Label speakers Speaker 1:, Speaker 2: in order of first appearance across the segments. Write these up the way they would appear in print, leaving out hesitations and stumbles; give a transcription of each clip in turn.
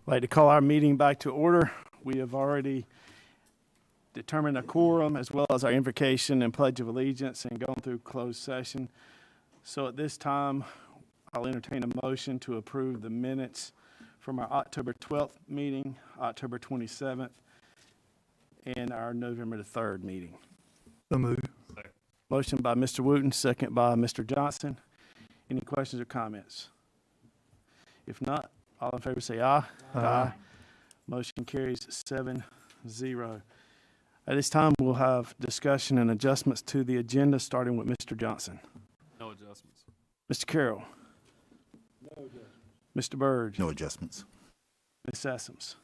Speaker 1: I'd like to call our meeting back to order. We have already determined a quorum as well as our invocation and pledge of allegiance and gone through closed session. So at this time, I'll entertain a motion to approve the minutes from our October 12th meeting, October 27th, and our November the 3rd meeting.
Speaker 2: So move.
Speaker 1: Motion by Mr. Wooten, second by Mr. Johnston. Any questions or comments? If not, all in favor say aye. Aye. Motion carries 7-0. At this time, we'll have discussion and adjustments to the agenda, starting with Mr. Johnston.
Speaker 3: No adjustments.
Speaker 1: Mr. Carroll.
Speaker 4: No adjustments.
Speaker 1: Mr. Burge.
Speaker 2: No adjustments.
Speaker 1: Ms. Sessoms.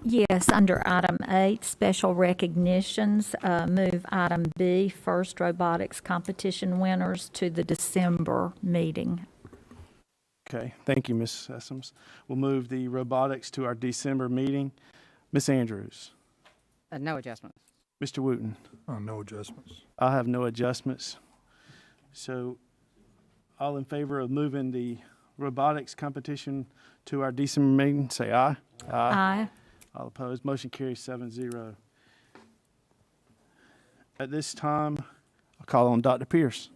Speaker 5: Yes, under item 8, special recognitions, move item B, first robotics competition winners, to the December meeting.
Speaker 1: Okay, thank you, Ms. Sessoms. We'll move the robotics to our December meeting. Ms. Andrews.
Speaker 6: No adjustments.
Speaker 1: Mr. Wooten.
Speaker 2: No adjustments.
Speaker 1: I have no adjustments. So all in favor of moving the robotics competition to our December meeting, say aye.
Speaker 5: Aye.
Speaker 1: All opposed, motion carries 7-0. At this time, I'll call on Dr. Pierce.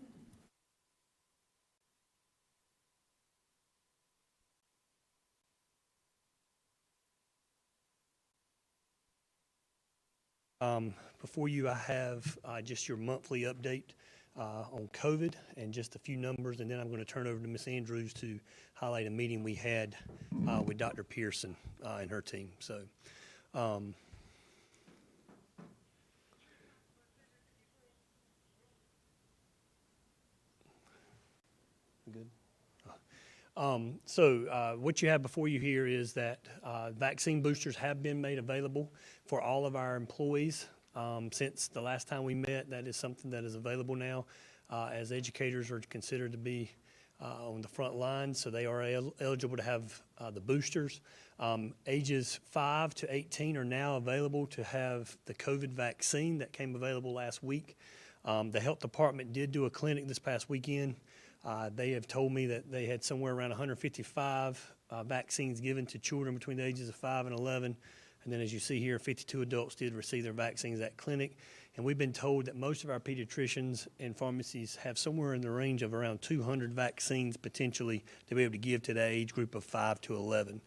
Speaker 4: Before you, I have just your monthly update on COVID and just a few numbers, and then I'm going to turn over to Ms. Andrews to highlight a meeting we had with Dr. Pearson and her team. So, good. What you have before you here is that vaccine boosters have been made available for all of our employees. Since the last time we met, that is something that is available now, as educators are considered to be on the front line, so they are eligible to have the boosters. Ages 5 to 18 are now available to have the COVID vaccine that came available last week. The health department did do a clinic this past weekend. They have told me that they had somewhere around 155 vaccines given to children between the ages of 5 and 11. And then as you see here, 52 adults did receive their vaccines at clinic. And we've been told that most of our pediatricians and pharmacies have somewhere in the range of around 200 vaccines potentially to be able to give to that age group of 5 to 11.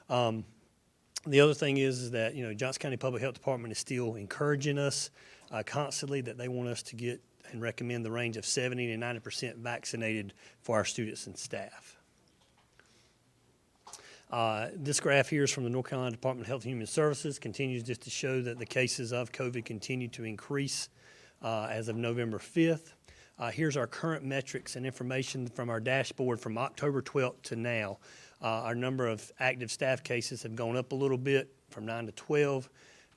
Speaker 4: The other thing is that, Johnston County Public Health Department is still encouraging us constantly that they want us to get and recommend the range of 70 to 90% vaccinated for our students and staff. This graph here is from the North Carolina Department of Health and Human Services, continues just to show that the cases of COVID continue to increase as of November 5th. Here's our current metrics and information from our dashboard from October 12th to now. Our number of active staff cases have gone up a little bit from 9 to 12.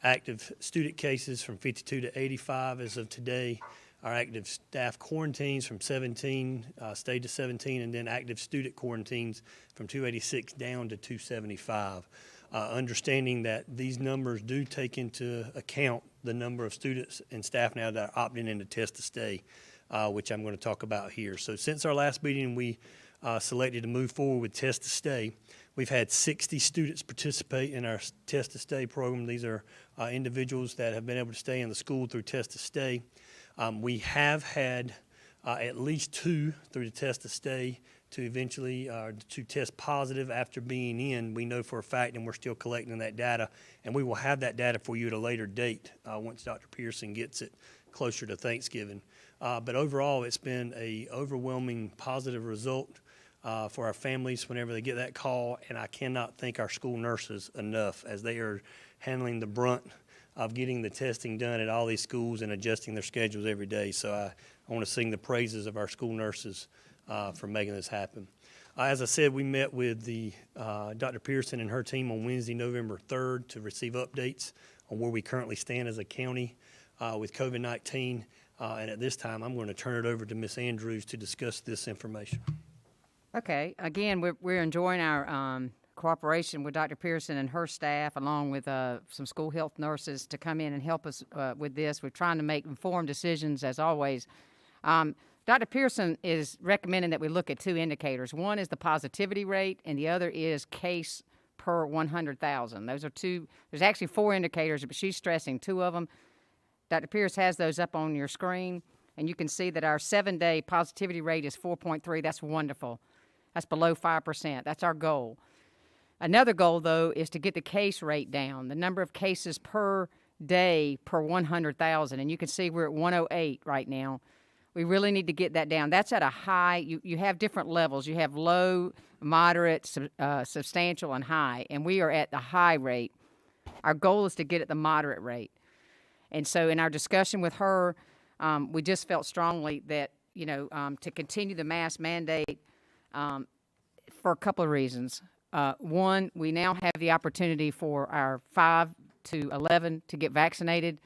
Speaker 4: Active student cases from 52 to 85 as of today. Our active staff quarantines from 17 stayed to 17, and then active student quarantines from 286 down to 275. Understanding that these numbers do take into account the number of students and staff now that are opting in to test to stay, which I'm going to talk about here. So since our last meeting, we selected to move forward with test to stay. We've had 60 students participate in our test to stay program. These are individuals that have been able to stay in the school through test to stay. We have had at least 2 through the test to stay to eventually to test positive after being in. We know for a fact, and we're still collecting that data, and we will have that data for you at a later date once Dr. Pearson gets it closer to Thanksgiving. But overall, it's been an overwhelming positive result for our families whenever they get that call, and I cannot thank our school nurses enough as they are handling the brunt of getting the testing done at all these schools and adjusting their schedules every day. So I want to sing the praises of our school nurses for making this happen. As I said, we met with Dr. Pearson and her team on Wednesday, November 3rd to receive updates on where we currently stand as a county with COVID-19. And at this time, I'm going to turn it over to Ms. Andrews to discuss this information.
Speaker 6: Okay. Again, we're enjoying our cooperation with Dr. Pearson and her staff, along with some school health nurses, to come in and help us with this. We're trying to make informed decisions, as always. Dr. Pearson is recommending that we look at two indicators. One is the positivity rate, and the other is case per 100,000. Those are two. There's actually 4 indicators, but she's stressing 2 of them. Dr. Pierce has those up on your screen, and you can see that our 7-day positivity rate is 4.3. That's wonderful. That's below 5%. That's our goal. Another goal, though, is to get the case rate down, the number of cases per day per 100,000. And you can see we're at 108 right now. We really need to get that down. That's at a high. You have different levels. You have low, moderate, substantial, and high. And we are at the high rate. Our goal is to get at the moderate rate. And so in our discussion with her, we just felt strongly that, to continue the mask mandate for a couple of reasons. One, we now have the opportunity for our 5 to 11 to get vaccinated,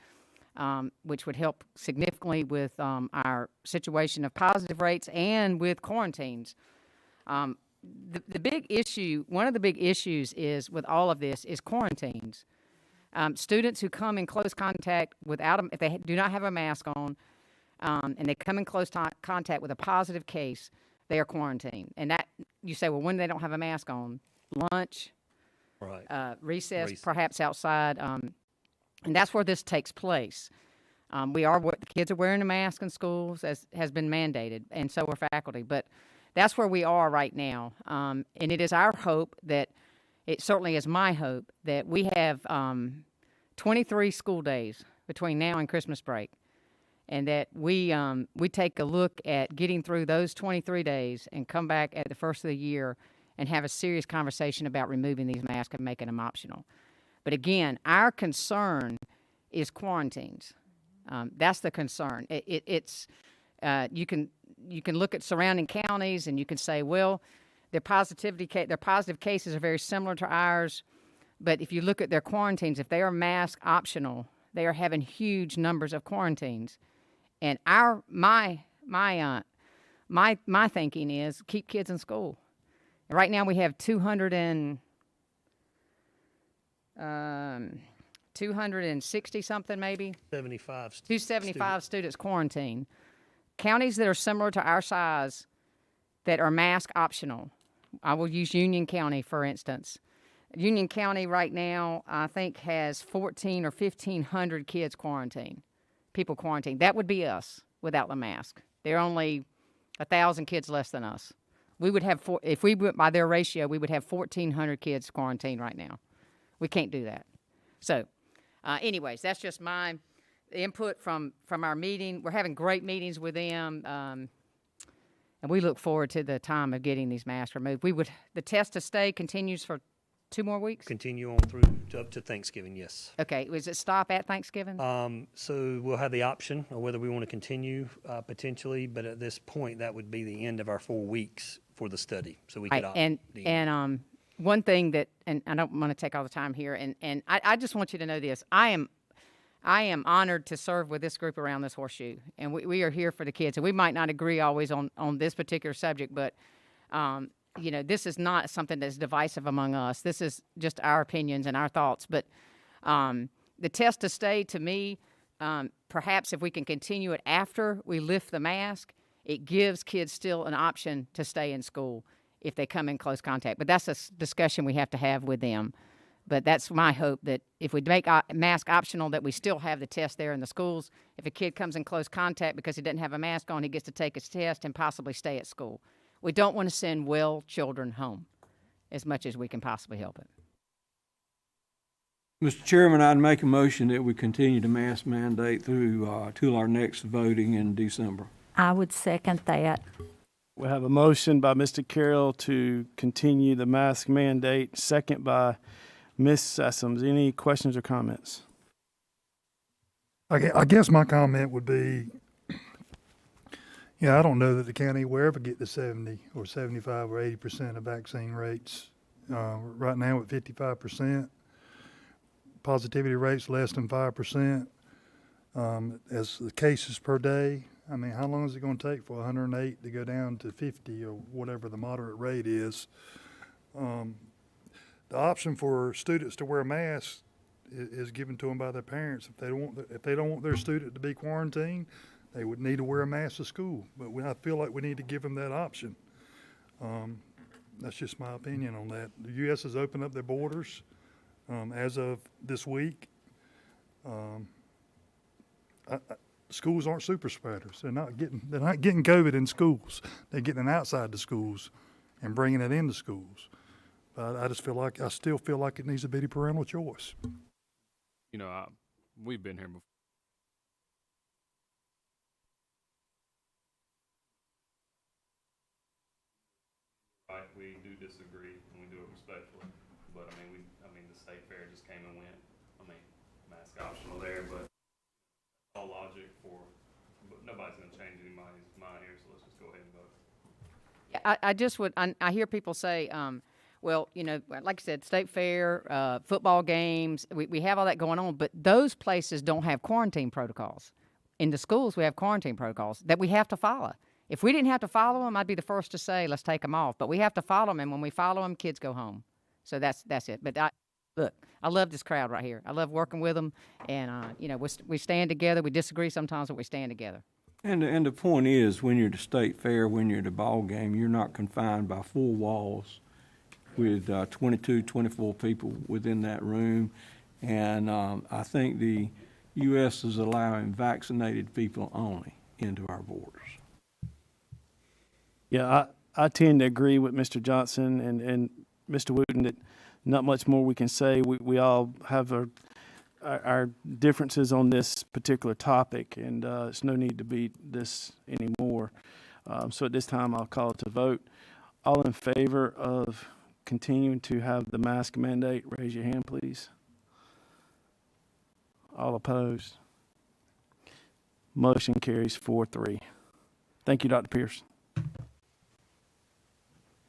Speaker 6: which would help significantly with our situation of positive rates and with quarantines. The big issue, one of the big issues is with all of this is quarantines. Students who come in close contact if they do not have a mask on, and they come in close contact with a positive case, they are quarantined. And that, you say, well, when they don't have a mask on? Lunch,
Speaker 4: Right.
Speaker 6: recess, perhaps outside, and that's where this takes place. The kids are wearing a mask in schools, as has been mandated, and so are faculty. But that's where we are right now, and it is our hope that, it certainly is my hope, that we have 23 school days between now and Christmas break, and that we take a look at getting through those 23 days and come back at the first of the year and have a serious conversation about removing these masks and making them optional. But again, our concern is quarantines. That's the concern. You can look at surrounding counties and you can say, well, their positive cases are very similar to ours. But if you look at their quarantines, if they are mask optional, they are having huge numbers of quarantines. And my thinking is keep kids in school. Right now we have 260 something maybe.
Speaker 4: 75.
Speaker 6: 275 students quarantined. Counties that are similar to our size that are mask optional. I will use Union County, for instance. Union County right now, I think, has 1,400 or 1,500 kids quarantined, people quarantined. That would be us without the mask. They're only 1,000 kids less than us. We would have, if we went by their ratio, we would have 1,400 kids quarantined right now. We can't do that. So, anyways, that's just my input from our meeting. We're having great meetings with them, and we look forward to the time of getting these masks removed. The test to stay continues for 2 more weeks?
Speaker 4: Continue on through up to Thanksgiving, yes.
Speaker 6: Okay, does it stop at Thanksgiving?
Speaker 4: So we'll have the option of whether we want to continue potentially, but at this point, that would be the end of our 4 weeks for the study. So we could opt.
Speaker 6: And one thing that, and I don't want to take all the time here, and I just want you to know this. I am honored to serve with this group around this horseshoe, and we are here for the kids. And we might not agree always on this particular subject, but this is not something that's divisive among us. This is just our opinions and our thoughts. But the test to stay, to me, perhaps if we can continue it after we lift the mask, it gives kids still an option to stay in school if they come in close contact. But that's a discussion we have to have with them. But that's my hope, that if we make mask optional, that we still have the test there in the schools. If a kid comes in close contact because he doesn't have a mask on, he gets to take his test and possibly stay at school. We don't want to send well children home as much as we can possibly help it.
Speaker 3: Mr. Chairman, I'd make a motion that we continue the mask mandate through till our next voting in December.
Speaker 5: I would second that.
Speaker 1: We have a motion by Mr. Carroll to continue the mask mandate, second by Ms. Sessoms. Any questions or comments?
Speaker 2: I guess my comment would be, I don't know that the county will ever get to 70 or 75 or 80% of vaccine rates. Right now at 55%, positivity rates less than 5%. As the cases per day, I mean, how long is it going to take for 108 to go down to 50 or whatever the moderate rate is? The option for students to wear masks is given to them by their parents. If they don't want their student to be quarantined, they would need to wear a mask to school, but I feel like we need to give them that option. That's just my opinion on that. The U.S. has opened up their borders as of this week. Schools aren't super spreaders. They're not getting COVID in schools. They're getting it outside the schools and bringing it into schools. But I still feel like it needs to be the parental choice.
Speaker 7: You know, we've been here before. Right, we do disagree, and we do it respectfully. But I mean, the state fair just came and went. I mean, mask optional there, but all logic but nobody's going to change anybody's mind here, so let's just go ahead and vote.
Speaker 6: Yeah, I just would, I hear people say, well, you know, like I said, state fair, football games, we have all that going on, but those places don't have quarantine protocols. In the schools, we have quarantine protocols that we have to follow. If we didn't have to follow them, I'd be the first to say, let's take them off. But we have to follow them, and when we follow them, kids go home. So that's it. But look, I love this crowd right here. I love working with them, and you know, we stand together. We disagree sometimes, but we stand together.
Speaker 3: And the point is, when you're at the state fair, when you're at a ball game, you're not confined by four walls with 22, 24 people within that room. And I think the U.S. is allowing vaccinated people only into our borders.
Speaker 1: Yeah, I tend to agree with Mr. Johnston and Mr. Wooten that not much more we can say. We all have our differences on this particular topic, and it's no need to beat this anymore. So at this time, I'll call it to vote. All in favor of continuing to have the mask mandate, raise your hand, please. All opposed? Motion carries 4-3. Thank you, Dr. Pierce.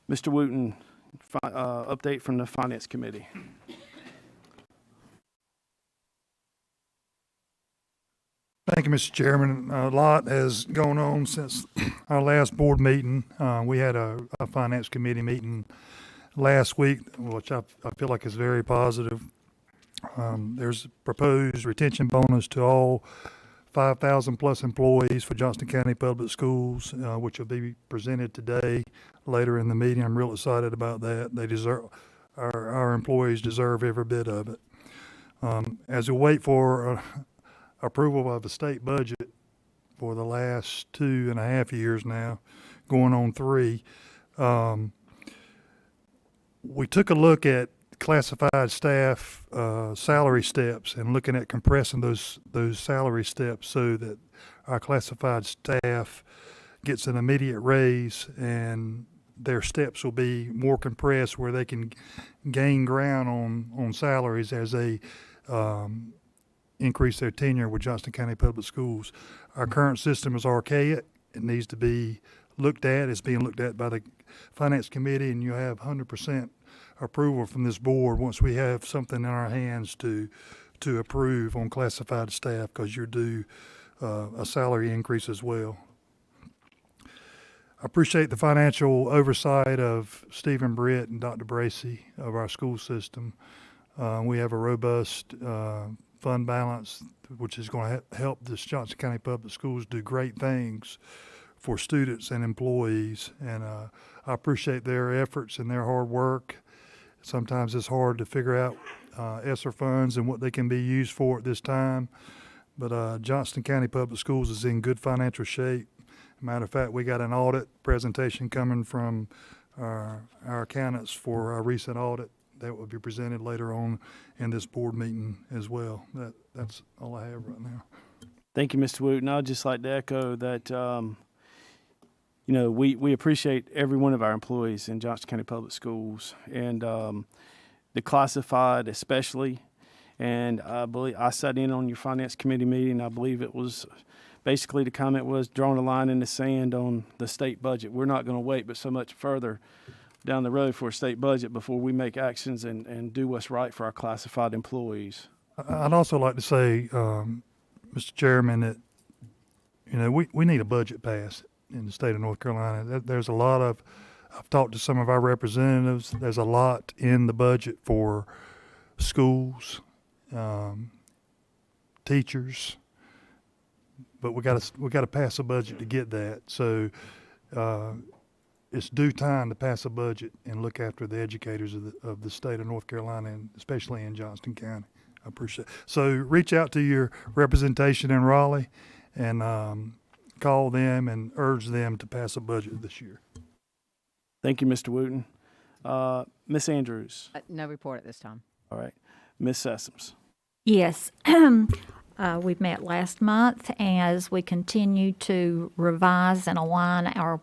Speaker 1: Mr. Wooten, update from the Finance Committee.
Speaker 2: Thank you, Mr. Chairman. A lot has gone on since our last board meeting. We had a Finance Committee meeting last week, which I feel like is very positive. There's a proposed retention bonus to all 5,000 plus employees for Johnston County Public Schools, which will be presented today later in the meeting. I'm real excited about that. They deserve, our employees deserve every bit of it. As we wait for approval of the state budget for the last 2.5 years now, going on 3, we took a look at classified staff salary steps and looking at compressing those salary steps so that our classified staff gets an immediate raise and their steps will be more compressed where they can gain ground on salaries as they increase their tenure with Johnston County Public Schools. Our current system is archaic. It needs to be looked at. It's being looked at by the Finance Committee, and you have 100% approval from this board once we have something in our hands to approve on classified staff, because you're due a salary increase as well. I appreciate the financial oversight of Stephen Britt and Dr. Bracy of our school system. We have a robust fund balance, which is going to help this Johnston County Public Schools do great things for students and employees. And I appreciate their efforts and their hard work. Sometimes it's hard to figure out ESSER funds and what they can be used for at this time. But Johnston County Public Schools is in good financial shape. Matter of fact, we got an audit presentation coming from our accountants for our recent audit that will be presented later on in this board meeting as well. That's all I have right now.
Speaker 1: Thank you, Mr. Wooten. I'd just like to echo that, you know, we appreciate every one of our employees in Johnston County Public Schools, and the classified especially. And I believe I sat in on your Finance Committee meeting. I believe it was basically the comment was drawing a line in the sand on the state budget. We're not going to wait but so much further down the road for a state budget before we make actions and do what's right for our classified employees.
Speaker 2: I'd also like to say, Mr. Chairman, that, you know, we need a budget pass in the state of North Carolina. There's a lot of, I've talked to some of our representatives, there's a lot in the budget for schools, teachers, but we gotta pass a budget to get that. So, it's due time to pass a budget and look after the educators of the state of North Carolina, and especially in Johnston County. I appreciate it. So reach out to your representation in Raleigh and call them and urge them to pass a budget this year.
Speaker 1: Thank you, Mr. Wooten. Ms. Andrews.
Speaker 6: No report at this time.
Speaker 1: All right. Ms. Sessoms.
Speaker 5: Yes. We met last month as we continue to revise and align our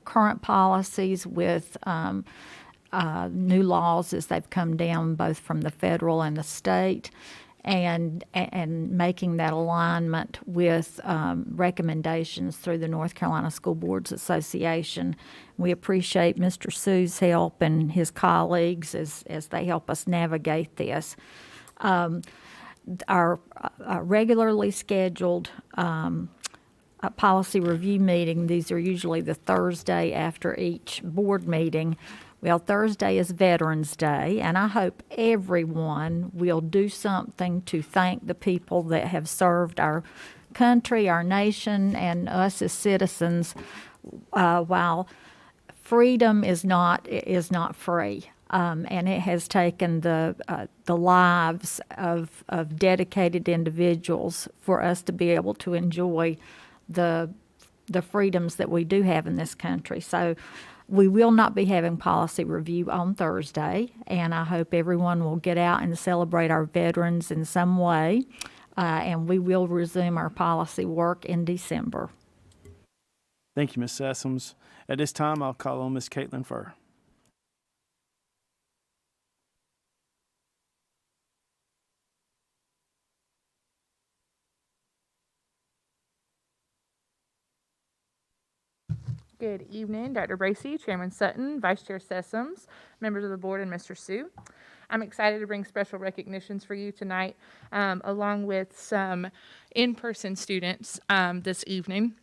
Speaker 5: current policies with new laws as they've come down both from the federal and the state, and making that alignment with recommendations through the North Carolina School Boards Association. We appreciate Mr. Sue's help and his colleagues as they help us navigate this. Our regularly scheduled policy review meeting, these are usually the Thursday after each board meeting. Well, Thursday is Veterans Day, and I hope everyone will do something to thank the people that have served our country, our nation, and us as citizens. While freedom is not free, and it has taken the lives of dedicated individuals for us to be able to enjoy the freedoms that we do have in this country. So we will not be having policy review on Thursday, and I hope everyone will get out and celebrate our veterans in some way, and we will resume our policy work in December.
Speaker 1: Thank you, Ms. Sessoms. At this time, I'll call on Ms. Caitlin Furr.
Speaker 8: Good evening, Dr. Bracy, Chairman Sutton, Vice Chair Sessoms, members of the board, and Mr. Sue. I'm excited to bring special recognitions for you tonight, along with some in-person students this evening.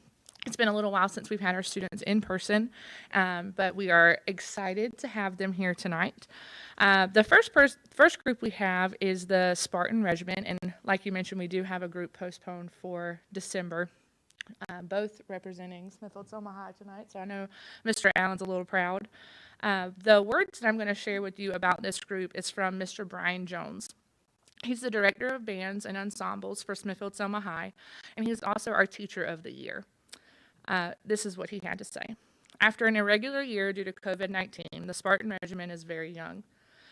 Speaker 8: It's been a little while since we've had our students in person, but we are excited to have them here tonight. The first group we have is the Spartan Regiment, and like you mentioned, we do have a group postponed for December. Both representing Smithfield-Selma High tonight, so I know Mr. Allen's a little proud. The words that I'm going to share with you about this group is from Mr. Brian Jones. He's the Director of Bands and Ensembles for Smithfield-Selma High, and he's also our Teacher of the Year. This is what he had to say. After an irregular year due to COVID-19, the Spartan Regiment is very young.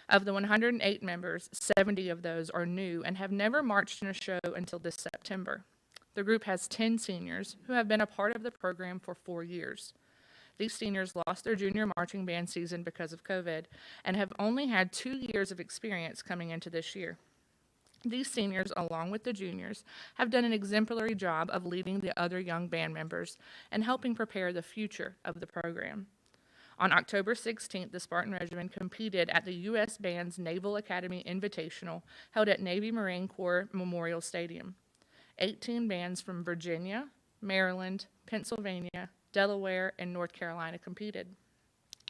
Speaker 8: Of the 108 members, 70 of those are new and have never marched in a show until this September. The group has 10 seniors who have been a part of the program for 4 years. These seniors lost their junior marching band season because of COVID and have only had 2 years of experience coming into this year. These seniors, along with the juniors, have done an exemplary job of leading the other young band members and helping prepare the future of the program. On October 16th, the Spartan Regiment competed at the U.S. Band's Naval Academy Invitational held at Navy Marine Corps Memorial Stadium. 18 bands from Virginia, Maryland, Pennsylvania, Delaware, and North Carolina competed.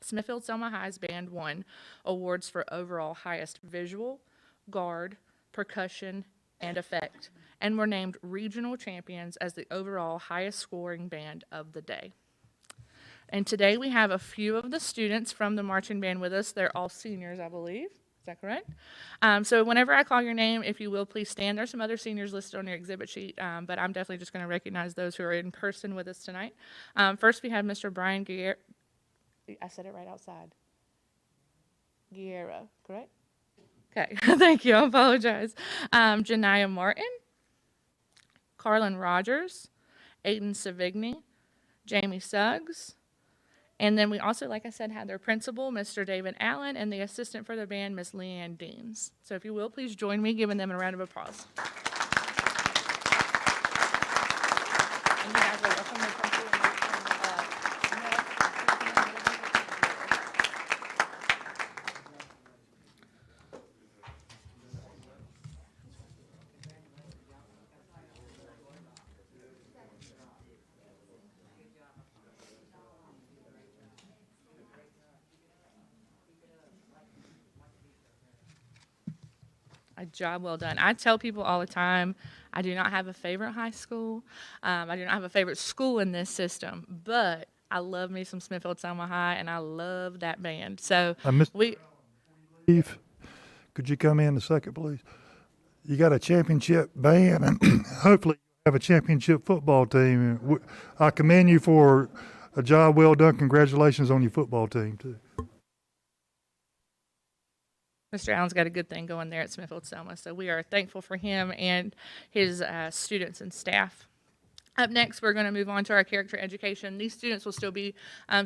Speaker 8: Smithfield-Selma High's band won awards for overall highest visual, guard, percussion, and effect, and were named regional champions as the overall highest scoring band of the day. And today we have a few of the students from the marching band with us. They're all seniors, I believe. Is that correct? So whenever I call your name, if you will, please stand. There's some other seniors listed on your exhibit sheet, but I'm definitely just going to recognize those who are in person with us tonight. First, we have Mr. Brian Guerra. I said it right outside. Guerra, correct? Okay, thank you. I apologize. Janiyah Martin, Carlin Rogers, Aiden Savigny, Jamie Suggs. And then we also, like I said, had their principal, Mr. David Allen, and the assistant for the band, Miss Leanne Deans. So if you will, please join me giving them a round of applause. And you guys are welcome to come through and a job well done. I tell people all the time, I do not have a favorite high school. I do not have a favorite school in this system, but I love me some Smithfield-Selma High, and I love that band. So
Speaker 2: Mr. Steve, could you come in a second, please? You got a championship band, and hopefully you have a championship football team. I commend you for a job well done. Congratulations on your football team, too.
Speaker 8: Mr. Allen's got a good thing going there at Smithfield-Selma, so we are thankful for him and his students and staff. Up next, we're going to move on to our character education. These students will still be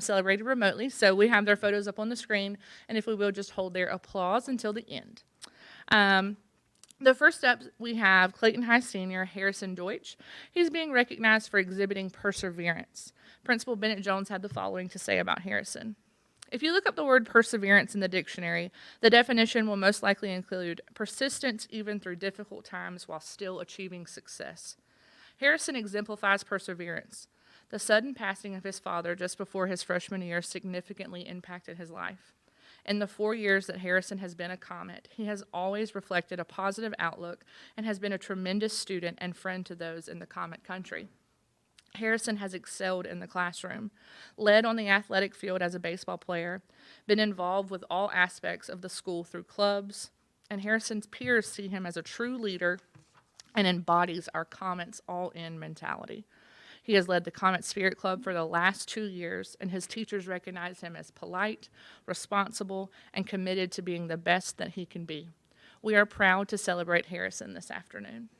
Speaker 8: celebrated remotely, so we have their photos up on the screen, and if we will, just hold their applause until the end. The first up, we have Clayton High senior Harrison Deutsch. He's being recognized for exhibiting perseverance. Principal Bennett Jones had the following to say about Harrison. If you look up the word perseverance in the dictionary, the definition will most likely include persistence even through difficult times while still achieving success. Harrison exemplifies perseverance. The sudden passing of his father just before his freshman year significantly impacted his life. In the 4 years that Harrison has been a Comet, he has always reflected a positive outlook and has been a tremendous student and friend to those in the Comet country. Harrison has excelled in the classroom, led on the athletic field as a baseball player, been involved with all aspects of the school through clubs, and Harrison's peers see him as a true leader and embodies our Comet's all-in mentality. He has led the Comet Spirit Club for the last 2 years, and his teachers recognize him as polite, responsible, and committed to being the best that he can be. We are proud to celebrate Harrison this afternoon.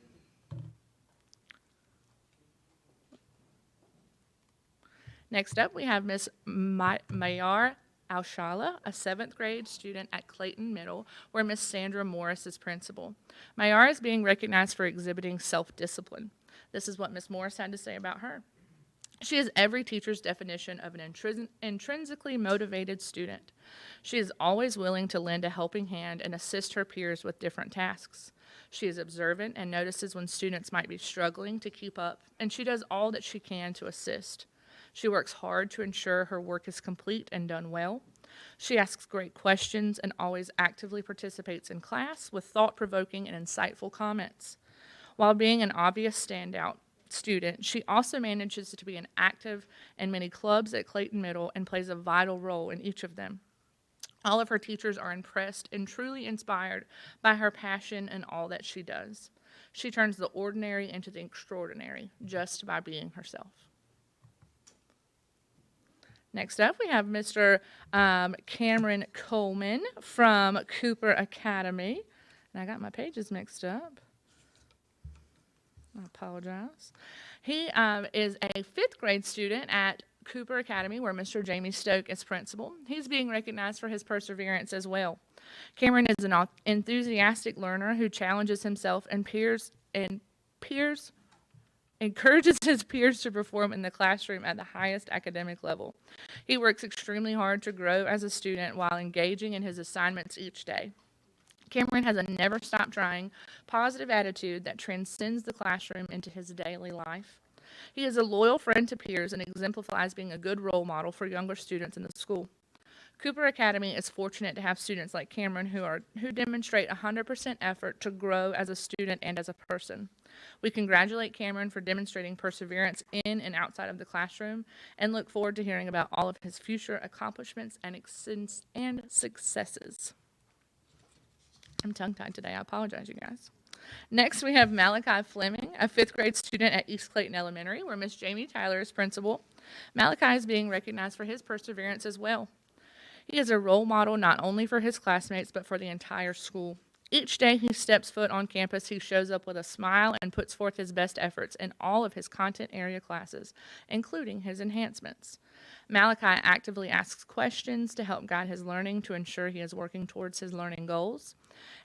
Speaker 8: Next up, we have Miss Mayara AlShala, a 7th grade student at Clayton Middle, where Miss Sandra Morris is principal. Mayara is being recognized for exhibiting self-discipline. This is what Miss Morris had to say about her. She is every teacher's definition of an intrinsically motivated student. She is always willing to lend a helping hand and assist her peers with different tasks. She is observant and notices when students might be struggling to keep up, and she does all that she can to assist. She works hard to ensure her work is complete and done well. She asks great questions and always actively participates in class with thought-provoking and insightful comments. While being an obvious standout student, she also manages to be an active in many clubs at Clayton Middle and plays a vital role in each of them. All of her teachers are impressed and truly inspired by her passion and all that she does. She turns the ordinary into the extraordinary just by being herself. Next up, we have Mr. Cameron Coleman from Cooper Academy. And I got my pages mixed up. I apologize. He is a 5th grade student at Cooper Academy, where Mr. Jamie Stoke is principal. He's being recognized for his perseverance as well. Cameron is an enthusiastic learner who challenges himself and encourages his peers to perform in the classroom at the highest academic level. He works extremely hard to grow as a student while engaging in his assignments each day. Cameron has a never-stop-trying, positive attitude that transcends the classroom into his daily life. He is a loyal friend to peers and exemplifies being a good role model for younger students in the school. Cooper Academy is fortunate to have students like Cameron who demonstrate 100% effort to grow as a student and as a person. We congratulate Cameron for demonstrating perseverance in and outside of the classroom and look forward to hearing about all of his future accomplishments and successes. I'm tongue-tied today. I apologize, you guys. Next, we have Malachi Fleming, a 5th grade student at East Clayton Elementary, where Miss Jamie Tyler is principal. Malachi is being recognized for his perseverance as well. He is a role model not only for his classmates, but for the entire school. Each day he steps foot on campus, he shows up with a smile and puts forth his best efforts in all of his content area classes, including his enhancements. Malachi actively asks questions to help guide his learning to ensure he is working towards his learning goals.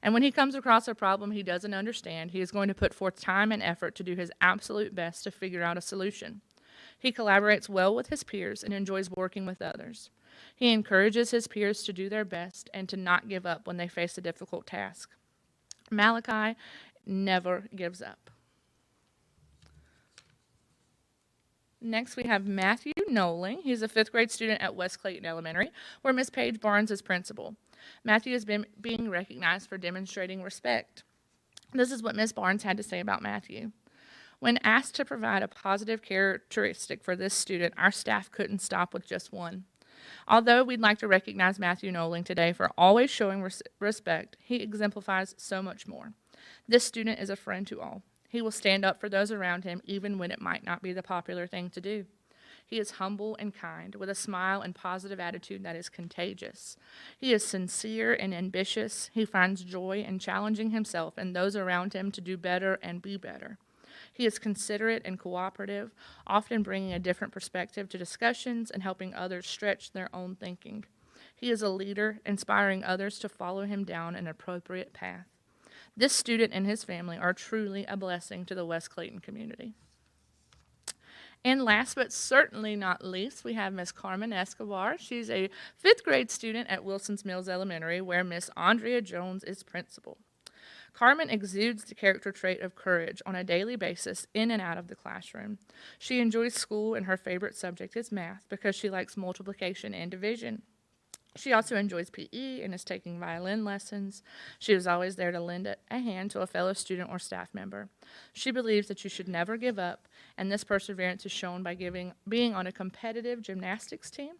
Speaker 8: And when he comes across a problem he doesn't understand, he is going to put forth time and effort to do his absolute best to figure out a solution. He collaborates well with his peers and enjoys working with others. He encourages his peers to do their best and to not give up when they face a difficult task. Malachi never gives up. Next, we have Matthew Nolan. He's a 5th grade student at West Clayton Elementary, where Miss Paige Barnes is principal. Matthew has been being recognized for demonstrating respect. This is what Ms. Barnes had to say about Matthew. When asked to provide a positive characteristic for this student, our staff couldn't stop with just one. Although we'd like to recognize Matthew Nolan today for always showing respect, he exemplifies so much more. This student is a friend to all. He will stand up for those around him even when it might not be the popular thing to do. He is humble and kind, with a smile and positive attitude that is contagious. He is sincere and ambitious. He finds joy in challenging himself and those around him to do better and be better. He is considerate and cooperative, often bringing a different perspective to discussions and helping others stretch their own thinking. He is a leader, inspiring others to follow him down an appropriate path. This student and his family are truly a blessing to the West Clayton community. And last but certainly not least, we have Miss Carmen Escobar. She's a 5th grade student at Wilson's Mills Elementary, where Miss Andrea Jones is principal. Carmen exudes the character trait of courage on a daily basis in and out of the classroom. She enjoys school, and her favorite subject is math because she likes multiplication and division. She also enjoys PE and is taking violin lessons. She is always there to lend a hand to a fellow student or staff member. She believes that you should never give up, and this perseverance is shown by being on a competitive gymnastics team.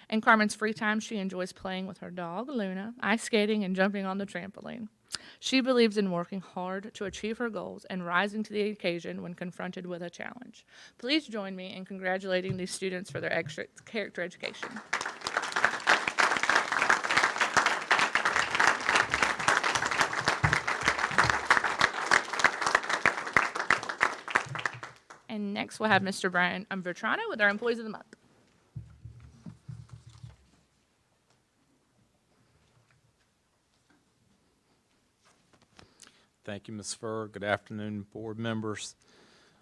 Speaker 8: In Carmen's free time, she enjoys playing with her dog, Luna, ice skating, and jumping on the trampoline. She believes in working hard to achieve her goals and rising to the occasion when confronted with a challenge. Please join me in congratulating these students for their extra character education. And next we'll have Mr. Brian Vertrano with our Employees of the Month.
Speaker 9: Thank you, Ms. Furr. Good afternoon, board members.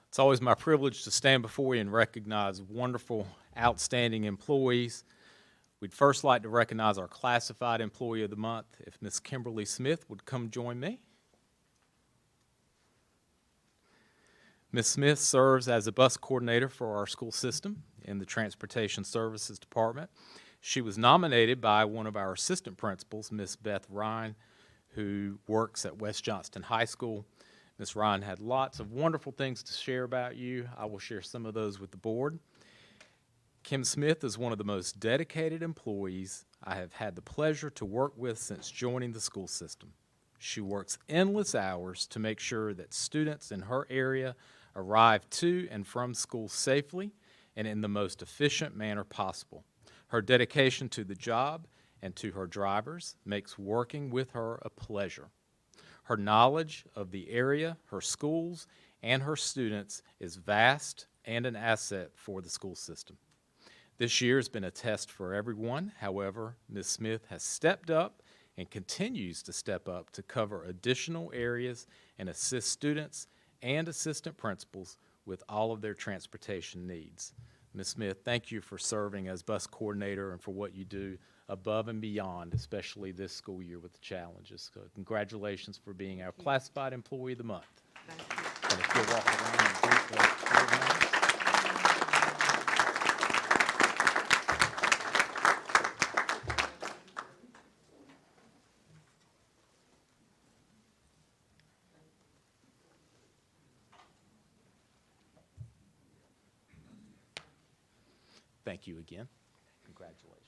Speaker 9: It's always my privilege to stand before you and recognize wonderful, outstanding employees. We'd first like to recognize our Classified Employee of the Month. If Ms. Kimberly Smith would come join me. Ms. Smith serves as a bus coordinator for our school system in the Transportation Services Department. She was nominated by one of our assistant principals, Ms. Beth Ryan, who works at West Johnston High School. Ms. Ryan had lots of wonderful things to share about you. I will share some of those with the board. Kim Smith is one of the most dedicated employees I have had the pleasure to work with since joining the school system. She works endless hours to make sure that students in her area arrive to and from school safely and in the most efficient manner possible. Her dedication to the job and to her drivers makes working with her a pleasure. Her knowledge of the area, her schools, and her students is vast and an asset for the school system. This year has been a test for everyone. However, Ms. Smith has stepped up and continues to step up to cover additional areas and assist students and assistant principals with all of their transportation needs. Ms. Smith, thank you for serving as bus coordinator and for what you do above and beyond, especially this school year with the challenges. So congratulations for being our Classified Employee of the Month. Thank you. And if you'll walk around and greet the board members. Thank you again. Congratulations.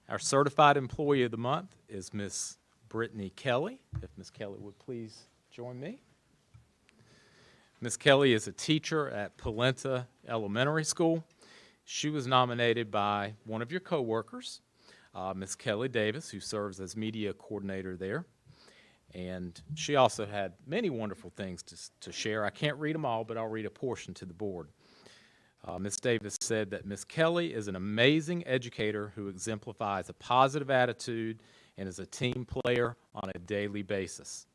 Speaker 9: Our Certified Employee of the Month is Miss Brittany Kelly. If Miss Kelly would please join me. Miss Kelly is a teacher at Polenta Elementary School. She was nominated by one of your coworkers, Miss Kelly Davis, who serves as media coordinator there. And she also had many wonderful things to share. I can't read them all, but I'll read a portion to the board. Ms. Davis said that Ms. Kelly is an amazing educator who exemplifies a positive attitude and is a team player on a daily basis.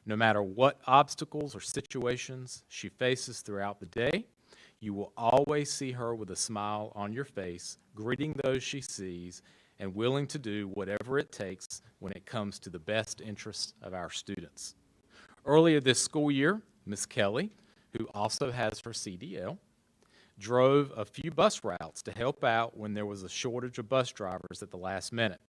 Speaker 9: No matter what obstacles or situations she faces throughout the day, you will always see her with a smile on your face, greeting those she sees, and willing to do whatever it takes when it comes to the best interests of our students. Earlier this school year, Ms. Kelly, who also has her CDL, drove a few bus routes to help out when there was a shortage of bus drivers at the last minute.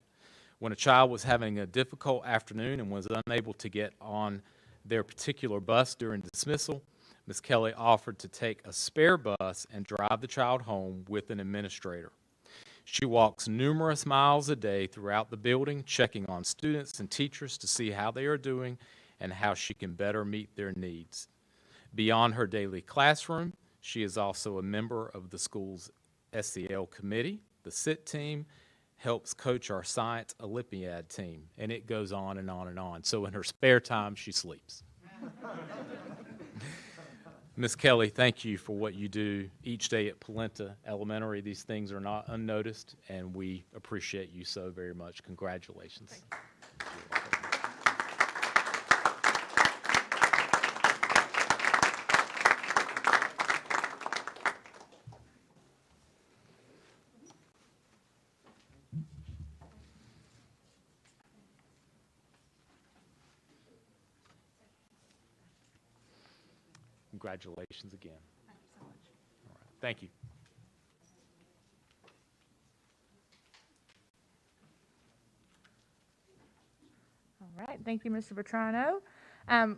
Speaker 9: When a child was having a difficult afternoon and was unable to get on their particular bus during dismissal, Ms. Kelly offered to take a spare bus and drive the child home with an administrator. She walks numerous miles a day throughout the building, checking on students and teachers to see how they are doing and how she can better meet their needs. Beyond her daily classroom, she is also a member of the school's SEL committee, the SIT team, helps coach our science Olympiad team, and it goes on and on and on. So in her spare time, she sleeps. Ms. Kelly, thank you for what you do each day at Polenta Elementary. These things are not unnoticed, and we appreciate you so very much. Congratulations. Congratulations again. Thank you so much. All right. Thank you.
Speaker 8: All right, thank you, Mr. Petrano.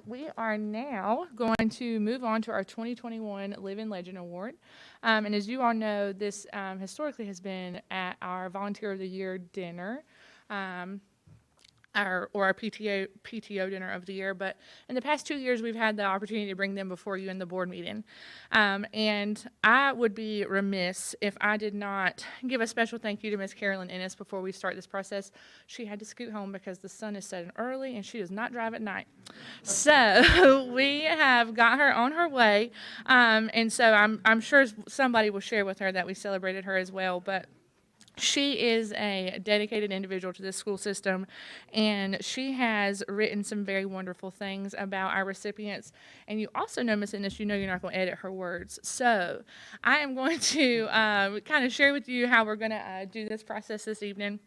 Speaker 8: We are now going to move on to our 2021 Living Legend Award. And as you all know, this historically has been at our Volunteer of the Year dinner. Our PTO dinner of the year, but in the past 2 years, we've had the opportunity to bring them before you in the board meeting. And I would be remiss if I did not give a special thank you to Miss Carolyn Ennis before we start this process. She had to scoot home because the sun is setting early and she does not drive at night. So we have got her on her way. And so I'm sure somebody will share with her that we celebrated her as well, but she is a dedicated individual to this school system, and she has written some very wonderful things about our recipients. And you also know, Ms. Ennis, you know you're not going to edit her words. So I am going to kind of share with you how we're going to do this process this evening.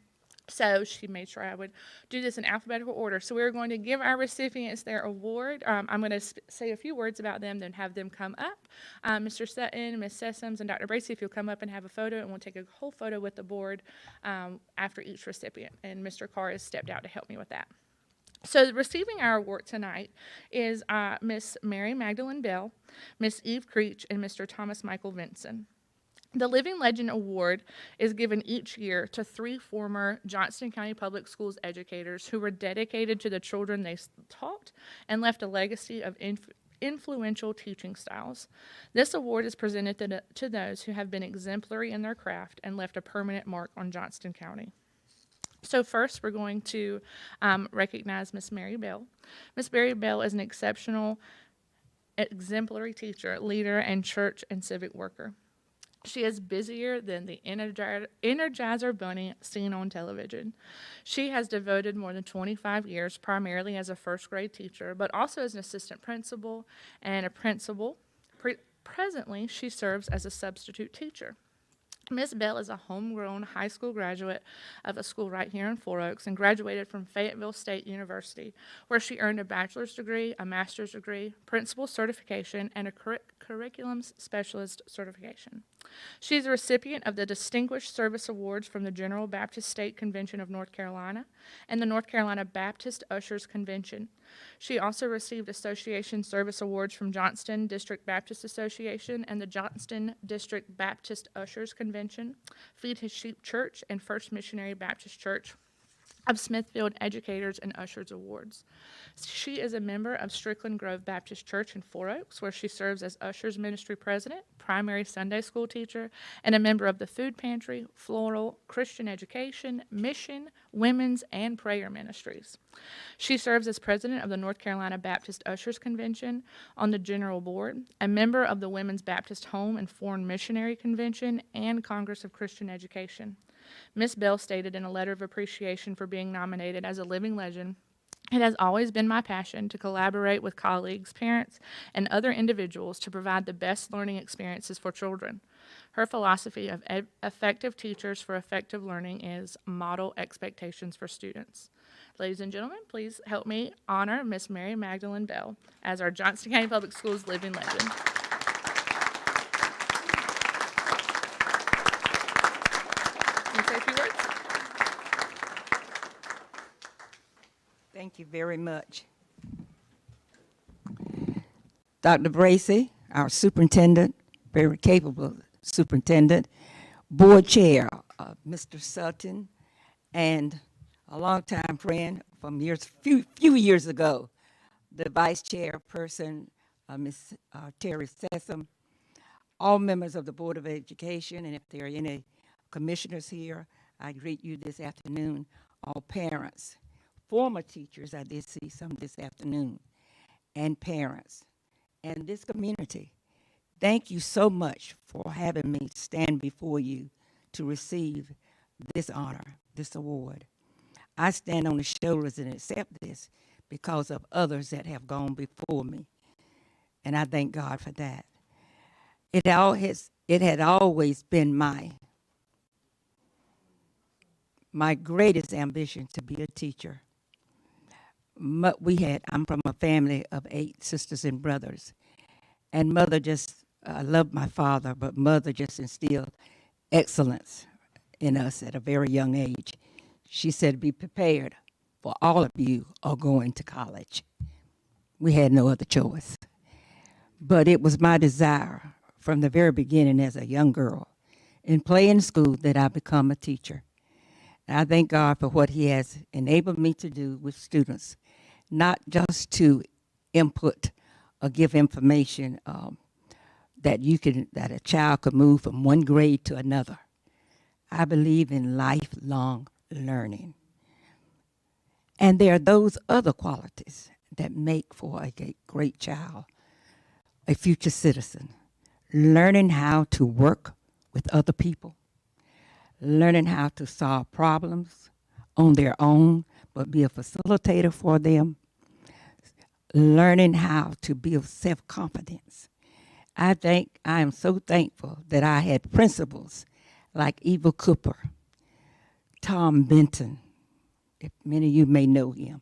Speaker 8: So she made sure I would do this in alphabetical order. So we're going to give our recipients their award. I'm going to say a few words about them, then have them come up. Mr. Sutton, Ms. Sessoms, and Dr. Bracey, if you'll come up and have a photo, and we'll take a whole photo with the board after each recipient. And Mr. Carr has stepped out to help me with that. So receiving our award tonight is Miss Mary Magdalene Bell, Miss Eve Creech, and Mr. Thomas Michael Vinson. The Living Legend Award is given each year to 3 former Johnston County Public Schools educators who were dedicated to the children they taught and left a legacy of influential teaching styles. This award is presented to those who have been exemplary in their craft and left a permanent mark on Johnston County. So first, we're going to recognize Miss Mary Bell. Miss Mary Bell is an exceptional, exemplary teacher, leader, and church and civic worker. She is busier than the Energizer Bunny seen on television. She has devoted more than 25 years primarily as a first grade teacher, but also as an assistant principal and a principal. Presently, she serves as a substitute teacher. Ms. Bell is a homegrown high school graduate of a school right here in 4 Oaks and graduated from Fayetteville State University, where she earned a bachelor's degree, a master's degree, principal certification, and a curriculum specialist certification. She is a recipient of the Distinguished Service Awards from the General Baptist State Convention of North Carolina and the North Carolina Baptist Ushers Convention. She also received Association Service Awards from Johnston District Baptist Association and the Johnston District Baptist Ushers Convention, Feed His Sheep Church, and First Missionary Baptist Church of Smithfield Educators and Ushers Awards. She is a member of Strickland Grove Baptist Church in 4 Oaks, where she serves as Ushers Ministry President, primary Sunday school teacher, and a member of the Food Pantry, Floral, Christian Education, Mission, Women's, and Prayer Ministries. She serves as president of the North Carolina Baptist Ushers Convention on the General Board, a member of the Women's Baptist Home and Foreign Missionary Convention, and Congress of Christian Education. Ms. Bell stated in a letter of appreciation for being nominated as a living legend, "It has always been my passion to collaborate with colleagues, parents, and other individuals to provide the best learning experiences for children. Her philosophy of effective teachers for effective learning is model expectations for students." Ladies and gentlemen, please help me honor Miss Mary Magdalene Bell as our Johnston County Public Schools living legend. Can you say a few words?
Speaker 10: Thank you very much. Dr. Bracy, our superintendent, very capable superintendent, board chair, Mr. Sutton, and a longtime friend from few years ago, the vice chairperson, Ms. Terry Sessom, all members of the Board of Education, and if there are any commissioners here, I greet you this afternoon, all parents, former teachers, I did see some this afternoon, and parents, and this community. Thank you so much for having me stand before you to receive this honor, this award. I stand on the shoulders and accept this because of others that have gone before me, and I thank God for that. It had always been my greatest ambition to be a teacher. I'm from a family of 8 sisters and brothers, and mother I loved my father, but mother just instilled excellence in us at a very young age. She said, be prepared, for all of you are going to college. We had no other choice. But it was my desire from the very beginning as a young girl in playing school that I become a teacher. And I thank God for what he has enabled me to do with students, not just to input or give information that a child could move from one grade to another. I believe in lifelong learning. And there are those other qualities that make for a great child, a future citizen. Learning how to work with other people, learning how to solve problems on their own, but be a facilitator for them, learning how to build self-confidence. I am so thankful that I had principals like Eva Cooper, Tom Benton, if many of you may know him,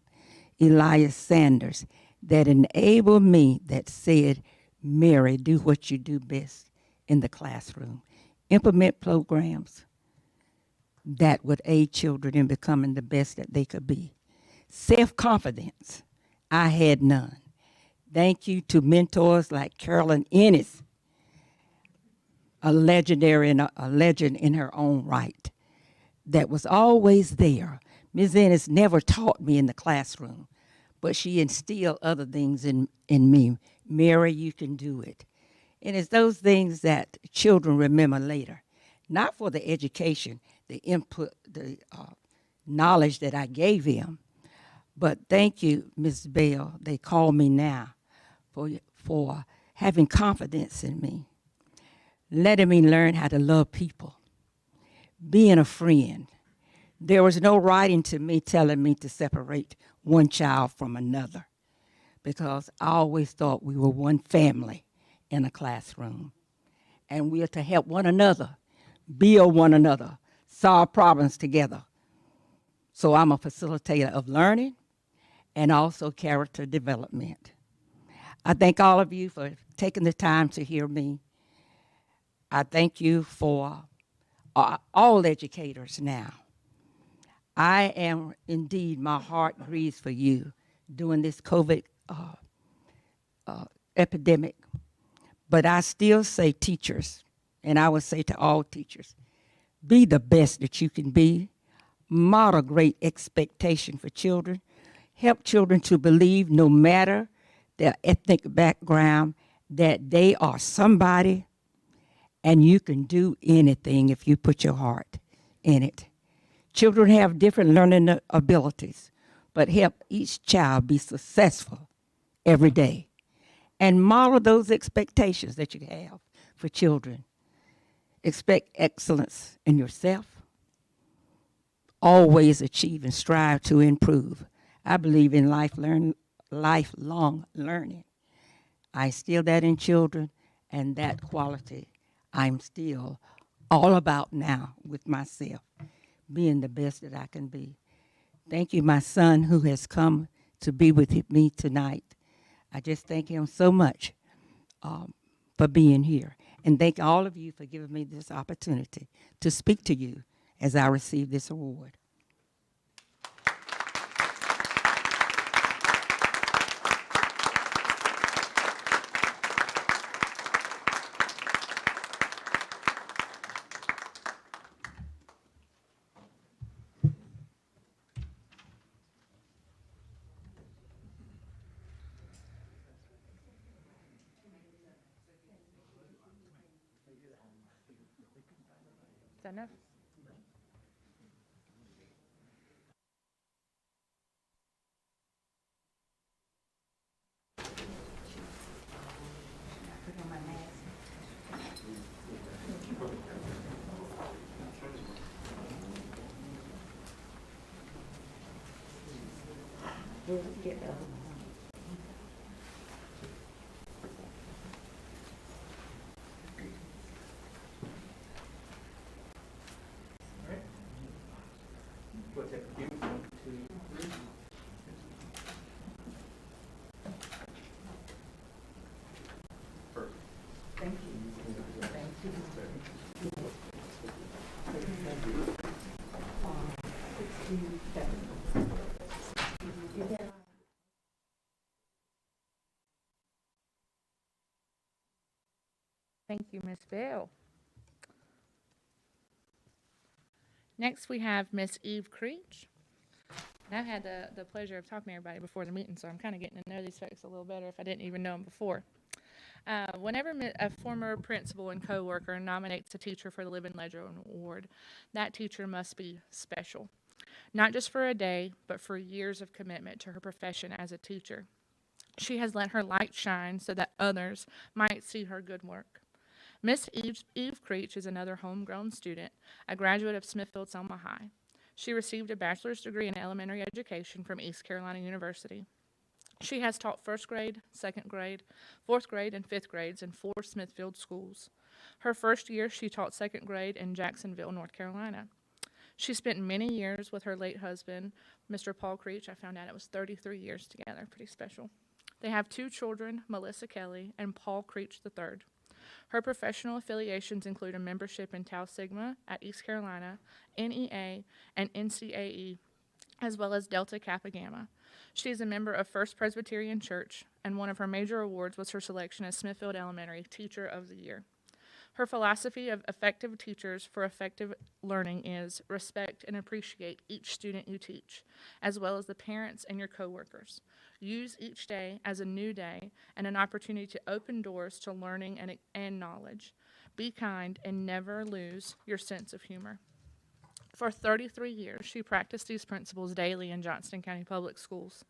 Speaker 10: Elias Sanders, that enabled me, that said, Mary, do what you do best in the classroom. Implement programs that would aid children in becoming the best that they could be. Self-confidence, I had none. Thank you to mentors like Carolyn Ennis, a legendary and a legend in her own right, that was always there. Ms. Ennis never taught me in the classroom, but she instilled other things in me. Mary, you can do it. And it's those things that children remember later, not for the education, the input, the knowledge that I gave them, but thank you, Ms. Bell, they call me now, for having confidence in me, letting me learn how to love people, being a friend. There was no writing to me telling me to separate one child from another, because I always thought we were one family in a classroom, and we are to help one another, build one another, solve problems together. So I'm a facilitator of learning and also character development. I thank all of you for taking the time to hear me. I thank you for all educators now. I am indeed, my heart grieves for you during this COVID epidemic. But I still say teachers, and I would say to all teachers, be the best that you can be, model great expectation for children, help children to believe no matter their ethnic background that they are somebody and you can do anything if you put your heart in it. Children have different learning abilities, but help each child be successful every day. And model those expectations that you have for children. Expect excellence in yourself. Always achieve and strive to improve. I believe in lifelong learning. I instill that in children, and that quality I'm still all about now with myself, being the best that I can be. Thank you, my son, who has come to be with me tonight. I just thank him so much for being here. And thank all of you for giving me this opportunity to speak to you as I receive this award.
Speaker 8: Is that enough? Thank you, Ms. Bell. Next, we have Miss Eve Creech. And I've had the pleasure of talking to everybody before the meeting, so I'm kind of getting to know these folks a little better if I didn't even know them before. Whenever a former principal and coworker nominates a teacher for the Living Legend Award, that teacher must be special. Not just for a day, but for years of commitment to her profession as a teacher. She has let her light shine so that others might see her good work. Miss Eve Creech is another homegrown student, a graduate of Smithfield-Selma High. She received a bachelor's degree in elementary education from East Carolina University. She has taught first grade, second grade, fourth grade, and fifth grades in 4 Smithfield schools. Her first year, she taught second grade in Jacksonville, North Carolina. She spent many years with her late husband, Mr. Paul Creech. I found out it was 33 years together, pretty special. They have 2 children, Melissa Kelly and Paul Creech III. Her professional affiliations include a membership in Tau Sigma at East Carolina, NEA, and NCAE, as well as Delta Kappa Gamma. She is a member of First Presbyterian Church, and one of her major awards was her selection as Smithfield Elementary Teacher of the Year. Her philosophy of effective teachers for effective learning is respect and appreciate each student you teach, as well as the parents and your coworkers. Use each day as a new day and an opportunity to open doors to learning and knowledge. Be kind and never lose your sense of humor. For 33 years, she practiced these principles daily in Johnston County Public Schools.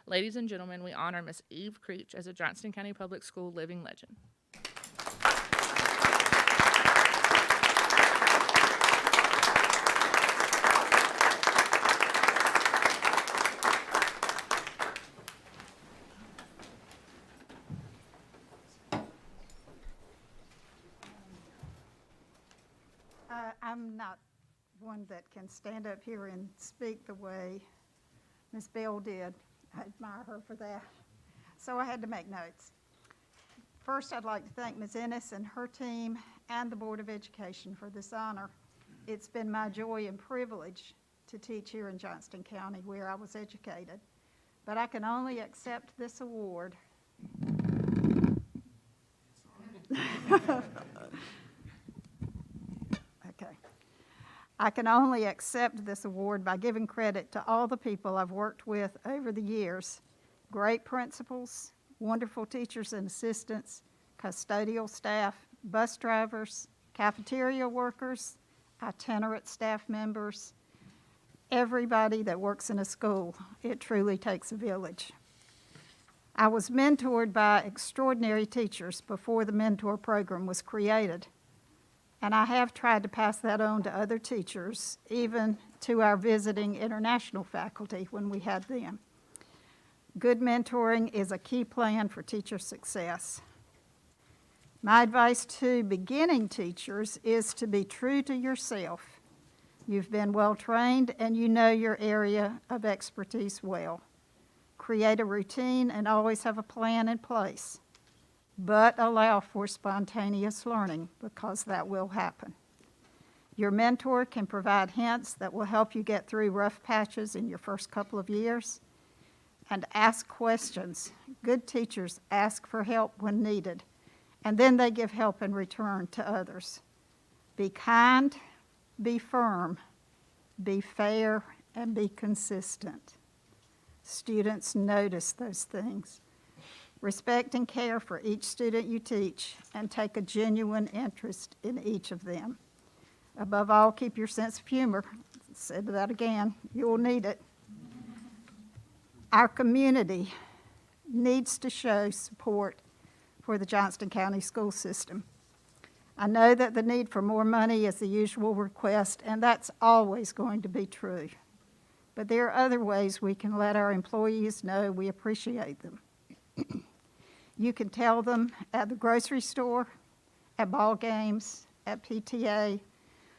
Speaker 8: Ladies and gentlemen, we honor Miss Eve Creech as a Johnston County Public School living legend.
Speaker 11: I'm not one that can stand up here and speak the way Ms. Bell did. I admire her for that. So I had to make notes. First, I'd like to thank Ms. Ennis and her team and the Board of Education for this honor. It's been my joy and privilege to teach here in Johnston County where I was educated. But I can only accept this award I can only accept this award by giving credit to all the people I've worked with over the years. Great principals, wonderful teachers and assistants, custodial staff, bus drivers, cafeteria workers, itinerant staff members, everybody that works in a school. It truly takes a village. I was mentored by extraordinary teachers before the mentor program was created. And I have tried to pass that on to other teachers, even to our visiting international faculty when we had them. Good mentoring is a key plan for teacher success. My advice to beginning teachers is to be true to yourself. You've been well trained and you know your area of expertise well. Create a routine and always have a plan in place. But allow for spontaneous learning because that will happen. Your mentor can provide hints that will help you get through rough patches in your first couple of years. And ask questions. Good teachers ask for help when needed, and then they give help in return to others. Be kind, be firm, be fair, and be consistent. Students notice those things. Respect and care for each student you teach and take a genuine interest in each of them. Above all, keep your sense of humor. Said that again. You will need it. Our community needs to show support for the Johnston County school system. I know that the need for more money is the usual request, and that's always going to be true. But there are other ways we can let our employees know we appreciate them. You can tell them at the grocery store, at ball games, at PTA,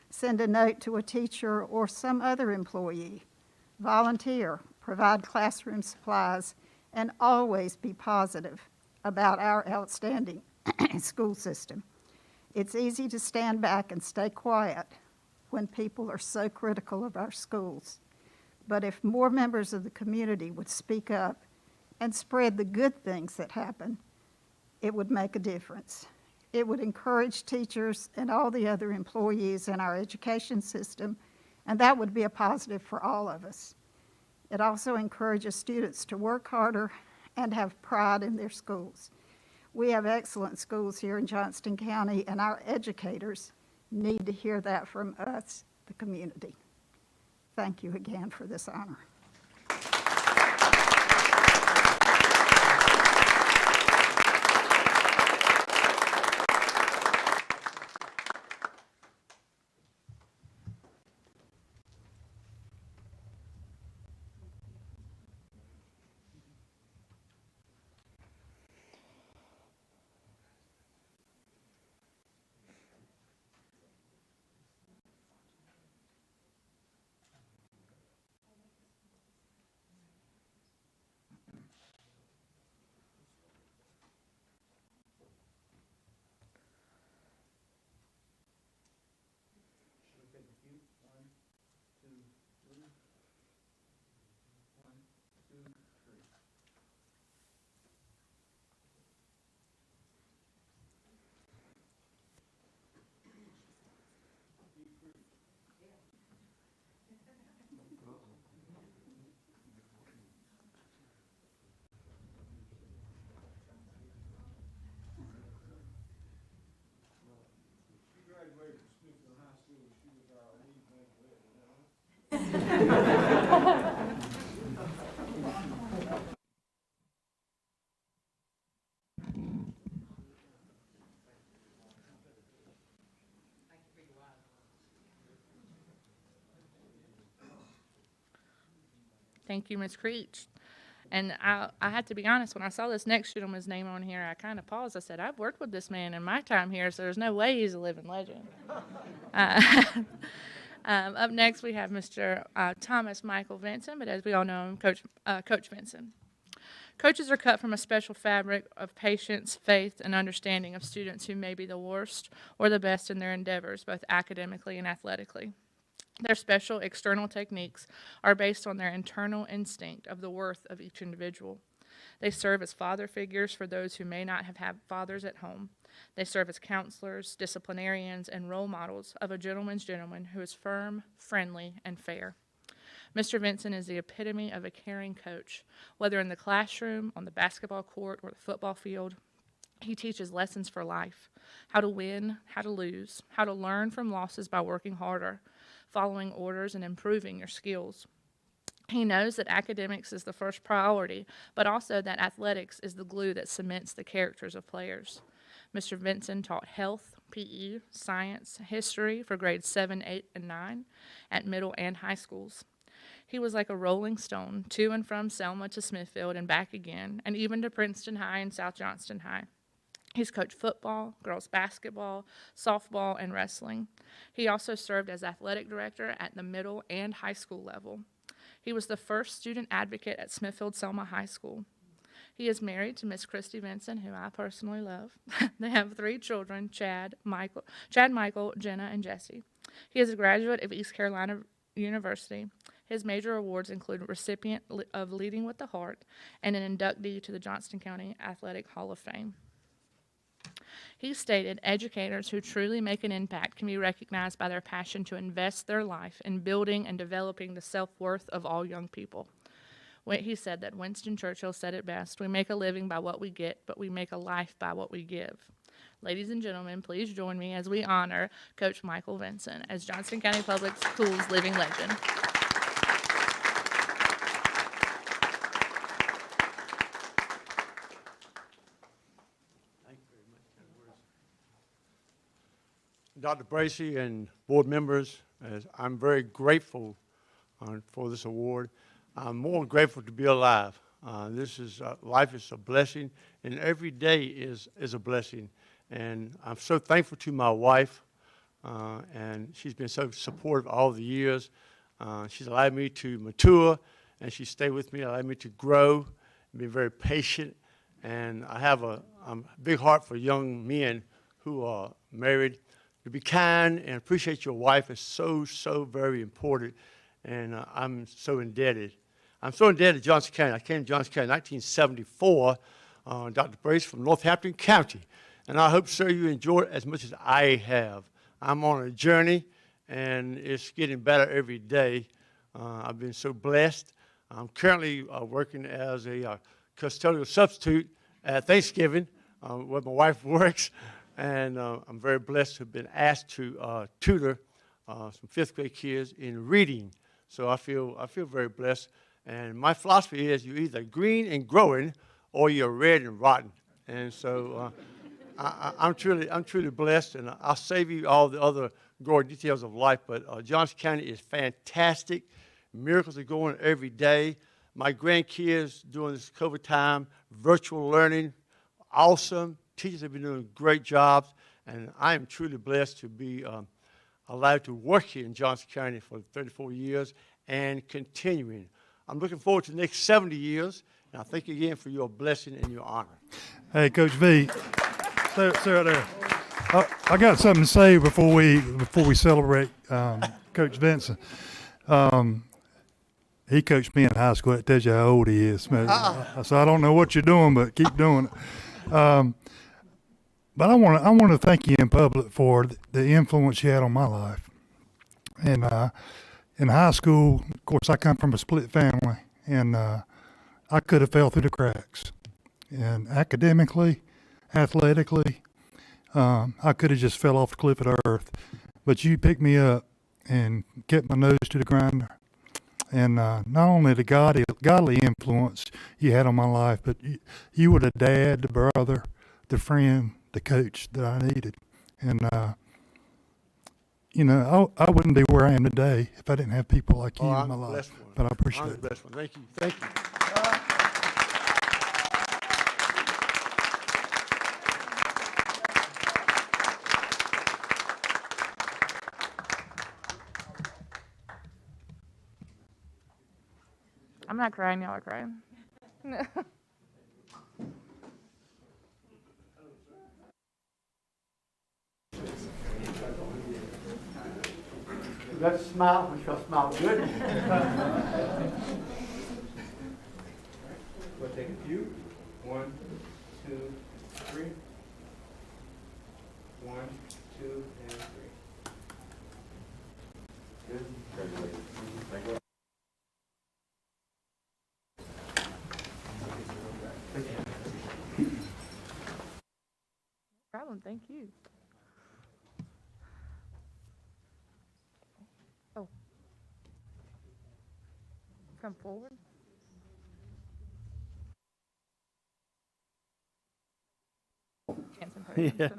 Speaker 11: send a note to a teacher or some other employee, volunteer, provide classroom supplies, and always be positive about our outstanding school system. It's easy to stand back and stay quiet when people are so critical of our schools. But if more members of the community would speak up and spread the good things that happen, it would make a difference. It would encourage teachers and all the other employees in our education system, and that would be a positive for all of us. It also encourages students to work harder and have pride in their schools. We have excellent schools here in Johnston County, and our educators need to hear that from us, the community. Thank you again for this honor.
Speaker 8: Thank you, Ms. Creech. And I had to be honest, when I saw this next gentleman's name on here, I kind of paused. I said, I've worked with this man in my time here, so there's no way he's a living legend. Up next, we have Mr. Thomas Michael Vinson, but as we all know him, Coach Vinson. Coaches are cut from a special fabric of patience, faith, and understanding of students who may be the worst or the best in their endeavors, both academically and athletically. Their special external techniques are based on their internal instinct of the worth of each individual. They serve as father figures for those who may not have had fathers at home. They serve as counselors, disciplinarians, and role models of a gentleman's gentleman who is firm, friendly, and fair. Mr. Vinson is the epitome of a caring coach, whether in the classroom, on the basketball court, or the football field. He teaches lessons for life, how to win, how to lose, how to learn from losses by working harder, following orders, and improving your skills. He knows that academics is the first priority, but also that athletics is the glue that cements the characters of players. Mr. Vinson taught health, PE, science, history for grades 7, 8, and 9 at middle and high schools. He was like a rolling stone to and from Selma to Smithfield and back again, and even to Princeton High and South Johnston High. He's coached football, girls basketball, softball, and wrestling. He also served as athletic director at the middle and high school level. He was the first student advocate at Smithfield Selma High School. He is married to Miss Christy Vinson, who I personally love. They have 3 children, Chad, Michael, Jenna, and Jesse. He is a graduate of East Carolina University. His major awards include recipient of Leading with the Heart and an inductee to the Johnston County Athletic Hall of Fame. He stated, educators who truly make an impact can be recognized by their passion to invest their life in building and developing the self-worth of all young people. He said that Winston Churchill said it best, we make a living by what we get, but we make a life by what we give. Ladies and gentlemen, please join me as we honor Coach Michael Vinson as Johnston County Public Schools Living Legend.
Speaker 12: Dr. Bracy and board members, I'm very grateful for this award. I'm more grateful to be alive. Life is a blessing, and every day is a blessing. And I'm so thankful to my wife, and she's been so supportive all the years. She's allowed me to mature, and she stayed with me, allowed me to grow, and be very patient. And I have a big heart for young men who are married. To be kind and appreciate your wife is so, so very important, and I'm so indebted. I'm so indebted to Johnston County. I came to Johnston County in 1974, Dr. Brace from Northampton County, and I hope, sir, you enjoy it as much as I have. I'm on a journey, and it's getting better every day. I've been so blessed. I'm currently working as a custodial substitute at Thanksgiving, where my wife works. And I'm very blessed to have been asked to tutor some fifth grade kids in reading. So I feel very blessed. And my philosophy is you're either green and growing or you're red and rotten. And so I'm truly blessed, and I'll save you all the other gory details of life. But Johnston County is fantastic. Miracles are going every day. My grandkids during this COVID time, virtual learning, awesome. Teachers have been doing great jobs, and I am truly blessed to be allowed to work here in Johnston County for 34 years and continuing. I'm looking forward to the next 70 years, and I thank you again for your blessing and your honor.
Speaker 2: Hey, Coach V, stay right there. I got something to say before we celebrate Coach Vinson. He coached me in high school. That tells you how old he is. So I don't know what you're doing, but keep doing it. But I want to thank you in public for the influence you had on my life. And in high school, of course, I come from a split family, and I could have fell through the cracks. And academically, athletically, I could have just fell off the cliff of the earth. But you picked me up and kept my nose to the grinder. And not only the godly influence you had on my life, but you were the dad, the brother, the friend, the coach that I needed. And, I wouldn't be where I am today if I didn't have people like you in my life. But I appreciate it.
Speaker 12: Thank you. Thank you.
Speaker 8: I'm not crying, y'all are crying.
Speaker 12: Let's smile. We shall smile good. We'll take a few. 1, 2, 3. 1, 2, and 3. Good. Congratulations. Thank you.
Speaker 8: No problem, thank you. Oh. Come forward.
Speaker 1: Yeah.
Speaker 8: Tonight.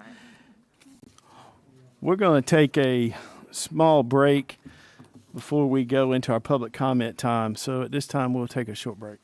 Speaker 1: We're going to take a small break before we go into our public comment time. So at this time, we'll take a short break.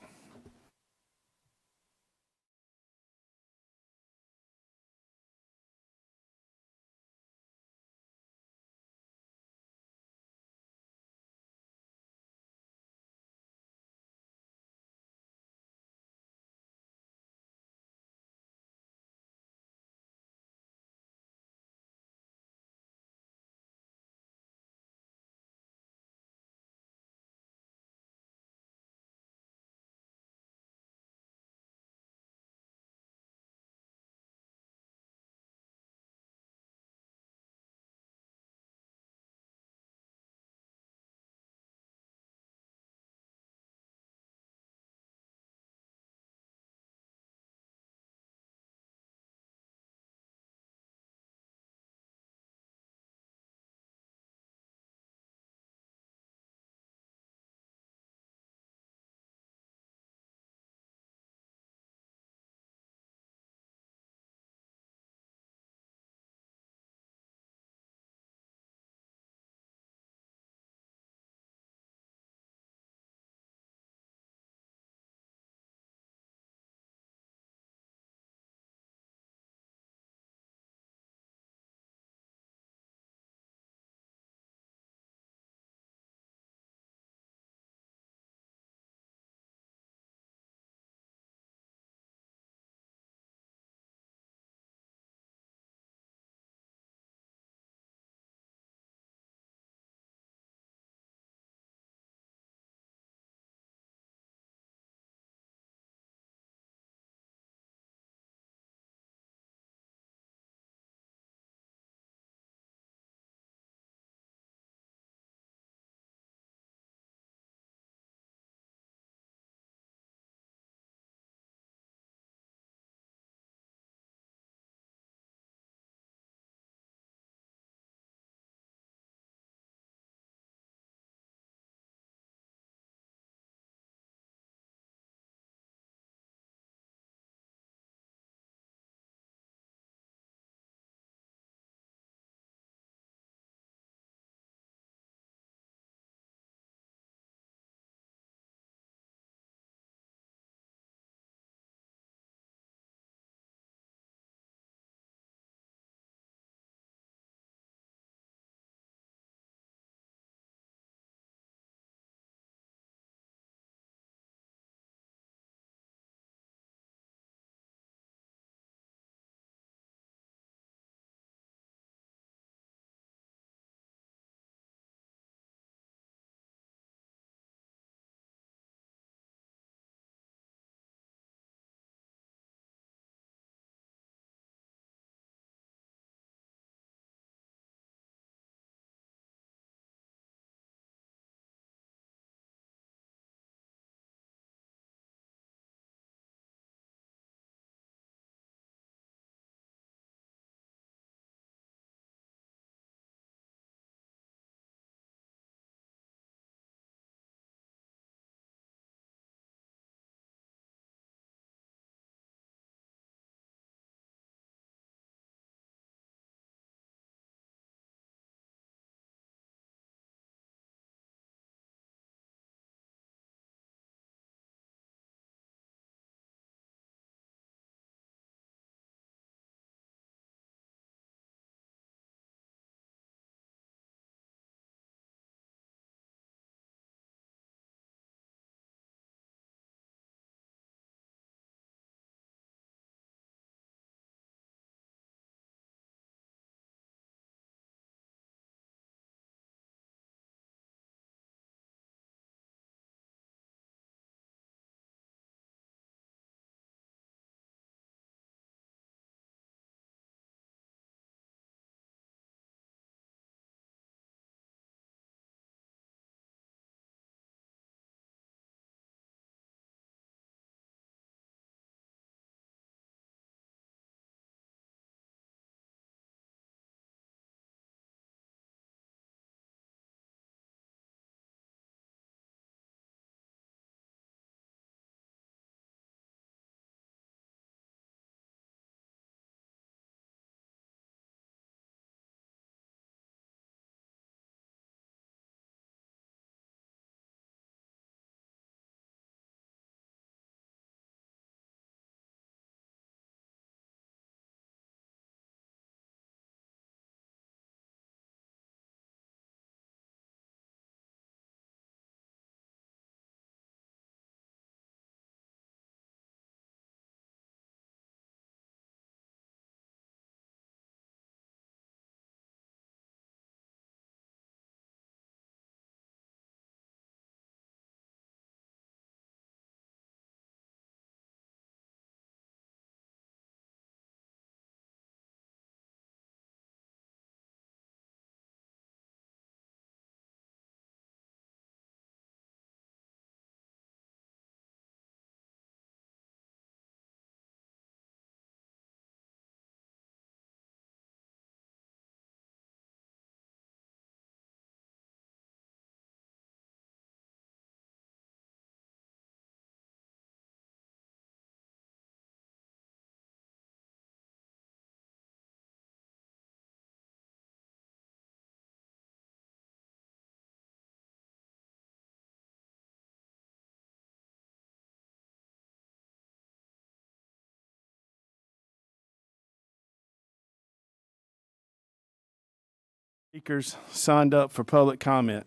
Speaker 1: Speakers signed up for public comment.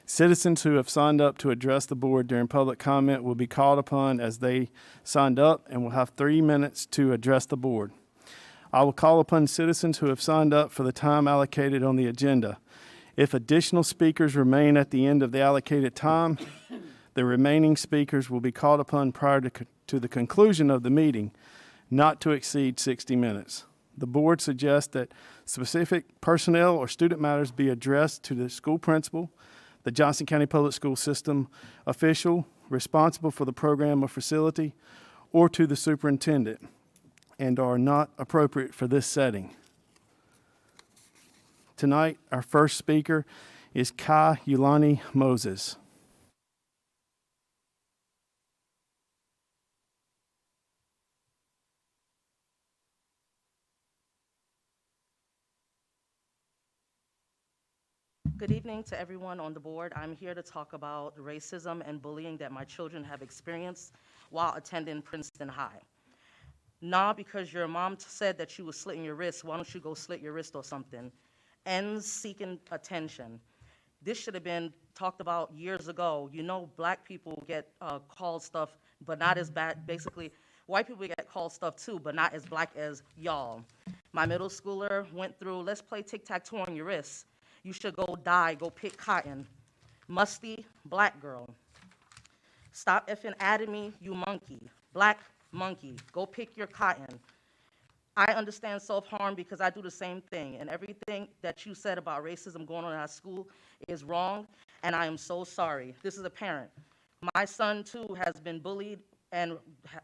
Speaker 1: Citizens who have signed up to address the board during public comment will be called upon as they signed up and will have 3 minutes to address the board. I will call upon citizens who have signed up for the time allocated on the agenda. If additional speakers remain at the end of the allocated time, the remaining speakers will be called upon prior to the conclusion of the meeting, not to exceed 60 minutes. The board suggests that specific personnel or student matters be addressed to the school principal, the Johnston County Public School System official responsible for the program or facility, or to the superintendent, and are not appropriate for this setting. Tonight, our first speaker is Kai Yulani Moses.
Speaker 13: Good evening to everyone on the board. I'm here to talk about racism and bullying that my children have experienced while attending Princeton High. Nah, because your mom said that you was slitting your wrist, why don't you go slit your wrist or something? Ends seeking attention. This should have been talked about years ago. You know, black people get called stuff, but not as bad. Basically, white people get called stuff too, but not as black as y'all. My middle schooler went through, let's play tic-tac-toe on your wrist. You should go dye, go pick cotton. Musty, black girl. Stop effing adding me, you monkey. Black monkey, go pick your cotton. I understand self-harm because I do the same thing, and everything that you said about racism going on in our school is wrong, and I am so sorry. This is a parent. My son, too, has been bullied and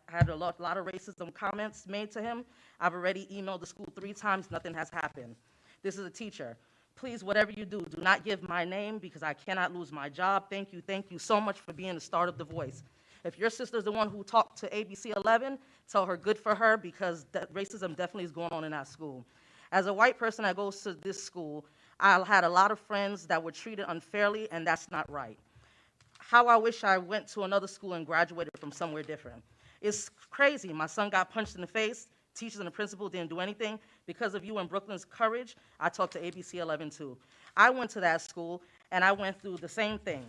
Speaker 13: had a lot of racism comments made to him. I've already emailed the school 3 times, nothing has happened. This is a teacher. Please, whatever you do not give my name because I cannot lose my job. Thank you so much for being the start of The Voice. If your sister's the one who talked to ABC 11, tell her good for her because that racism definitely is going on in our school. As a white person that goes to this school, I had a lot of friends that were treated unfairly, and that's not right. How I wish I went to another school and graduated from somewhere different. It's crazy. My son got punched in the face. Teachers and the principal didn't do anything. Because of you and Brooklyn's courage, I talked to ABC 11 too. I went to that school, and I went through the same thing.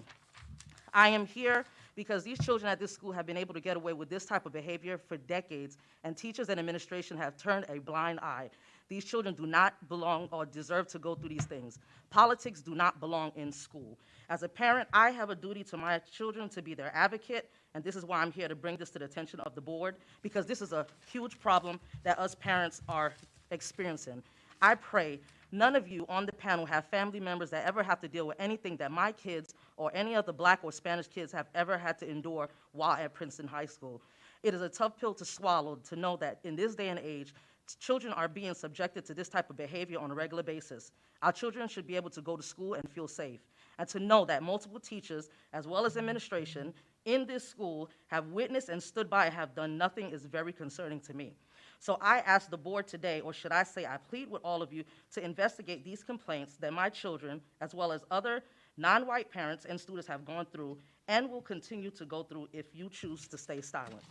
Speaker 13: I am here because these children at this school have been able to get away with this type of behavior for decades, and teachers and administration have turned a blind eye. These children do not belong or deserve to go through these things. Politics do not belong in school. As a parent, I have a duty to my children to be their advocate, and this is why I'm here to bring this to the attention of the board, because this is a huge problem that us parents are experiencing. I pray none of you on the panel have family members that ever have to deal with anything that my kids or any other black or Spanish kids have ever had to endure while at Princeton High School. It is a tough pill to swallow to know that in this day and age, children are being subjected to this type of behavior on a regular basis. Our children should be able to go to school and feel safe. And to know that multiple teachers, as well as administration, in this school have witnessed and stood by and have done nothing is very concerning to me. So I ask the board today, or should I say I plead with all of you, to investigate these complaints that my children, as well as other non-white parents and students have gone through and will continue to go through if you choose to stay silent.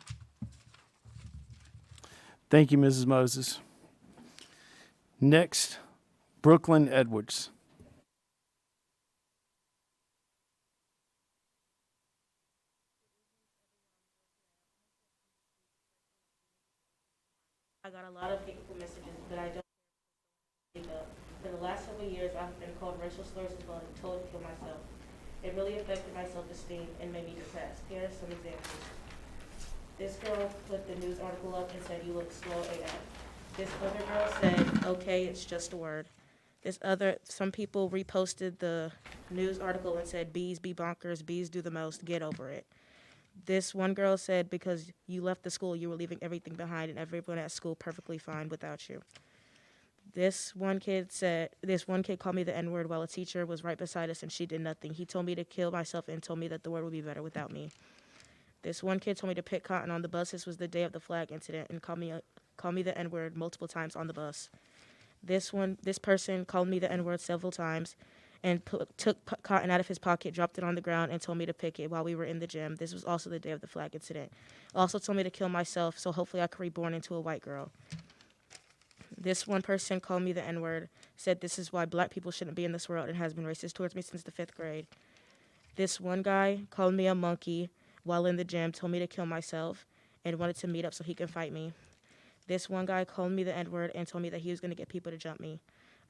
Speaker 1: Thank you, Mrs. Moses. Next, Brooklyn Edwards.
Speaker 14: I got a lot of hateful messages, but I don't speak up. For the last several years, I've been called racial slurs as well and told to kill myself. It really affected my self-esteem and made me depressed. Here are some examples. This girl put the news article up and said, "You look slow AF." This other girl said, "Okay, it's just a word." Some people reposted the news article and said, "Bees be bonkers, bees do the most, get over it." This one girl said, "Because you left the school, you were leaving everything behind and everyone at school perfectly fine without you." This one kid called me the N-word while a teacher was right beside us and she did nothing. He told me to kill myself and told me that the word would be better without me. This one kid told me to pick cotton on the bus. This was the day of the flag incident and called me the N-word multiple times on the bus. This person called me the N-word several times and took cotton out of his pocket, dropped it on the ground, and told me to pick it while we were in the gym. This was also the day of the flag incident. Also told me to kill myself, so hopefully I could be born into a white girl. This one person called me the N-word said this is why black people shouldn't be in this world and has been racist towards me since the 5th grade. This one guy called me a monkey while in the gym, told me to kill myself, and wanted to meet up so he can fight me. This one guy called me the N-word and told me that he was going to get people to jump me.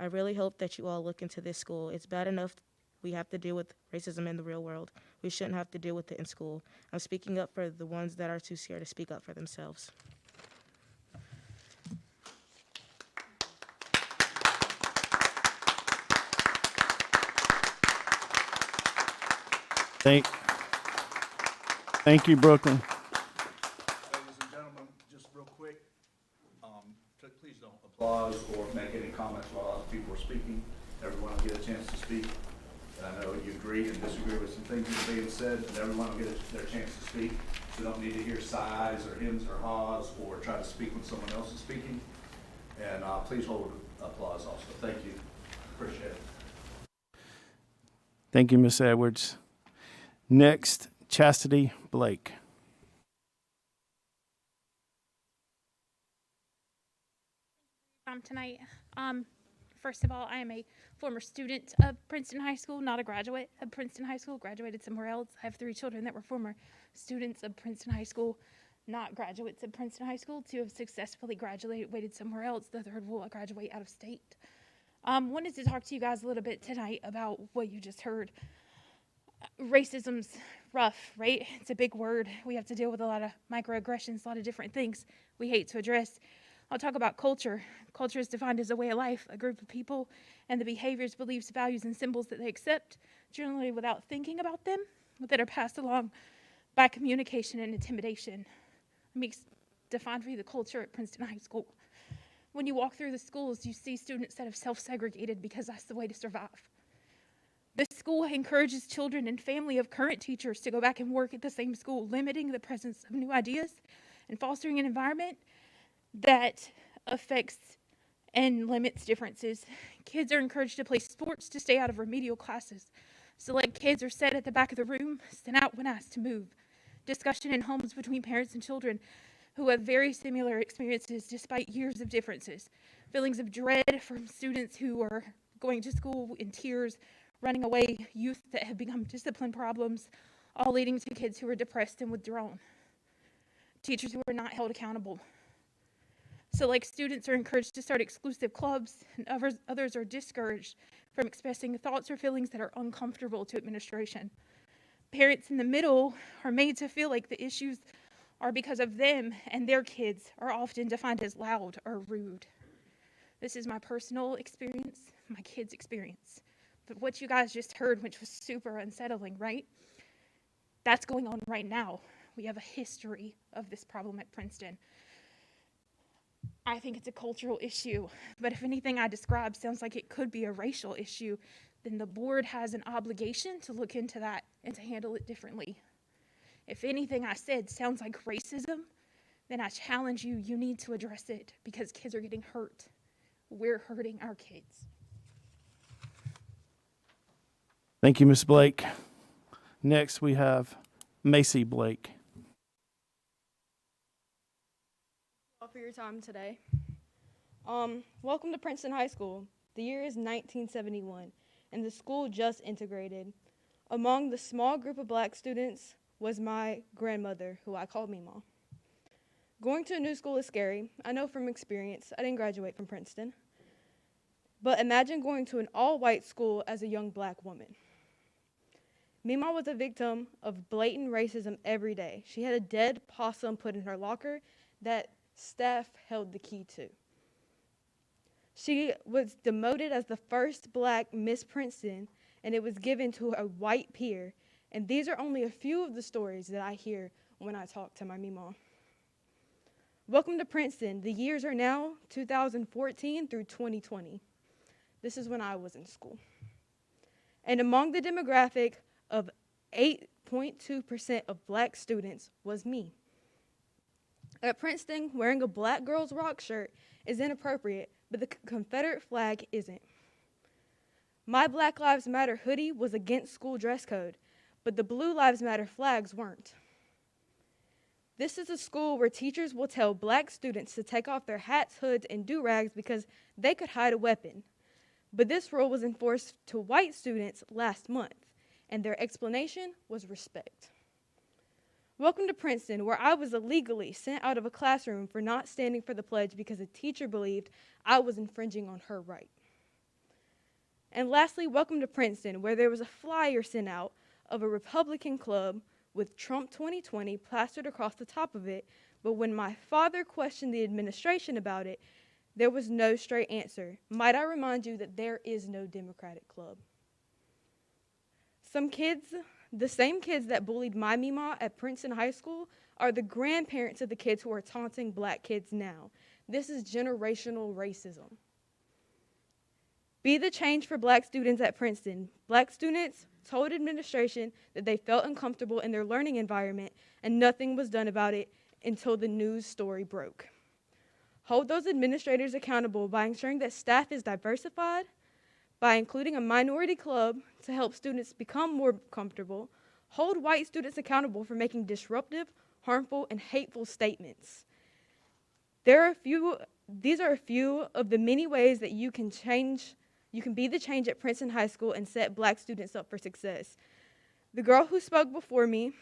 Speaker 14: I really hope that you all look into this school. It's bad enough we have to deal with racism in the real world. We shouldn't have to deal with it in school. I'm speaking up for the ones that are too scared to speak up for themselves.
Speaker 1: Thank you, Brooklyn.
Speaker 15: Ladies and gentlemen, just real quick, please don't applause or make any comments while other people are speaking. Everyone will get a chance to speak. And I know you agree and disagree with some things that are being said, and everyone will get their chance to speak. So you don't need to hear sighs or hems or haws or try to speak when someone else is speaking. And please hold applause also. Thank you. Appreciate it.
Speaker 1: Thank you, Ms. Edwards. Next, Chastity Blake.
Speaker 16: Tonight. First of all, I am a former student of Princeton High School, not a graduate of Princeton High School, graduated somewhere else. I have 3 children that were former students of Princeton High School, not graduates of Princeton High School. 2 have successfully graduated somewhere else. The 3rd will graduate out of state. Wanted to talk to you guys a little bit tonight about what you just heard. Racism's rough, right? It's a big word. We have to deal with a lot of microaggressions, a lot of different things we hate to address. I'll talk about culture. Culture is defined as a way of life, a group of people, and the behaviors, beliefs, values, and symbols that they accept, generally without thinking about them, that are passed along by communication and intimidation. Let me define for you the culture at Princeton High School. When you walk through the schools, you see students that have self-segregated because that's the way to survive. The school encourages children and family of current teachers to go back and work at the same school, limiting the presence of new ideas and fostering an environment that affects and limits differences. Kids are encouraged to play sports to stay out of remedial classes. Select kids are set at the back of the room, sent out when asked to move. Discussion in homes between parents and children who have very similar experiences despite years of differences. Feelings of dread from students who are going to school in tears, running away, youth that have become discipline problems, all leading to kids who are depressed and withdrawn. Teachers who are not held accountable. So like students are encouraged to start exclusive clubs, and others are discouraged from expressing thoughts or feelings that are uncomfortable to administration. Parents in the middle are made to feel like the issues are because of them, and their kids are often defined as loud or rude. This is my personal experience, my kids' experience. But what you guys just heard, which was super unsettling, right? That's going on right now. We have a history of this problem at Princeton. I think it's a cultural issue, but if anything I described sounds like it could be a racial issue, then the board has an obligation to look into that and to handle it differently. If anything I said sounds like racism, then I challenge you, you need to address it because kids are getting hurt. We're hurting our kids.
Speaker 1: Thank you, Ms. Blake. Next, we have Macy Blake.
Speaker 17: For your time today. Welcome to Princeton High School. The year is 1971, and the school just integrated. Among the small group of black students was my grandmother, who I called Mima. Going to a new school is scary. I know from experience. I didn't graduate from Princeton. But imagine going to an all-white school as a young black woman. Mima was a victim of blatant racism every day. She had a dead possum put in her locker that staff held the key to. She was demoted as the first black Miss Princeton, and it was given to a white peer. And these are only a few of the stories that I hear when I talk to my Mima. Welcome to Princeton. The years are now 2014 through 2020. This is when I was in school. And among the demographic of 8.2% of black students was me. At Princeton, wearing a black girl's rock shirt is inappropriate, but the Confederate flag isn't. My Black Lives Matter hoodie was against school dress code, but the Blue Lives Matter flags weren't. This is a school where teachers will tell black students to take off their hats, hoods, and do-rags because they could hide a weapon. But this rule was enforced to white students last month, and their explanation was respect. Welcome to Princeton, where I was illegally sent out of a classroom for not standing for the pledge because a teacher believed I was infringing on her right. And lastly, welcome to Princeton, where there was a flyer sent out of a Republican club with Trump 2020 plastered across the top of it, but when my father questioned the administration about it, there was no straight answer. Might I remind you that there is no Democratic club? Some kids, the same kids that bullied my Mima at Princeton High School, are the grandparents of the kids who are taunting black kids now. This is generational racism. Be the change for black students at Princeton. Black students told administration that they felt uncomfortable in their learning environment, and nothing was done about it until the news story broke. Hold those administrators accountable by ensuring that staff is diversified, by including a minority club to help students become more comfortable. Hold white students accountable for making disruptive, harmful, and hateful statements. These are a few of the many ways that you can be the change at Princeton High School and set black students up for success. The girl who spoke before me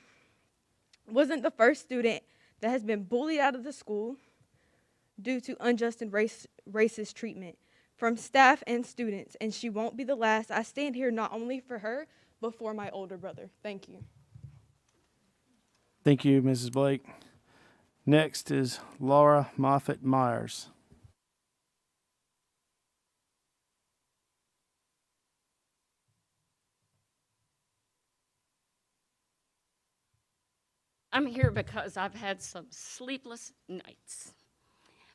Speaker 17: wasn't the first student that has been bullied out of the school due to unjust and racist treatment from staff and students, and she won't be the last. I stand here not only for her, but for my older brother. Thank you.
Speaker 1: Thank you, Mrs. Blake. Next is Laura Moffett Myers.
Speaker 18: I'm here because I've had some sleepless nights.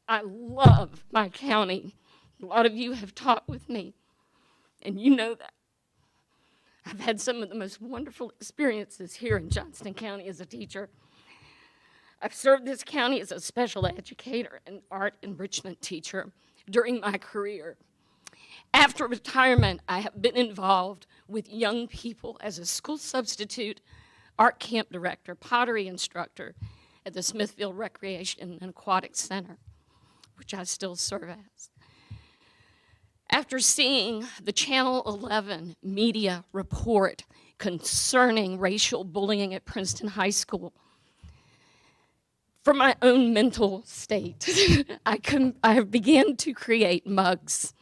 Speaker 18: I love my county. A lot of you have talked with me, and you know that. I've had some of the most wonderful experiences here in Johnston County as a teacher. I've served this county as a special educator and art enrichment teacher during my career. After retirement, I have been involved with young people as a school substitute, art camp director, pottery instructor at the Smithfield Recreation and Aquatic Center, which I still serve as. After seeing the Channel 11 media report concerning racial bullying at Princeton High School, for my own mental state, I began to create mugs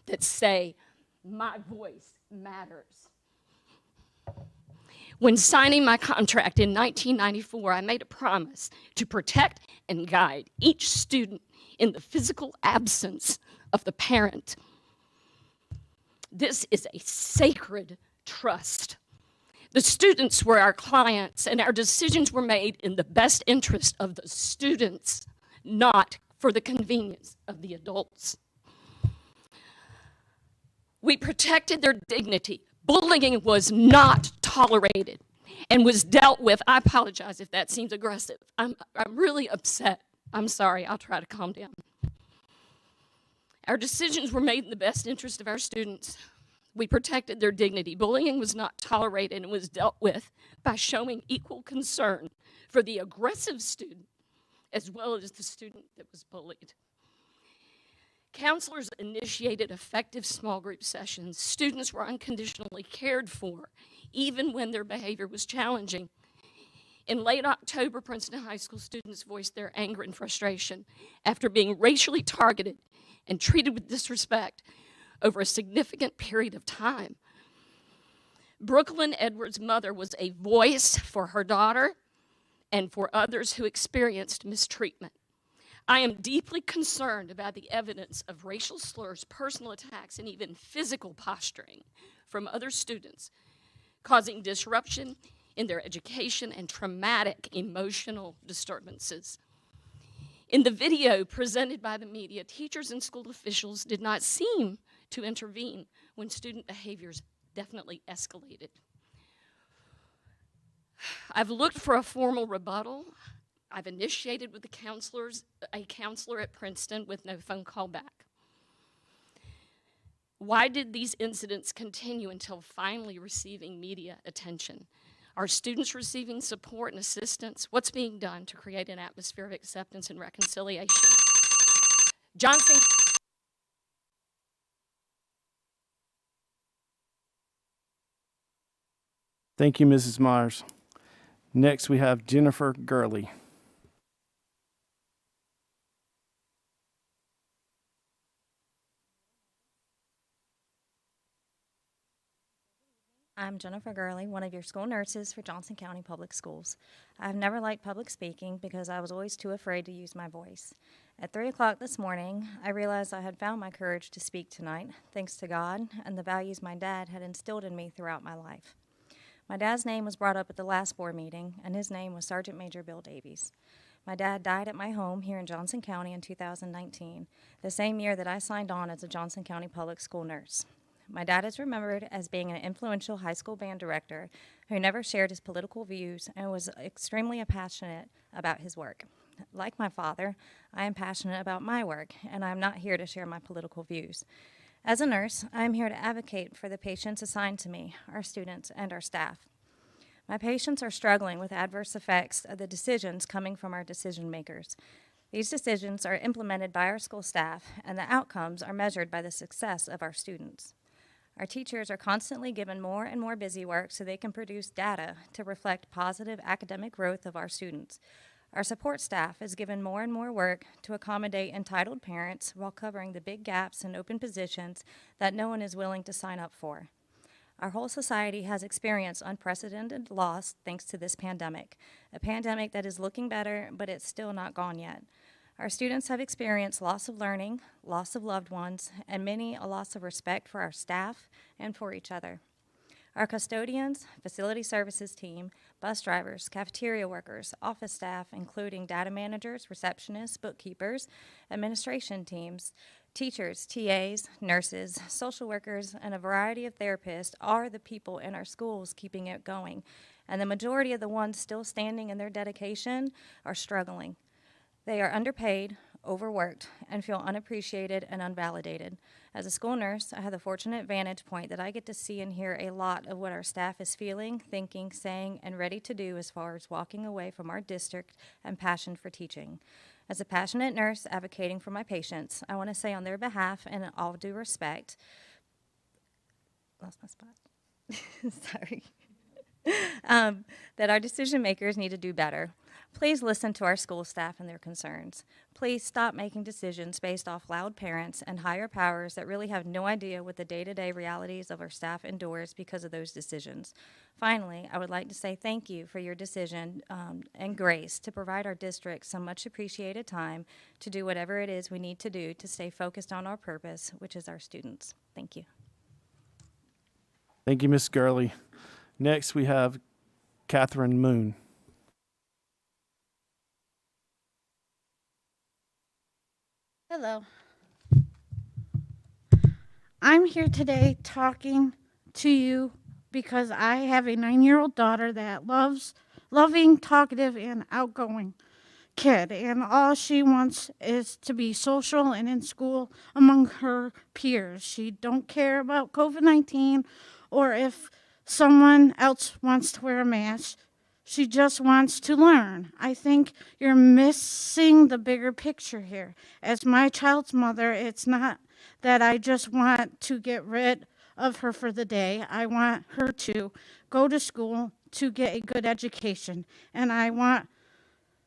Speaker 18: that say, "My voice matters." When signing my contract in 1994, I made a promise to protect and guide each student in the physical absence of the parent. This is a sacred trust. The students were our clients, and our decisions were made in the best interest of the students, not for the convenience of the adults. We protected their dignity. Bullying was not tolerated and was dealt with. I apologize if that seems aggressive. I'm really upset. I'm sorry. I'll try to calm down. Our decisions were made in the best interest of our students. We protected their dignity. Bullying was not tolerated and was dealt with by showing equal concern for the aggressive student as well as the student that was bullied. Counselors initiated effective small group sessions. Students were unconditionally cared for, even when their behavior was challenging. In late October, Princeton High School students voiced their anger and frustration after being racially targeted and treated with disrespect over a significant period of time. Brooklyn Edwards' mother was a voice for her daughter and for others who experienced mistreatment. I am deeply concerned about the evidence of racial slurs, personal attacks, and even physical posturing from other students, causing disruption in their education and traumatic emotional disturbances. In the video presented by the media, teachers and school officials did not seem to intervene when student behaviors definitely escalated. I've looked for a formal rebuttal. I've initiated with a counselor at Princeton with no phone call back. Why did these incidents continue until finally receiving media attention? Are students receiving support and assistance? What's being done to create an atmosphere of acceptance and reconciliation? Johnston
Speaker 1: Thank you, Mrs. Myers. Next, we have Jennifer Gurley.
Speaker 19: I'm Jennifer Gurley, one of your school nurses for Johnston County Public Schools. I've never liked public speaking because I was always too afraid to use my voice. At 3 o'clock this morning, I realized I had found my courage to speak tonight, thanks to God and the values my dad had instilled in me throughout my life. My dad's name was brought up at the last board meeting, and his name was Sergeant Major Bill Davies. My dad died at my home here in Johnston County in 2019, the same year that I signed on as a Johnston County Public School nurse. My dad is remembered as being an influential high school band director who never shared his political views and was extremely passionate about his work. Like my father, I am passionate about my work, and I am not here to share my political views. As a nurse, I am here to advocate for the patients assigned to me, our students, and our staff. My patients are struggling with adverse effects of the decisions coming from our decision makers. These decisions are implemented by our school staff, and the outcomes are measured by the success of our students. Our teachers are constantly given more and more busy work so they can produce data to reflect positive academic growth of our students. Our support staff is given more and more work to accommodate entitled parents while covering the big gaps in open positions that no one is willing to sign up for. Our whole society has experienced unprecedented loss thanks to this pandemic, a pandemic that is looking better, but it's still not gone yet. Our students have experienced loss of learning, loss of loved ones, and many a loss of respect for our staff and for each other. Our custodians, facility services team, bus drivers, cafeteria workers, office staff, including data managers, receptionists, bookkeepers, administration teams, teachers, TAs, nurses, social workers, and a variety of therapists are the people in our schools keeping it going. And the majority of the ones still standing in their dedication are struggling. They are underpaid, overworked, and feel unappreciated and unvalidated. As a school nurse, I have the fortunate vantage point that I get to see and hear a lot of what our staff is feeling, thinking, saying, and ready to do as far as walking away from our district and passion for teaching. As a passionate nurse advocating for my patients, I want to say on their behalf and in all due respect, lost my spot, sorry, that our decision makers need to do better. Please listen to our school staff and their concerns. Please stop making decisions based off loud parents and higher powers that really have no idea what the day-to-day realities of our staff endures because of those decisions. Finally, I would like to say thank you for your decision and grace to provide our district some much appreciated time to do whatever it is we need to do to stay focused on our purpose, which is our students. Thank you.
Speaker 1: Thank you, Ms. Gurley. Next, we have Catherine Moon.
Speaker 20: Hello. I'm here today talking to you because I have a 9-year-old daughter that loves loving, talkative, and outgoing kid, and all she wants is to be social and in school among her peers. She don't care about COVID-19 or if someone else wants to wear a mask. She just wants to learn. I think you're missing the bigger picture here. As my child's mother, it's not that I just want to get rid of her for the day. I want her to go to school to get a good education. And I want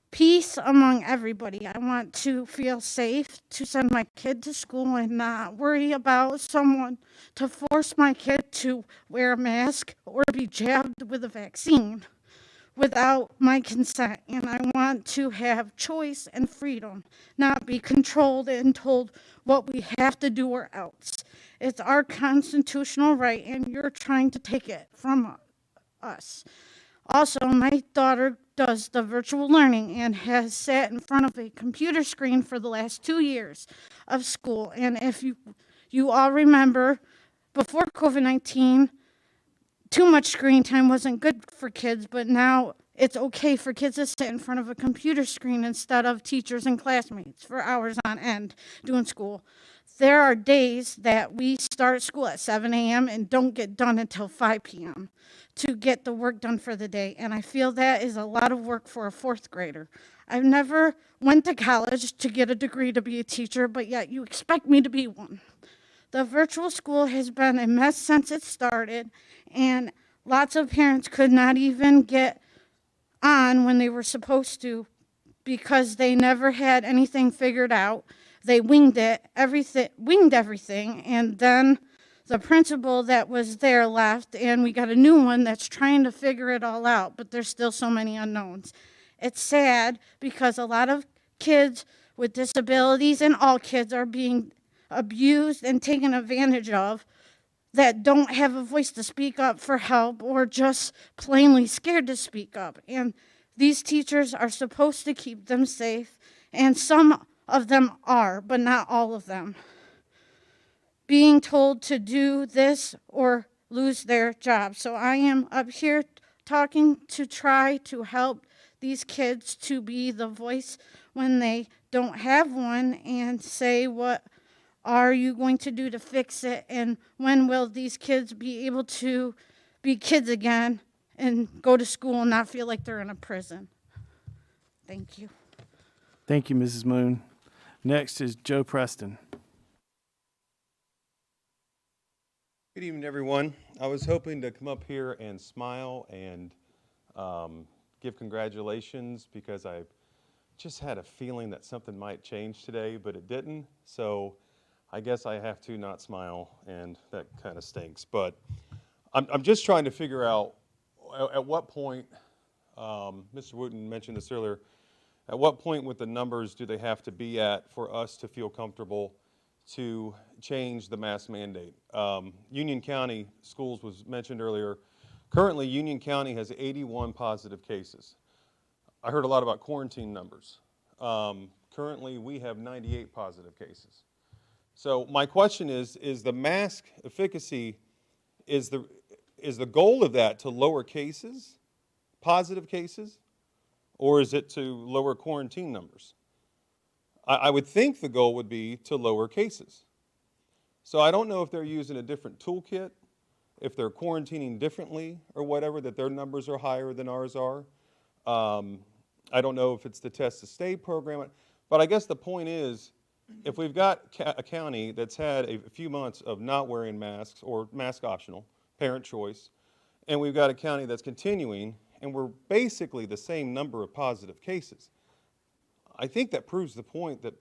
Speaker 20: peace among everybody. I want to feel safe to send my kid to school and not worry about someone to force my kid to wear a mask or be jabbed with a vaccine without my consent. And I want to have choice and freedom, not be controlled and told what we have to do or else. It's our constitutional right, and you're trying to take it from us. Also, my daughter does the virtual learning and has sat in front of a computer screen for the last 2 years of school. And if you all remember, before COVID-19, too much screen time wasn't good for kids, but now it's okay for kids to sit in front of a computer screen instead of teachers and classmates for hours on end doing school. There are days that we start school at 7 a.m. and don't get done until 5 p.m. to get the work done for the day, and I feel that is a lot of work for a 4th grader. I've never went to college to get a degree to be a teacher, but yet you expect me to be one. The virtual school has been a mess since it started, and Lots of parents could not even get on when they were supposed to because they never had anything figured out. They winged everything, and then the principal that was there left, and we got a new one that's trying to figure it all out, but there's still so many unknowns. It's sad because a lot of kids with disabilities, and all kids, are being abused and taken advantage of that don't have a voice to speak up for help or just plainly scared to speak up. And these teachers are supposed to keep them safe, and some of them are, but not all of them. Being told to do this or lose their job. So I am up here talking to try to help these kids to be the voice when they don't have one, and say, what are you going to do to fix it, and when will these kids be able to be kids again and go to school and not feel like they're in a prison? Thank you.
Speaker 1: Thank you, Mrs. Moon. Next is Joe Preston.
Speaker 21: Good evening, everyone. I was hoping to come up here and smile and give congratulations, because I just had a feeling that something might change today, but it didn't. So I guess I have to not smile, and that kind of stinks. But I'm just trying to figure out at what point, Mr. Wooten mentioned this earlier, at what point with the numbers do they have to be at for us to feel comfortable to change the mask mandate? Union County Schools was mentioned earlier. Currently, Union County has 81 positive cases. I heard a lot about quarantine numbers. Currently, we have 98 positive cases. So my question is the mask efficacy, is the goal of that to lower cases, positive cases, or is it to lower quarantine numbers? I would think the goal would be to lower cases. So I don't know if they're using a different toolkit, if they're quarantining differently or whatever, that their numbers are higher than ours are. I don't know if it's the test to stay program, but I guess the point is, if we've got a county that's had a few months of not wearing masks or mask optional, parent choice, and we've got a county that's continuing, and we're basically the same number of positive cases, I think that proves the point that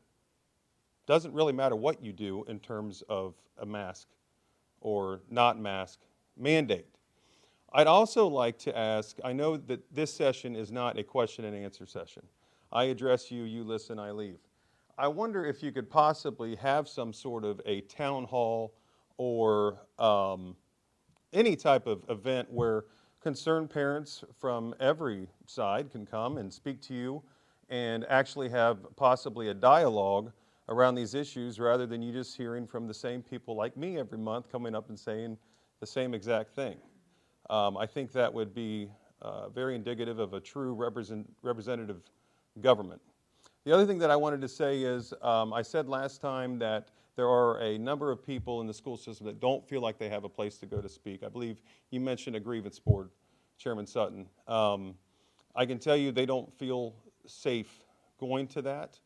Speaker 21: doesn't really matter what you do in terms of a mask or not mask mandate. I'd also like to ask, I know that this session is not a question and answer session. I address you, you listen, I leave. I wonder if you could possibly have some sort of a town hall or any type of event where concerned parents from every side can come and speak to you and actually have possibly a dialogue around these issues, rather than you just hearing from the same people like me every month coming up and saying the same exact thing. I think that would be very indicative of a true representative government. The other thing that I wanted to say is, I said last time that there are a number of people in the school system that don't feel like they have a place to go to speak. I believe you mentioned a grievance board, Chairman Sutton. I can tell you they don't feel safe going to that.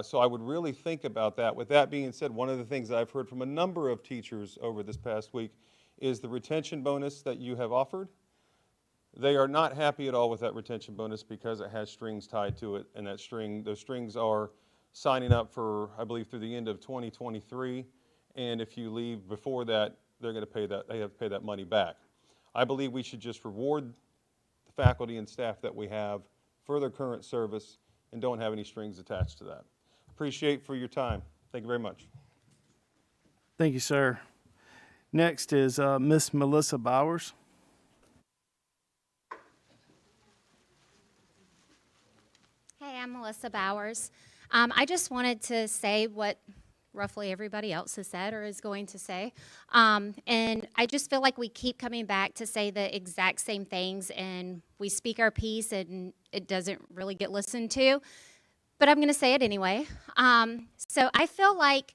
Speaker 21: So I would really think about that. With that being said, one of the things that I've heard from a number of teachers over this past week is the retention bonus that you have offered. They are not happy at all with that retention bonus because it has strings tied to it, and those strings are signing up for, I believe, through the end of 2023, and if you leave before that, they have to pay that money back. I believe we should just reward the faculty and staff that we have for their current service and don't have any strings attached to that. Appreciate for your time. Thank you very much.
Speaker 1: Thank you, sir. Next is Miss Melissa Bowers.
Speaker 22: Hey, I'm Melissa Bowers. I just wanted to say what roughly everybody else has said or is going to say. And I just feel like we keep coming back to say the exact same things, and we speak our piece and it doesn't really get listened to. But I'm going to say it anyway. So I feel like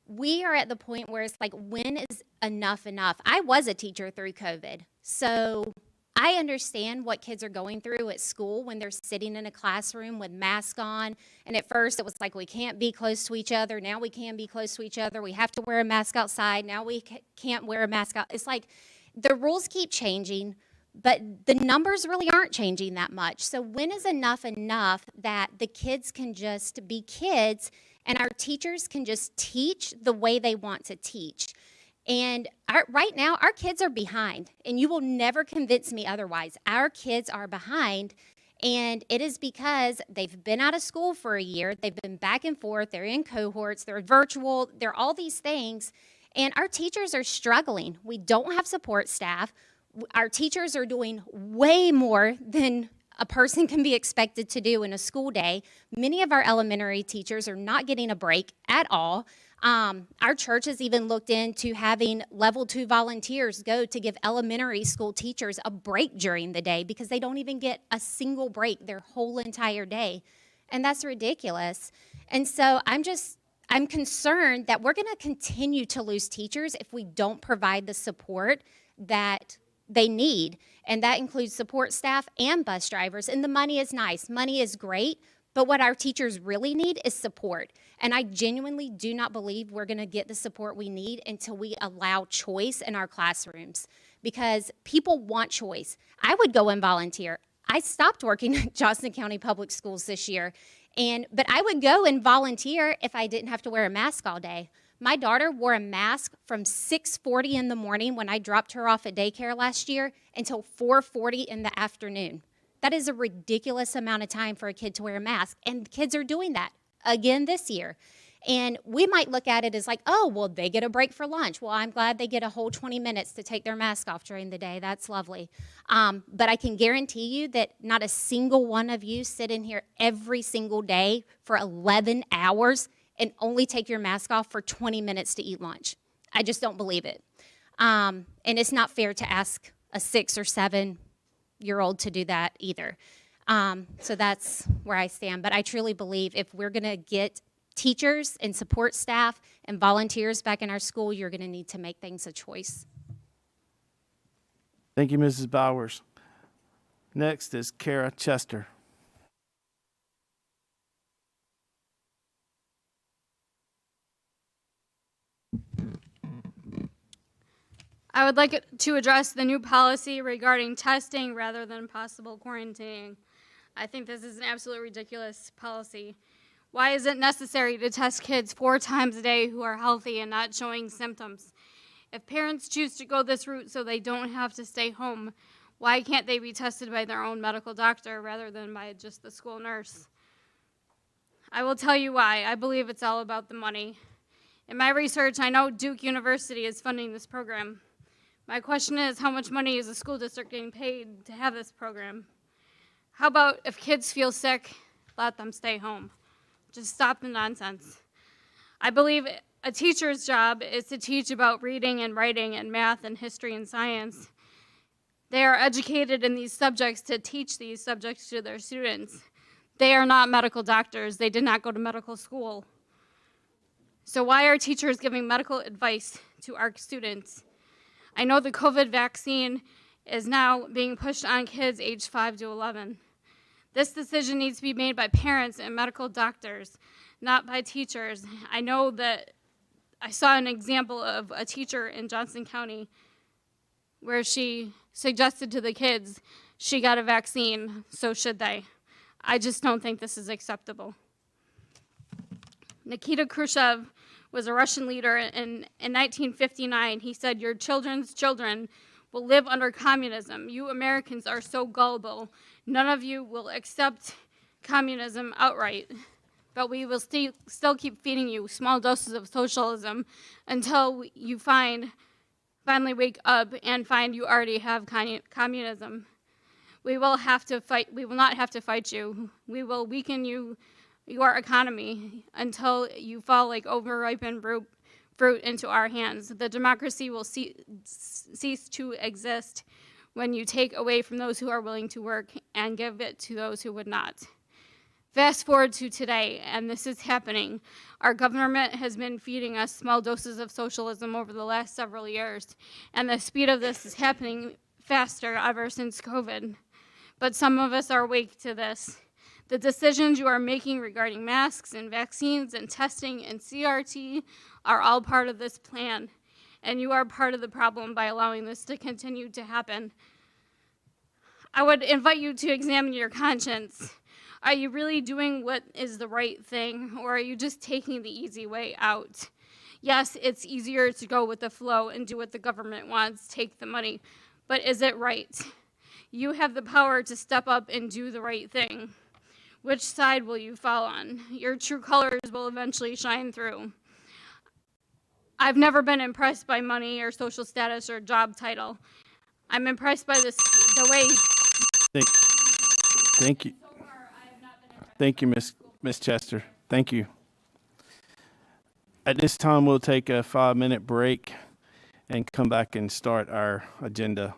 Speaker 22: we are at the point where it's like, when is enough enough? I was a teacher through COVID, so I understand what kids are going through at school when they're sitting in a classroom with masks on. And at first it was like, we can't be close to each other. Now we can be close to each other. We have to wear a mask outside. Now we can't wear a mask out. It's like, the rules keep changing, but the numbers really aren't changing that much. So when is enough that the kids can just be kids and our teachers can just teach the way they want to teach? And right now, our kids are behind, and you will never convince me otherwise. Our kids are behind, and it is because they've been out of school for a year, they've been back and forth, they're in cohorts, they're virtual, they're all these things, and our teachers are struggling. We don't have support staff. Our teachers are doing way more than a person can be expected to do in a school day. Many of our elementary teachers are not getting a break at all. Our church has even looked into having level 2 volunteers go to give elementary school teachers a break during the day because they don't even get a single break their whole entire day. And that's ridiculous. And so I'm concerned that we're going to continue to lose teachers if we don't provide the support that they need. And that includes support staff and bus drivers. And the money is nice. Money is great. But what our teachers really need is support. And I genuinely do not believe we're going to get the support we need until we allow choice in our classrooms, because people want choice. I would go and volunteer. I stopped working at Johnston County Public Schools this year, but I would go and volunteer if I didn't have to wear a mask all day. My daughter wore a mask from 6:40 in the morning when I dropped her off at daycare last year until 4:40 in the afternoon. That is a ridiculous amount of time for a kid to wear a mask, and kids are doing that again this year. And we might look at it as like, oh, well, they get a break for lunch. Well, I'm glad they get a whole 20 minutes to take their mask off during the day. That's lovely. But I can guarantee you that not a single one of you sit in here every single day for 11 hours and only take your mask off for 20 minutes to eat lunch. I just don't believe it. And it's not fair to ask a 6 or 7-year-old to do that either. So that's where I stand. But I truly believe if we're going to get teachers and support staff and volunteers back in our school, you're going to need to make things a choice.
Speaker 1: Thank you, Mrs. Bowers. Next is Kara Chester.
Speaker 4: I would like to address the new policy regarding testing rather than possible quarantining. I think this is an absolutely ridiculous policy. Why is it necessary to test kids 4 times a day who are healthy and not showing symptoms? If parents choose to go this route so they don't have to stay home, why can't they be tested by their own medical doctor rather than by just the school nurse? I will tell you why. I believe it's all about the money. In my research, I know Duke University is funding this program. My question is, how much money is the school district getting paid to have this program? How about if kids feel sick, let them stay home? Just stop the nonsense. I believe a teacher's job is to teach about reading and writing and math and history and science. They are educated in these subjects to teach these subjects to their students. They are not medical doctors. They did not go to medical school. So why are teachers giving medical advice to our students? I know the COVID vaccine is now being pushed on kids aged 5 to 11. This decision needs to be made by parents and medical doctors, not by teachers. I know that I saw an example of a teacher in Johnston County where she suggested to the kids she got a vaccine, so should they. I just don't think this is acceptable. Nikita Khrushchev was a Russian leader in 1959. He said, "Your children's children will live under communism. You Americans are so gullible. None of you will accept communism outright, but we will still keep feeding you small doses of socialism until you finally wake up and find you already have communism. We will not have to fight you. We will weaken your economy until you fall like overripened fruit into our hands. The democracy will cease to exist when you take away from those who are willing to work and give it to those who would not." Fast forward to today, and this is happening. Our government has been feeding us small doses of socialism over the last several years, and the speed of this is happening faster ever since COVID. But some of us are awake to this. The decisions you are making regarding masks and vaccines and testing and CRT are all part of this plan. and you are part of the problem by allowing this to continue to happen. I would invite you to examine your conscience. Are you really doing what is the right thing, or are you just taking the easy way out? Yes, it's easier to go with the flow and do what the government wants, take the money, but is it right? You have the power to step up and do the right thing. Which side will you fall on? Your true colors will eventually shine through. I've never been impressed by money or social status or job title. I'm impressed by the way.
Speaker 1: Thank you. Thank you, Miss Chester. Thank you. At this time, we'll take a 5-minute break and come back and start our agenda.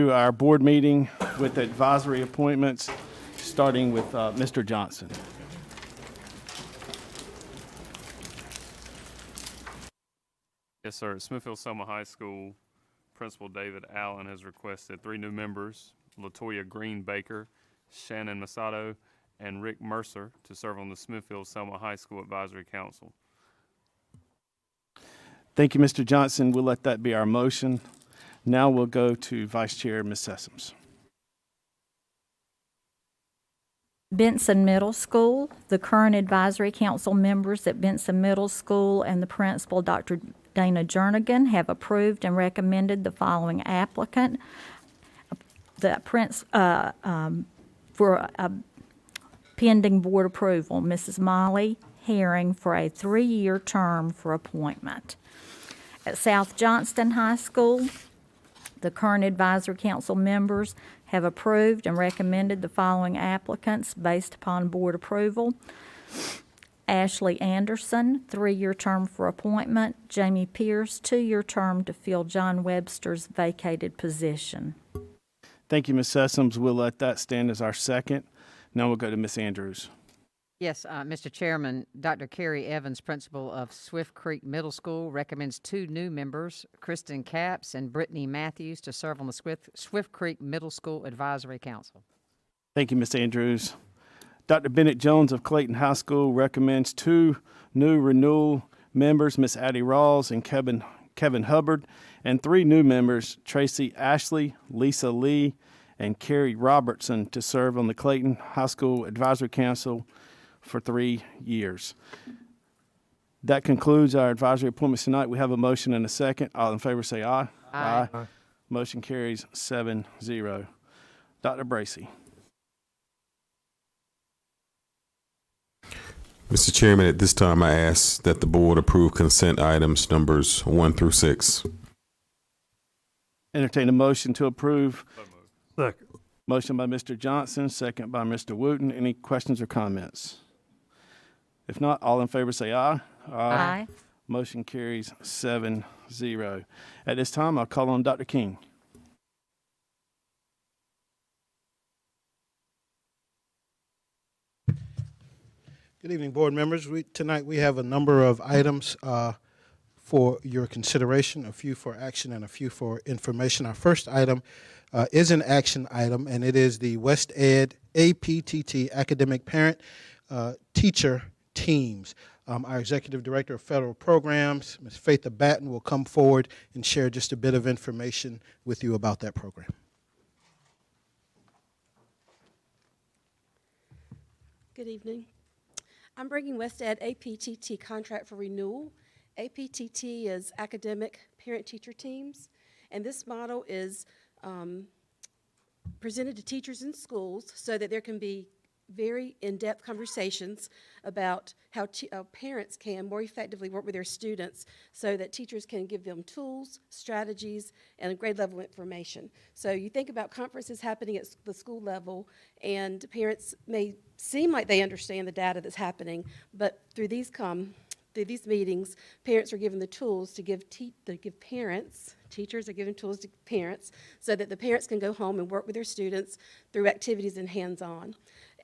Speaker 1: to our board meeting with advisory appointments, starting with Mr. Johnston.
Speaker 3: Yes, sir. Smithfield-Selma High School Principal David Allen has requested 3 new members, LaToya Green Baker, Shannon Masato, and Rick Mercer, to serve on the Smithfield-Selma High School Advisory Council.
Speaker 1: Thank you, Mr. Johnson. We'll let that be our motion. Now we'll go to Vice Chair Ms. Sessoms.
Speaker 5: Benson Middle School, the current advisory council members at Benson Middle School and the principal, Dr. Dana Jernigan, have approved and recommended the following applicant for pending board approval, Mrs. Molly Herring, for a 3-year term for appointment. At South Johnston High School, the current advisory council members have approved and recommended the following applicants based upon board approval. Ashley Anderson, 3-year term for appointment. Jamie Pierce, 2-year term to fill John Webster's vacated position.
Speaker 1: Thank you, Ms. Sessoms. We'll let that stand as our second. Now we'll go to Ms. Andrews.
Speaker 6: Yes, Mr. Chairman, Dr. Carrie Evans, principal of Swift Creek Middle School, recommends 2 new members, Kristen Capps and Brittany Matthews, to serve on the Swift Creek Middle School Advisory Council.
Speaker 1: Thank you, Ms. Andrews. Dr. Bennett Jones of Clayton High School recommends 2 new renewal members, Ms. Addie Rawls and Kevin Hubbard, and 3 new members, Tracy Ashley, Lisa Lee, and Carrie Robertson, to serve on the Clayton High School Advisory Council for 3 years. That concludes our advisory appointments tonight. We have a motion and a second. All in favor say aye.
Speaker 6: Aye.
Speaker 1: Aye. Motion carries 7-0. Dr. Bracy.
Speaker 7: Mr. Chairman, at this time I ask that the board approve consent items numbers 1 through 6.
Speaker 1: Entertain a motion to approve.
Speaker 2: Second.
Speaker 1: Motion by Mr. Johnson, second by Mr. Wooten. Any questions or comments? If not, all in favor say aye.
Speaker 5: Aye.
Speaker 1: Motion carries 7-0. At this time, I'll call on Dr. King.
Speaker 23: Good evening, board members. Tonight we have a number of items for your consideration, a few for action and a few for information. Our first item is an action item, and it is the West Ed APTT Academic Parent Teacher Teams. Our Executive Director of Federal Programs, Ms. Faitha Batten, will come forward and share just a bit of information with you about that program.
Speaker 24: Good evening. I'm bringing West Ed APTT contract for renewal. APTT is Academic Parent-Teacher Teams, and this model is presented to teachers in schools so that there can be very in-depth conversations about how parents can more effectively work with their students so that teachers can give them tools, strategies, and grade level information. So you think about conferences happening at the school level, and parents may seem like they understand the data that's happening, but through these meetings, parents are given the tools to give parents, teachers are given tools to parents so that the parents can go home and work with their students through activities and hands-on.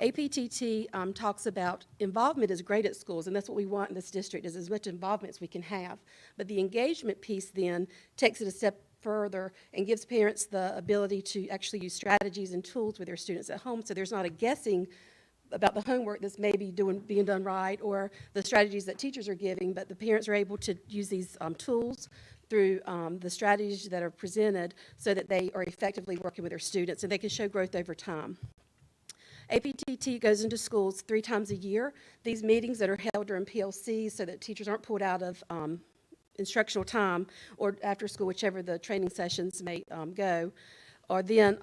Speaker 24: APTT talks about involvement is great at schools, and that's what we want in this district, is as much involvement as we can have. But the engagement piece then takes it a step further and gives parents the ability to actually use strategies and tools with their students at home, so there's not a guessing about the homework that's maybe being done right or the strategies that teachers are giving, but the parents are able to use these tools through the strategies that are presented so that they are effectively working with their students and they can show growth over time. APTT goes into schools 3 times a year. These meetings that are held during PLCs so that teachers aren't pulled out of instructional time or after school, whichever the training sessions may go, are then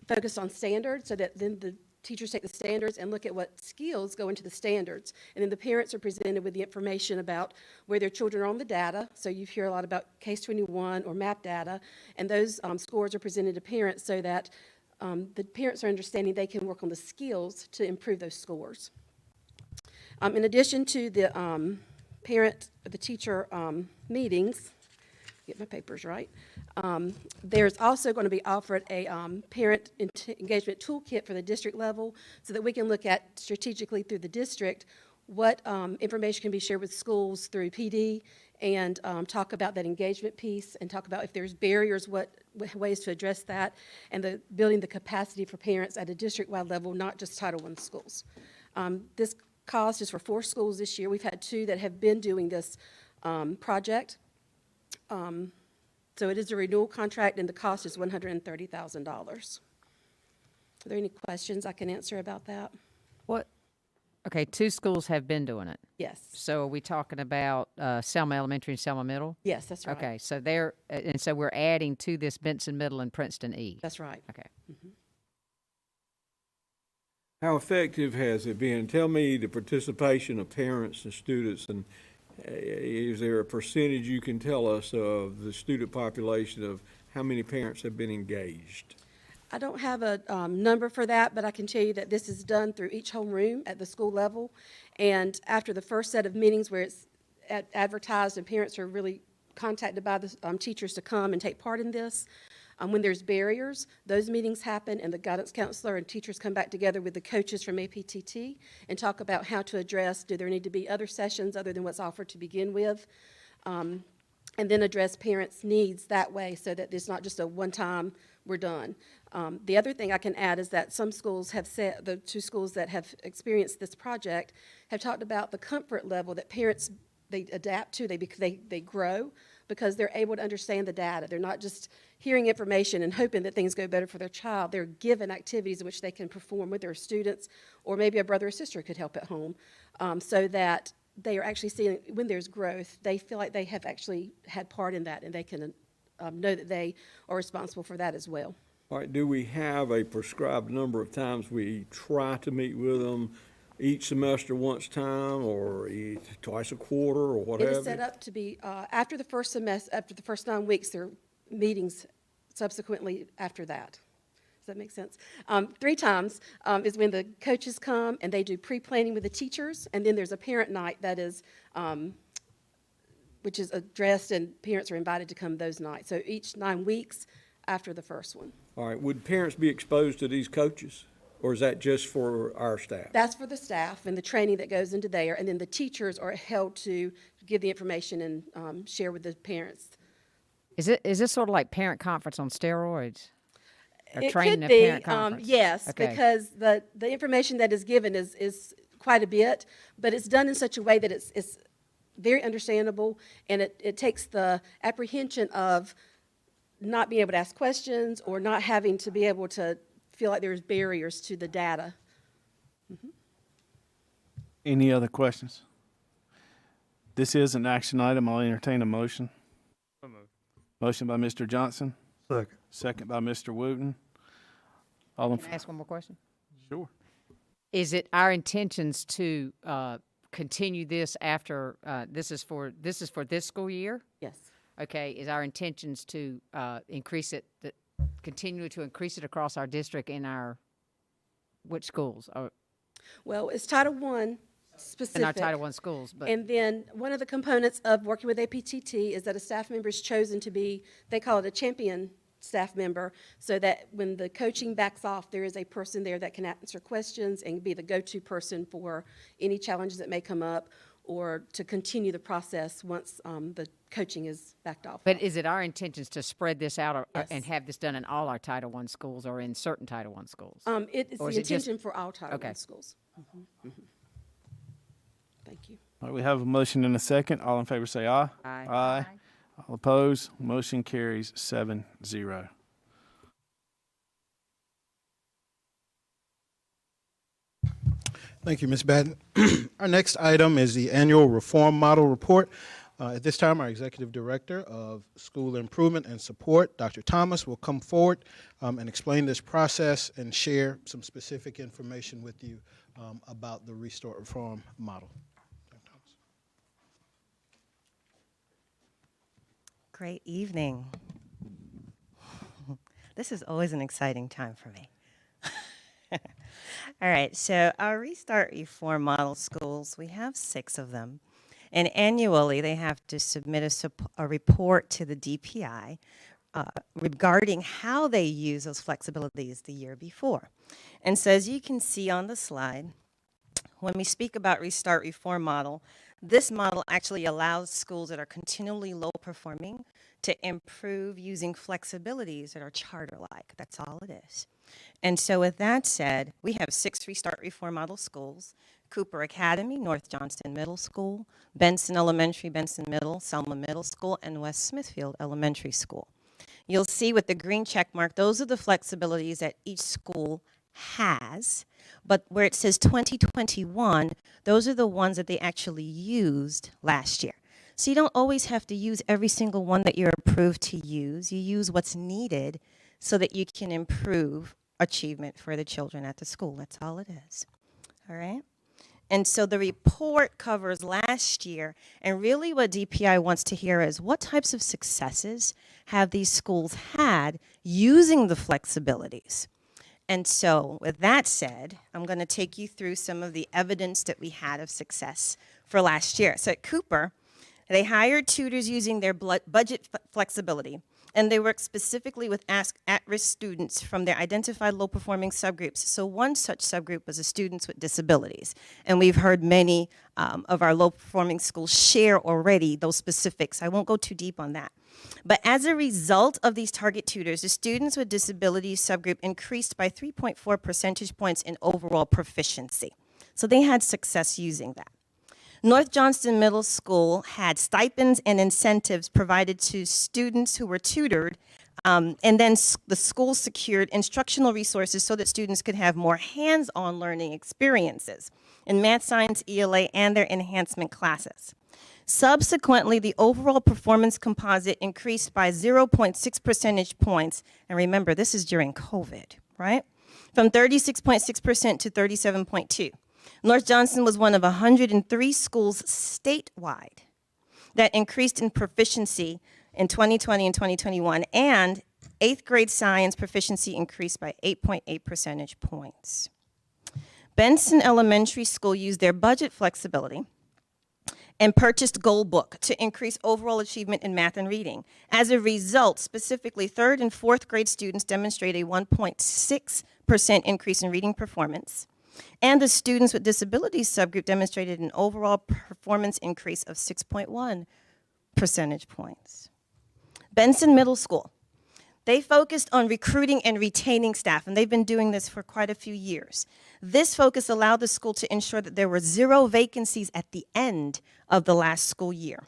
Speaker 24: focused on standards so that then the teachers take the standards and look at what skills go into the standards. And then the parents are presented with the information about where their children are on the data. So you hear a lot about Case 21 or MAP data, and those scores are presented to parents so that the parents are understanding they can work on the skills to improve those scores. In addition to the teacher meetings, get my papers right. There's also going to be offered a parent engagement toolkit for the district level so that we can look at strategically through the district what information can be shared with schools through PD and talk about that engagement piece and talk about if there's barriers, what ways to address that, and building the capacity for parents at a district-wide level, not just Title I schools. This cost is for 4 schools this year. We've had 2 that have been doing this project. So it is a renewal contract, and the cost is $130,000. Are there any questions I can answer about that?
Speaker 6: What? Okay, 2 schools have been doing it.
Speaker 24: Yes.
Speaker 6: So are we talking about Selma Elementary and Selma Middle?
Speaker 24: Yes, that's right.
Speaker 6: Okay, so and so we're adding to this Benson Middle and Princeton E.
Speaker 24: That's right.
Speaker 6: Okay.
Speaker 24: Mm-hmm.
Speaker 9: How effective has it been? Tell me the participation of parents and students, and is there a percentage you can tell us of the student population of how many parents have been engaged?
Speaker 24: I don't have a number for that, but I can tell you that this is done through each homeroom at the school level. And after the first set of meetings where it's advertised and parents are really contacted by the teachers to come and take part in this, when there's barriers, those meetings happen and the guidance counselor and teachers come back together with the coaches from APTT and talk about how to address, do there need to be other sessions other than what's offered to begin with, and then address parents' needs that way so that it's not just a one-time, we're done. The other thing I can add is that some schools have said, the 2 schools that have experienced this project have talked about the comfort level that parents, they adapt to, they grow because they're able to understand the data. They're not just hearing information and hoping that things go better for their child. They're given activities in which they can perform with their students, or maybe a brother or sister could help at home, so that they are actually seeing when there's growth, they feel like they have actually had part in that and they can know that they are responsible for that as well.
Speaker 9: All right, do we have a prescribed number of times we try to meet with them each semester once time or twice a quarter or whatever?
Speaker 24: It is set up to be after the first semester, after the first 9 weeks, there are meetings subsequently after that. Does that make sense? 3 times is when the coaches come and they do pre-planning with the teachers, and then there's a parent night that is, which is addressed, and parents are invited to come those nights. So each 9 weeks after the first one.
Speaker 9: All right, would parents be exposed to these coaches, or is that just for our staff?
Speaker 24: That's for the staff and the training that goes into there, and then the teachers are held to give the information and share with the parents.
Speaker 6: Is this sort of like parent conference on steroids? Or
Speaker 24: It
Speaker 6: training
Speaker 24: could
Speaker 6: a
Speaker 24: be,
Speaker 6: parent conference?
Speaker 24: yes,
Speaker 6: Okay.
Speaker 24: because the information that is given is quite a bit, but it's done in such a way that it's very understandable, and it takes the apprehension of not being able to ask questions or not having to be able to feel like there's barriers to the data.
Speaker 1: Any other questions? This is an action item. I'll entertain a motion.
Speaker 3: So moved.
Speaker 1: Motion by Mr. Johnston,
Speaker 2: Second.
Speaker 1: second by Mr. Wooten. All in
Speaker 6: Can I ask one more question?
Speaker 1: Sure.
Speaker 6: Is it our intentions to continue this after this is for this school year?
Speaker 24: Yes.
Speaker 6: Okay. Is our intentions to increase it, continue to increase it across our district in our which schools?
Speaker 24: Well, it's Title I specific.
Speaker 6: In our Title I schools, but
Speaker 24: And then one of the components of working with APTT is that a staff member is chosen to be, they call it a champion staff member, so that when the coaching backs off, there is a person there that can answer questions and be the go-to person for any challenges that may come up or to continue the process once the coaching is backed off.
Speaker 6: But is it our intentions to spread this out
Speaker 24: Yes.
Speaker 6: and have this done in all our Title I schools or in certain Title I schools?
Speaker 24: It is
Speaker 6: Or
Speaker 24: the
Speaker 6: is it just-
Speaker 24: intention for all Title I
Speaker 6: Okay.
Speaker 24: schools. Thank you.
Speaker 1: All right, we have a motion and a second. All in favor say aye.
Speaker 6: Aye.
Speaker 1: Aye. All opposed, motion carries 7-0.
Speaker 23: Thank you, Ms. Batten. Our next item is the annual reform model report. At this time, our Executive Director of School Improvement and Support, Dr. Thomas, will come forward and explain this process and share some specific information with you about the Restore Reform model. Dr. Thomas.
Speaker 10: Great evening. This is always an exciting time for me. All right, so our Restart Reform Model schools, we have 6 of them. And annually, they have to submit a report to the DPI regarding how they use those flexibilities the year before. And so as you can see on the slide, when we speak about Restart Reform Model, this model actually allows schools that are continually low performing to improve using flexibilities that are charter-like. That's all it is. And so with that said, we have 6 Restart Reform Model schools: Cooper Academy, North Johnston Middle School, Benson Elementary, Benson Middle, Selma Middle School, and West Smithfield Elementary School. You'll see with the green check mark, those are the flexibilities that each school has, but where it says 2021, those are the ones that they actually used last year. So you don't always have to use every single one that you're approved to use. You use what's needed so that you can improve achievement for the children at the school. That's all it is. All right? And so the report covers last year, and really what DPI wants to hear is what types of successes have these schools had using the flexibilities. And so with that said, I'm going to take you through some of the evidence that we had of success for last year. So at Cooper, they hired tutors using their budget flexibility, and they worked specifically with at-risk students from their identified low-performing subgroups. So one such subgroup was the students with disabilities, and we've heard many of our low-performing schools share already those specifics. I won't go too deep on that. But as a result of these target tutors, the students with disabilities subgroup increased by 3.4 percentage points in overall proficiency. So they had success using that. North Johnston Middle School had stipends and incentives provided to students who were tutored, and then the school secured instructional resources so that students could have more hands-on learning experiences in math, science, ELA, and their enhancement classes. Subsequently, the overall performance composite increased by 0.6 percentage points, and remember, this is during COVID, right? From 36.6% to 37.2%. North Johnston was one of 103 schools statewide that increased in proficiency in 2020 and 2021, and 8th grade science proficiency increased by 8.8 percentage points. Benson Elementary School used their budget flexibility and purchased Gold Book to increase overall achievement in math and reading. As a result, specifically 3rd and 4th grade students demonstrate a 1.6% increase in reading performance, and the students with disabilities subgroup demonstrated an overall performance increase of 6.1 percentage points. Benson Middle School, they focused on recruiting and retaining staff, and they've been doing this for quite a few years. This focus allowed the school to ensure that there were 0 vacancies at the end of the last school year.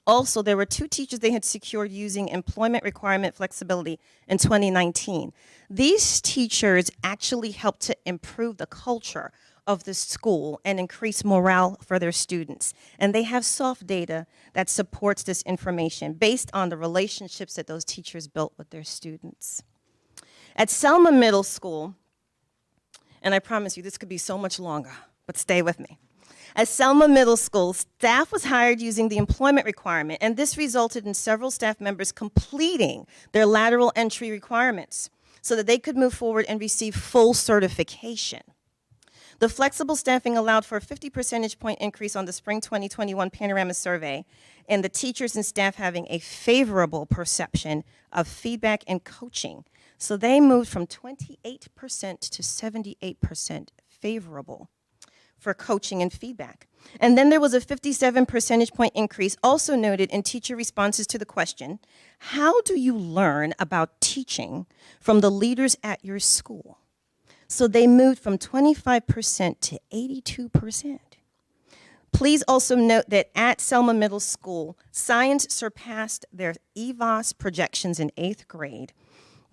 Speaker 10: Also, there were 2 teachers they had secured using employment requirement flexibility in 2019. These teachers actually helped to improve the culture of the school and increase morale for their students. And they have soft data that supports this information based on the relationships that those teachers built with their students. At Selma Middle School, and I promise you this could be so much longer, but stay with me. At Selma Middle School, staff was hired using the employment requirement, and this resulted in several staff members completing their lateral entry requirements so that they could move forward and receive full certification. The flexible staffing allowed for a 50 percentage point increase on the spring 2021 Panorama Survey, and the teachers and staff having a favorable perception of feedback and coaching. So they moved from 28% to 78% favorable for coaching and feedback. And then there was a 57 percentage point increase also noted in teacher responses to the question, how do you learn about teaching from the leaders at your school? So they moved from 25% to 82%. Please also note that at Selma Middle School, science surpassed their EVOS projections in 8th grade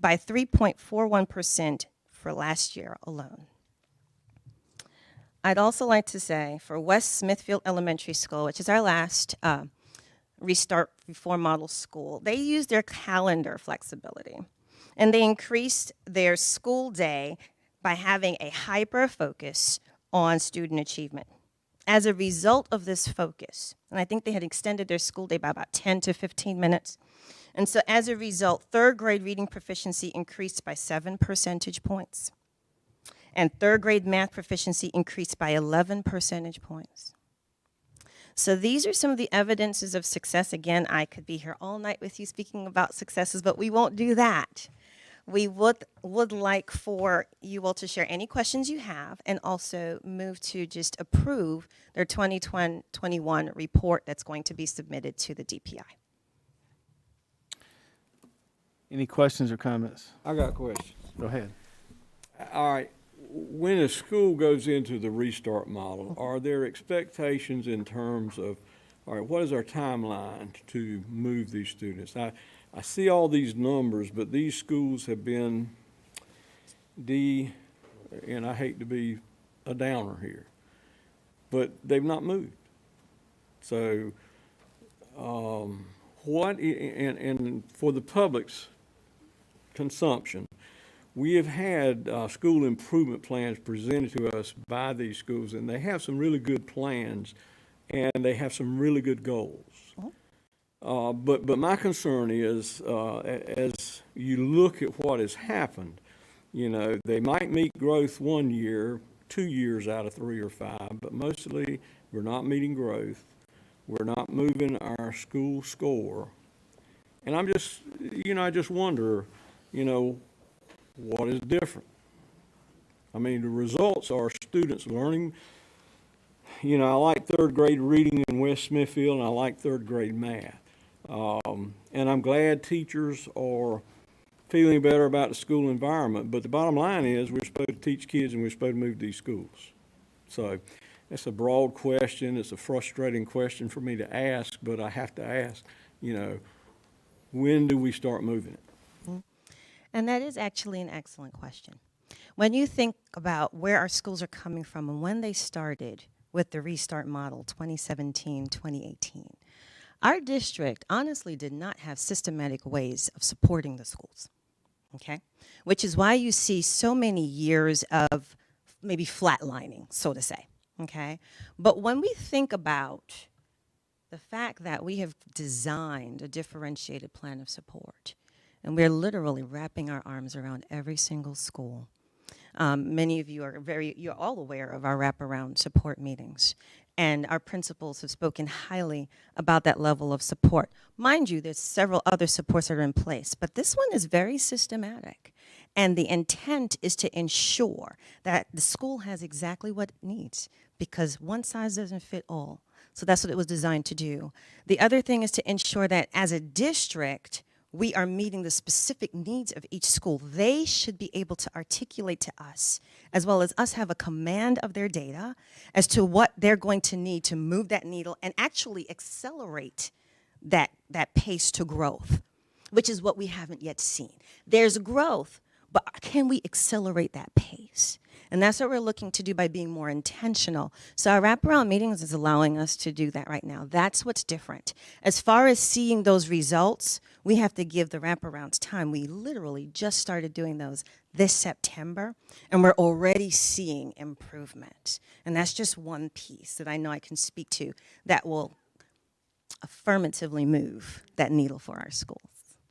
Speaker 10: by 3.41% for last year alone. I'd also like to say for West Smithfield Elementary School, which is our last Restart Reform Model school, they used their calendar flexibility, and they increased their school day by having a hyper focus on student achievement. As a result of this focus, and I think they had extended their school day by about 10 to 15 minutes, and so as a result, 3rd grade reading proficiency increased by 7 percentage points. And 3rd grade math proficiency increased by 11 percentage points. So these are some of the evidences of success. Again, I could be here all night with you speaking about successes, but we won't do that. We would like for you all to share any questions you have and also move to just approve their 2021 report that's going to be submitted to the DPI.
Speaker 1: Any questions or comments?
Speaker 9: I got questions.
Speaker 1: Go ahead.
Speaker 9: All right, when a school goes into the restart model, are there expectations in terms of, all right, what is our timeline to move these students? I see all these numbers, but these schools have been and I hate to be a downer here, but they've not moved. So, and for the public's consumption, we have had school improvement plans presented to us by these schools, and they have some really good plans, and they have some really good goals. But my concern is, as you look at what has happened, you know, they might meet growth 1 year, 2 years out of 3 or 5, but mostly we're not meeting growth. We're not moving our school score. And I'm just, you know, I just wonder, you know, what is different? I mean, the results are students learning. You know, I like third grade reading in West Smithfield, and I like third grade math. And I'm glad teachers are feeling better about the school environment. But the bottom line is we're supposed to teach kids and we're supposed to move these schools. So that's a broad question. It's a frustrating question for me to ask, but I have to ask, you know, when do we start moving it?
Speaker 10: And that is actually an excellent question. When you think about where our schools are coming from and when they started with the restart model, 2017, 2018, our district honestly did not have systematic ways of supporting the schools, okay? Which is why you see so many years of maybe flatlining, so to say, okay? But when we think about the fact that we have designed a differentiated plan of support, and we're literally wrapping our arms around every single school. Many of you you're all aware of our wraparound support meetings. And our principals have spoken highly about that level of support. Mind you, there's several other supports that are in place, but this one is very systematic. And the intent is to ensure that the school has exactly what it needs, because one size doesn't fit all. So that's what it was designed to do. The other thing is to ensure that as a district, we are meeting the specific needs of each school. They should be able to articulate to us, as well as us have a command of their data as to what they're going to need to move that needle and actually accelerate that pace to growth, which is what we haven't yet seen. There's growth, but can we accelerate that pace? And that's what we're looking to do by being more intentional. So our wraparound meetings is allowing us to do that right now. That's what's different. As far as seeing those results, we have to give the wraparounds time. We literally just started doing those this September, and we're already seeing improvement. And that's just one piece that I know I can speak to that will affirmatively move that needle for our schools.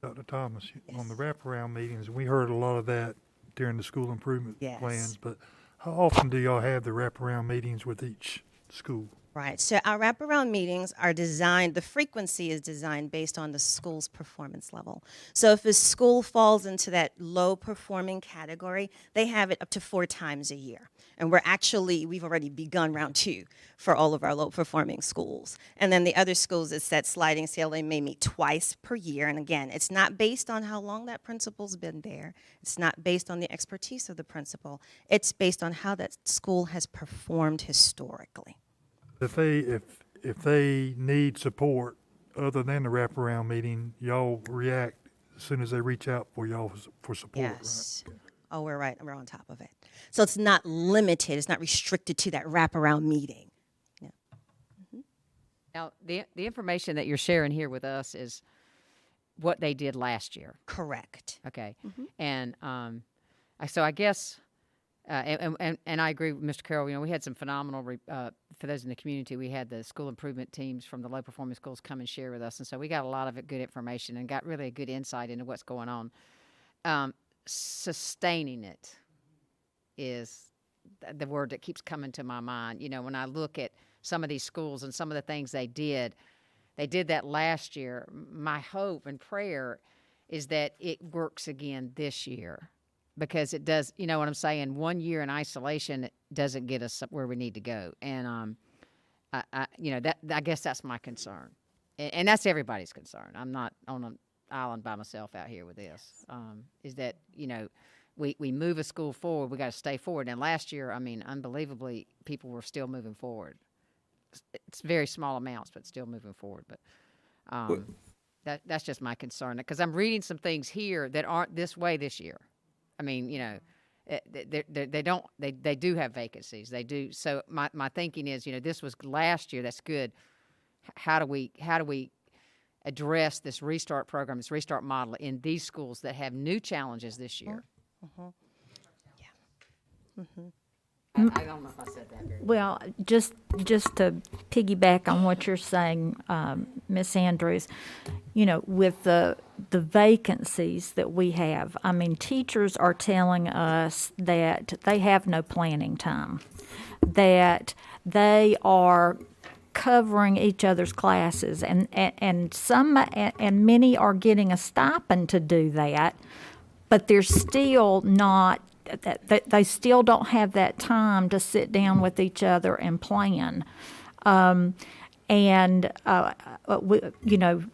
Speaker 2: Dr. Thomas,
Speaker 10: Yes.
Speaker 2: on the wraparound meetings, we heard a lot of that during the school improvement
Speaker 10: Yes.
Speaker 2: plans, but how often do y'all have the wraparound meetings with each school?
Speaker 10: Right, so our wraparound meetings are designed, the frequency is designed based on the school's performance level. So if a school falls into that low performing category, they have it up to 4 times a year. And we've already begun round 2 for all of our low performing schools. And then the other schools, it's that sliding scale, they may meet twice per year. And again, it's not based on how long that principal's been there. It's not based on the expertise of the principal. It's based on how that school has performed historically.
Speaker 2: If they need support other than the wraparound meeting, y'all react as soon as they reach out for y'all for support,
Speaker 10: Yes.
Speaker 2: right?
Speaker 10: Oh, we're right. We're on top of it. So it's not limited. It's not restricted to that wraparound meeting. Yeah. Mm-hmm.
Speaker 6: Now, the information that you're sharing here with us is what they did last year.
Speaker 10: Correct.
Speaker 6: Okay.
Speaker 10: Mm-hmm.
Speaker 6: And so I guess, and I agree with Mr. Carroll. You know, we had some phenomenal, for those in the community, we had the school improvement teams from the low performing schools come and share with us. And so we got a lot of good information and got really a good insight into what's going on. Sustaining it is the word that keeps coming to my mind. You know, when I look at some of these schools and some of the things they did. They did that last year. My hope and prayer is that it works again this year, because it does, you know what I'm saying? 1 year in isolation doesn't get us where we need to go. And, I guess that's my concern. And that's everybody's concern. I'm not on an island by myself out here with this. Is that, we move a school forward, we got to stay forward. And last year, unbelievably, people were still moving forward. It's very small amounts, but still moving forward. But that's just my concern, because I'm reading some things here that aren't this way this year. They do have vacancies. They do. So my thinking is, this was last year. That's good. How do we address this restart program, this restart model in these schools that have new challenges this year?
Speaker 10: Mm-hmm. Yeah. Mm-hmm.
Speaker 6: I don't know if I said that very well.
Speaker 5: Well, just to piggyback on what you're saying, Ms. Andrews, with the vacancies that we have, teachers are telling us that they have no planning time, that they are covering each other's classes, and some and many are getting a stipend to do that, but they're still not. They still don't have that time to sit down with each other and plan.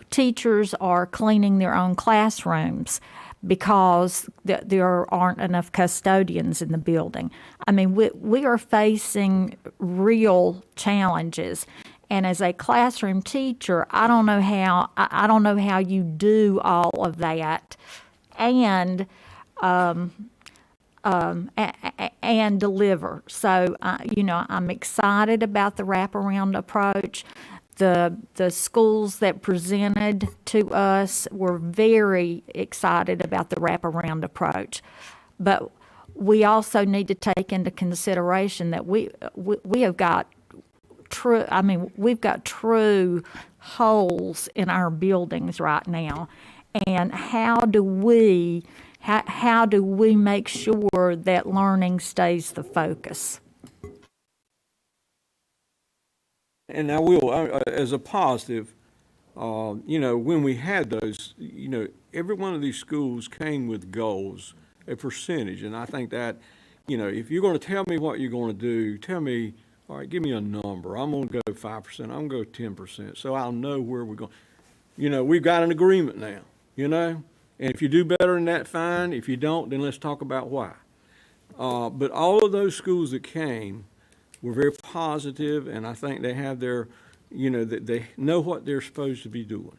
Speaker 5: Teachers are cleaning their own classrooms because there aren't enough custodians in the building. We are facing real challenges. And as a classroom teacher, I don't know how you do all of that and deliver. So, I'm excited about the wraparound approach. The schools that presented to us were very excited about the wraparound approach. But we also need to take into consideration that we have got we've got true holes in our buildings right now. And how do we make sure that learning stays the focus?
Speaker 9: And I will, as a positive, when we had those, every one of these schools came with goals, a percentage. And I think that, if you're going to tell me what you're going to do, tell me, all right, give me a number. I'm going to go 5%. I'm going to go 10%. So I'll know where we're going. We've got an agreement now, And if you do better than that, fine. If you don't, then let's talk about why. But all of those schools that came were very positive, and I think they have their, they know what they're supposed to be doing.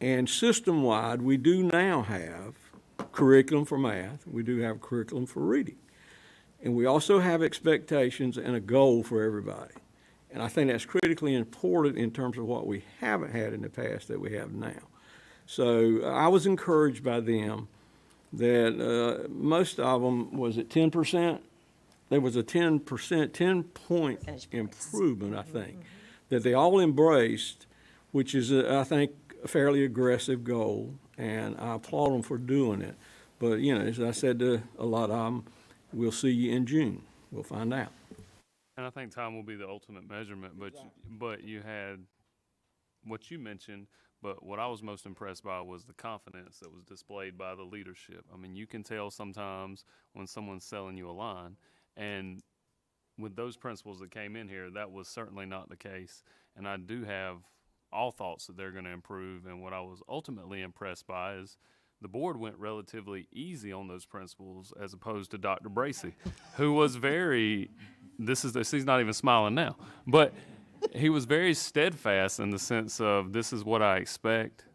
Speaker 9: And system-wide, we do now have curriculum for math. We do have curriculum for reading. And we also have expectations and a goal for everybody. And I think that's critically important in terms of what we haven't had in the past that we have now. So I was encouraged by them that most of them, was it 10%? There was a 10-point improvement, I think, that they all embraced, which is, I think, a fairly aggressive goal, and I applaud them for doing it. But, as I said to a lot of them, we'll see you in June. We'll find out.
Speaker 3: And I think time will be the ultimate measurement, but you had what you mentioned. But what I was most impressed by was the confidence that was displayed by the leadership. You can tell sometimes when someone's selling you a line. And with those principals that came in here, that was certainly not the case. And I do have all thoughts that they're going to improve. And what I was ultimately impressed by is the board went relatively easy on those principals as opposed to Dr. Bracey, who was very, he's not even smiling now, but he was very steadfast in the sense of, this is what I expect,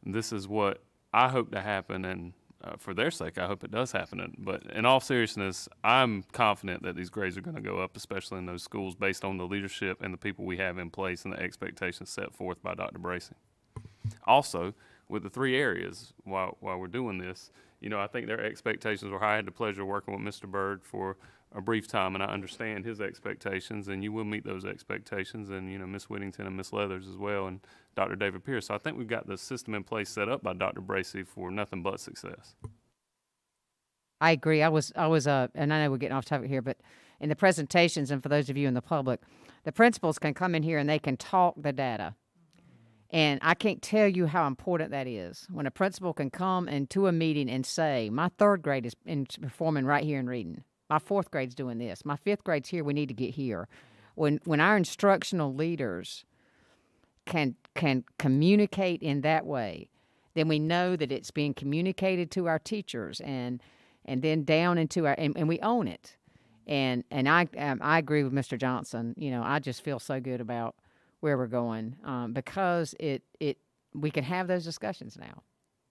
Speaker 3: this is what I hope to happen, and for their sake, I hope it does happen. But in all seriousness, I'm confident that these grades are going to go up, especially in those schools, based on the leadership and the people we have in place and the expectations set forth by Dr. Bracey. Also, with the 3 areas, while we're doing this, I think their expectations were high. I had the pleasure of working with Mr. Byrd for a brief time, and I understand his expectations, and you will meet those expectations, and Ms. Whittington and Ms. Leathers as well, and Dr. David Pierce. So I think we've got the system in place set up by Dr. Bracey for nothing but success.
Speaker 6: I agree. And I know we're getting off topic here, but in the presentations, and for those of you in the public, the principals can come in here and they can talk the data. And I can't tell you how important that is. When a principal can come into a meeting and say, my third grade is performing right here in reading. My fourth grade's doing this. My fifth grade's here. We need to get here. When our instructional leaders can communicate in that way, then we know that it's being communicated to our teachers and then down into our, and we own it. And I agree with Mr. Johnston. You know, I just feel so good about where we're going, because we can have those discussions now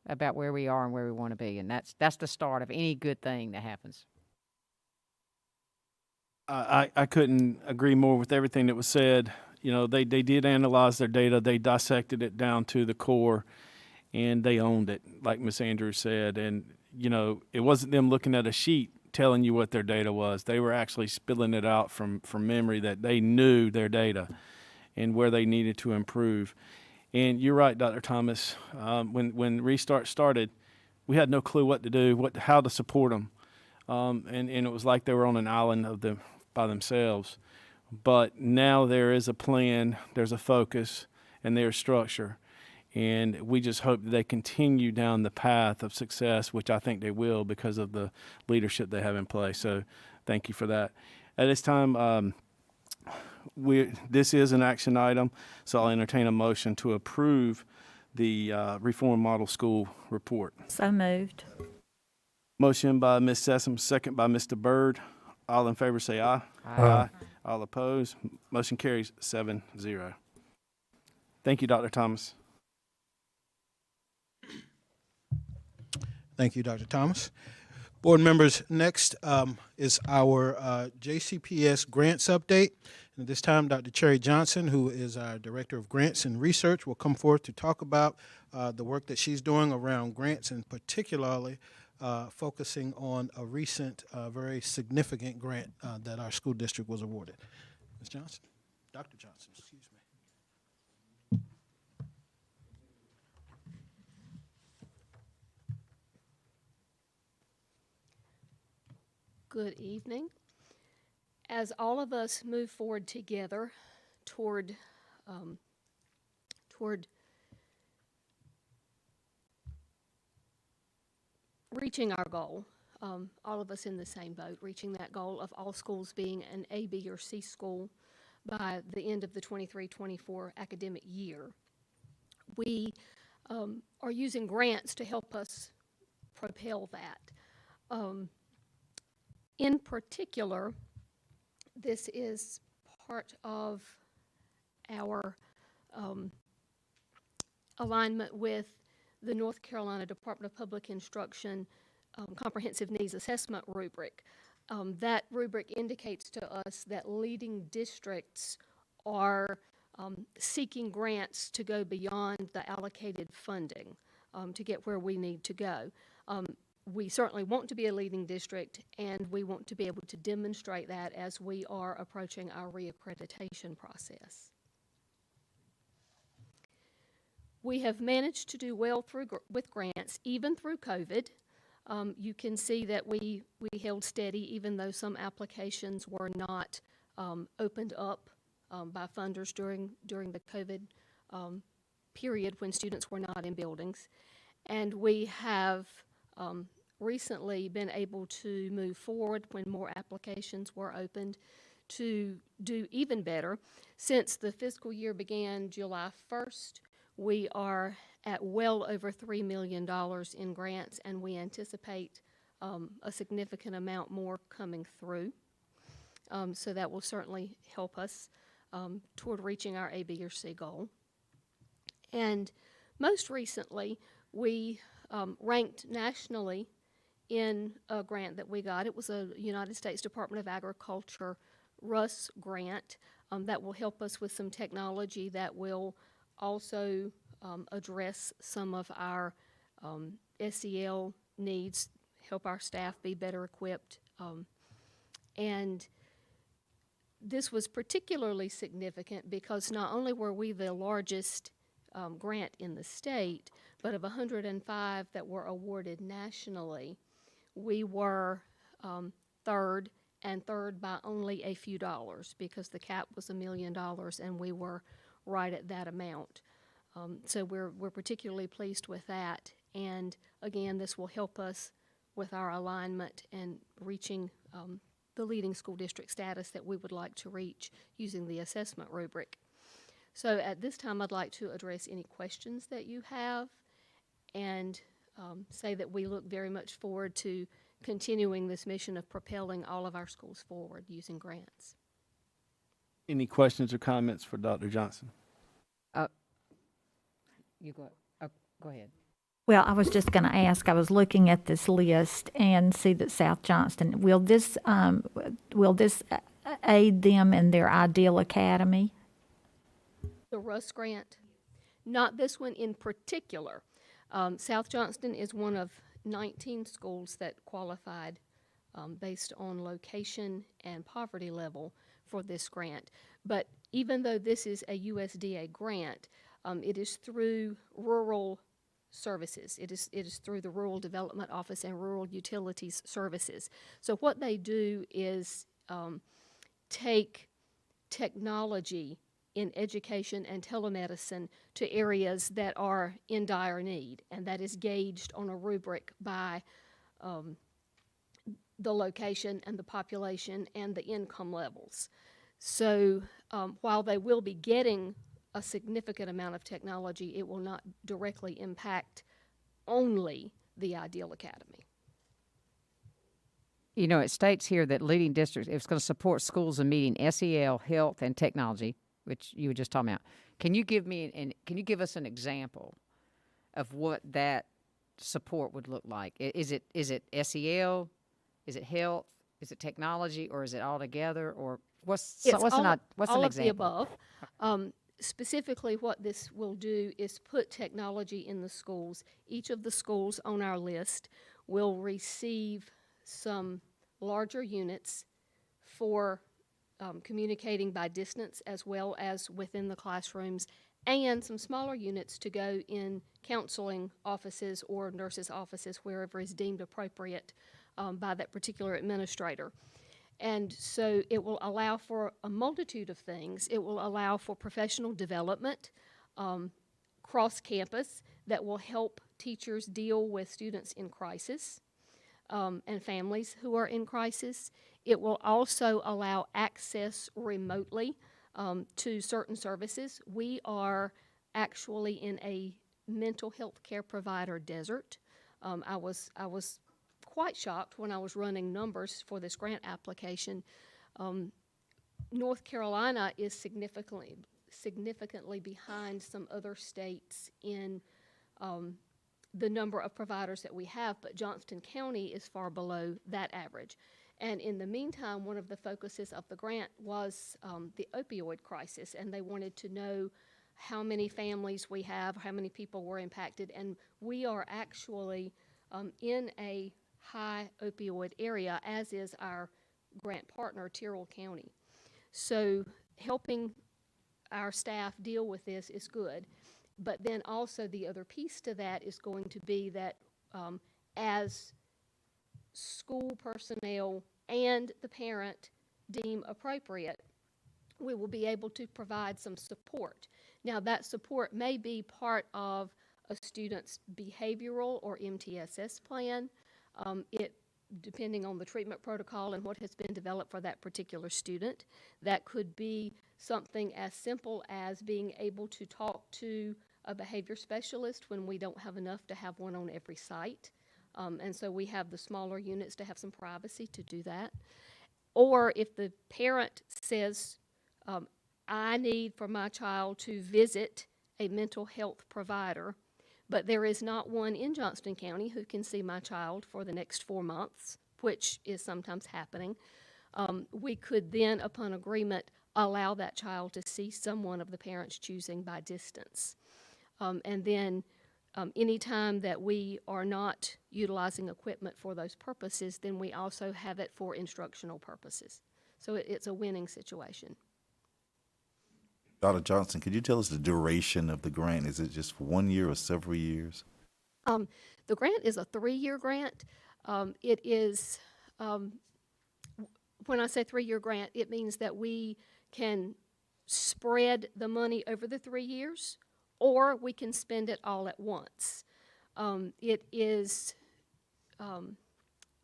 Speaker 6: about where we are and where we want to be, and that's the start of any good thing that happens.
Speaker 1: I couldn't agree more with everything that was said. You know, they did analyze their data, they dissected it down to the core, and they owned it, like Ms. Andrews said. And you know, it wasn't them looking at a sheet telling you what their data was. They were actually spilling it out from memory, that they knew their data and where they needed to improve. And you're right, Dr. Thomas. When Restart started, we had no clue what to do, how to support them, and it was like they were on an island by themselves. But now there is a plan, there's a focus, and there's structure, and we just hope that they continue down the path of success, which I think they will because of the leadership they have in place. So, thank you for that. At this time. This is an action item, so I'll entertain a motion to approve the Reform Model School report.
Speaker 5: So moved.
Speaker 1: Motion by Ms. Sessom, second by Mr. Byrd. All in favor say aye.
Speaker 2: Aye.
Speaker 1: All opposed. Motion carries 7-0. Thank you, Dr. Thomas.
Speaker 23: Thank you, Dr. Thomas. Board members, next is our JCPS grants update. And at this time, Dr. Cherry Johnson, who is our Director of Grants and Research, will come forth to talk about the work that she's doing around grants, and particularly focusing on a recent, very significant grant that our school district was awarded. Ms. Johnson, Dr. Johnson, excuse me.
Speaker 18: Good evening. As all of us move forward together toward reaching our goal, all of us in the same boat, reaching that goal of all schools being an A, B, or C school by the end of the 23-24 academic year, we are using grants to help us propel that. In particular, this is part of our alignment with the North Carolina Department of Public Instruction Comprehensive Needs Assessment rubric. That rubric indicates to us that leading districts are seeking grants to go beyond the allocated funding to get where we need to go. We certainly want to be a leading district, and we want to be able to demonstrate that as we are approaching our reaccreditation process. We have managed to do well with grants, even through COVID. You can see that we held steady, even though some applications were not opened up by funders during the COVID period when students were not in buildings. And we have recently been able to move forward when more applications were opened to do even better. Since the fiscal year began July 1st, we are at well over $3 million in grants, and we anticipate a significant amount more coming through. So that will certainly help us toward reaching our A, B, or C goal. And most recently, we ranked nationally in a grant that we got. It was a United States Department of Agriculture RUS grant that will help us with some technology that will also address some of our SEL needs, help our staff be better equipped. And this was particularly significant because not only were we the largest grant in the state, but of 105 that were awarded nationally,
Speaker 8: we were third, and third by only a few dollars, because the cap was $1 million and we were right at that amount. So we're particularly pleased with that. And again, this will help us with our alignment and reaching the leading school district status that we would like to reach using the assessment rubric. So at this time, I'd like to address any questions that you have, and say that we look very much forward to continuing this mission of propelling all of our schools forward using grants.
Speaker 1: Any questions or comments for Dr. Johnston?
Speaker 6: You go. Oh, go ahead.
Speaker 5: Well, I was just going to ask, I was looking at this list and see that South Johnston, will this aid them in their Ideal Academy?
Speaker 8: The Russ grant, not this one in particular. South Johnston is one of 19 schools that qualified based on location and poverty level for this grant. But even though this is a USDA grant, it is through rural services. It is through the Rural Development Office and Rural Utilities Services. So what they do is take technology in education and telemedicine to areas that are in dire need, and that is gauged on a rubric by the location and the population and the income levels. So while they will be getting a significant amount of technology, it will not directly impact only the Ideal Academy.
Speaker 6: You know, it states here that leading districts, it's going to support schools in meeting SEL, health, and technology, which you were just talking about. Can you give us an example of what that support would look like? Is it SEL? Is it health? Is it technology? Or is it all together? Or what's an example?
Speaker 8: Of the above. Specifically, what this will do is put technology in the schools. Each of the schools on our list will receive some larger units for communicating by distance as well as within the classrooms, and some smaller units to go in counseling offices or nurses' offices, wherever is deemed appropriate by that particular administrator. And so it will allow for a multitude of things. It will allow for professional development, cross-campus, that will help teachers deal with students in crisis and families who are in crisis. It will also allow access remotely to certain services. We are actually in a mental health care provider desert. I was quite shocked when I was running numbers for this grant application. North Carolina is significantly behind some other states in the number of providers that we have, but Johnston County is far below that average. And in the meantime, one of the focuses of the grant was the opioid crisis, and they wanted to know how many families we have, how many people were impacted, and we are actually in a high opioid area, as is our grant partner, Tyrrell County. So helping our staff deal with this is good, but then also the other piece to that is going to be that as school personnel and the parent deem appropriate, we will be able to provide some support. Now, that support may be part of a student's behavioral or MTSS plan. Depending on the treatment protocol and what has been developed for that particular student. That could be something as simple as being able to talk to a behavior specialist when we don't have enough to have one on every site. And so we have the smaller units to have some privacy to do that. Or if the parent says, I need for my child to visit a mental health provider, but there is not one in Johnston County who can see my child for the next 4 months, which is sometimes happening. We could then, upon agreement, allow that child to see someone of the parents choosing by distance. And then any time that we are not utilizing equipment for those purposes, then we also have it for instructional purposes. So it's a winning situation.
Speaker 15: Dr. Johnston, could you tell us the duration of the grant? Is it just for 1 year or several years?
Speaker 8: The grant is a 3-year grant. It is, when I say 3-year grant, it means that we can spread the money over the 3 years, or we can spend it all at once. It is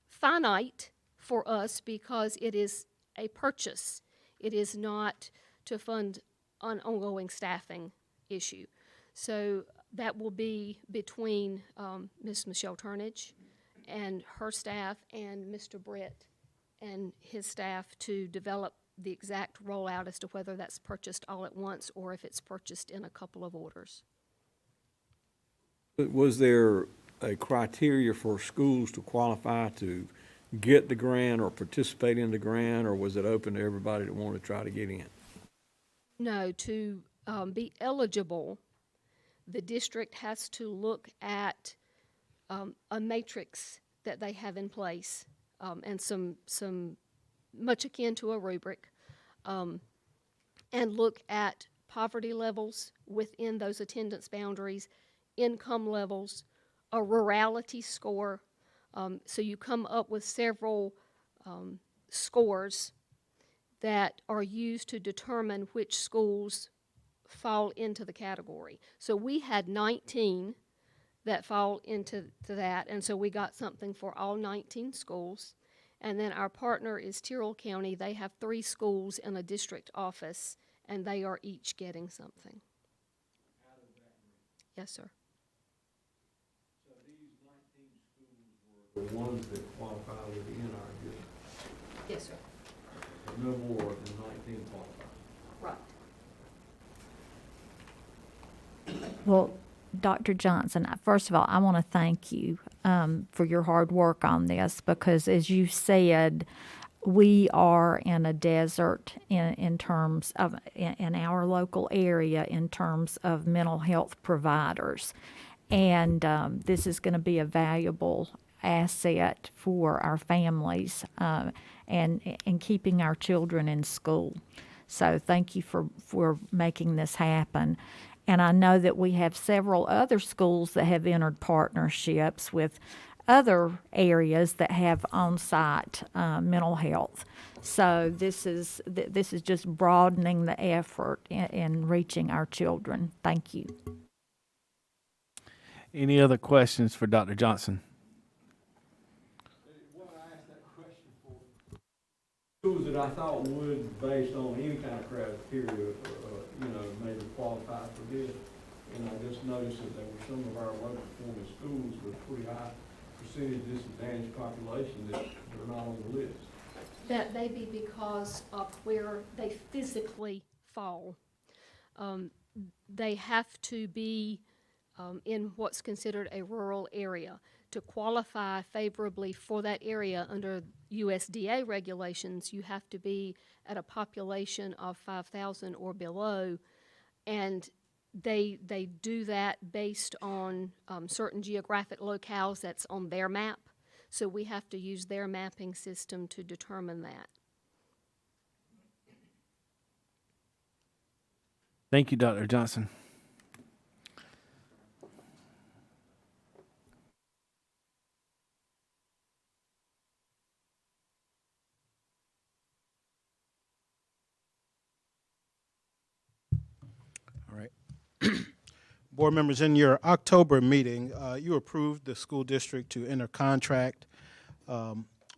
Speaker 8: finite for us because it is a purchase. It is not to fund an ongoing staffing issue. So that will be between Ms. Michelle Turnage and her staff and Mr. Brett and his staff to develop the exact rollout as to whether that's purchased all at once or if it's purchased in a couple of orders.
Speaker 9: Was there a criteria for schools to qualify to get the grant or participate in the grant, or was it open to everybody that wanted to try to get in?
Speaker 8: No, to be eligible, the district has to look at a matrix that they have in place and some much akin to a rubric, and look at poverty levels within those attendance boundaries, income levels, a rurality score. So you come up with several scores that are used to determine which schools fall into the category. So we had 19 that fall into that, and so we got something for all 19 schools. And then our partner is Tyrrell County. They have 3 schools in a district office, and they are each getting something. Yes, sir.
Speaker 9: So these 19 schools were the ones that qualify within our district?
Speaker 8: Yes, sir.
Speaker 9: No more than 19 qualify?
Speaker 8: Right.
Speaker 5: Well, Dr. Johnson, first of all, I want to thank you for your hard work on this because, as you said, we are in a desert in terms of, in our local area, in terms of mental health providers. And this is going to be a valuable asset for our families and keeping our children in school. So thank you for making this happen. And I know that we have several other schools that have entered partnerships with other areas that have on-site mental health. So this is just broadening the effort in reaching our children. Thank you.
Speaker 1: Any other questions for Dr. Johnson?
Speaker 9: What I asked that question for, schools that I thought would, based on any kind of criteria, maybe qualify for this. And I just noticed that there were some of our local performing schools with pretty high percentage disadvantaged population that are not on the list.
Speaker 8: That may be because of where they physically fall. They have to be in what's considered a rural area. To qualify favorably for that area under USDA regulations, you have to be at a population of 5,000 or below, and they do that based on certain geographic locales that's on their map. So we have to use their mapping system to determine that.
Speaker 1: Thank you, Dr. Johnson.
Speaker 23: All right. Board members, in your October meeting, you approved the school district to enter contract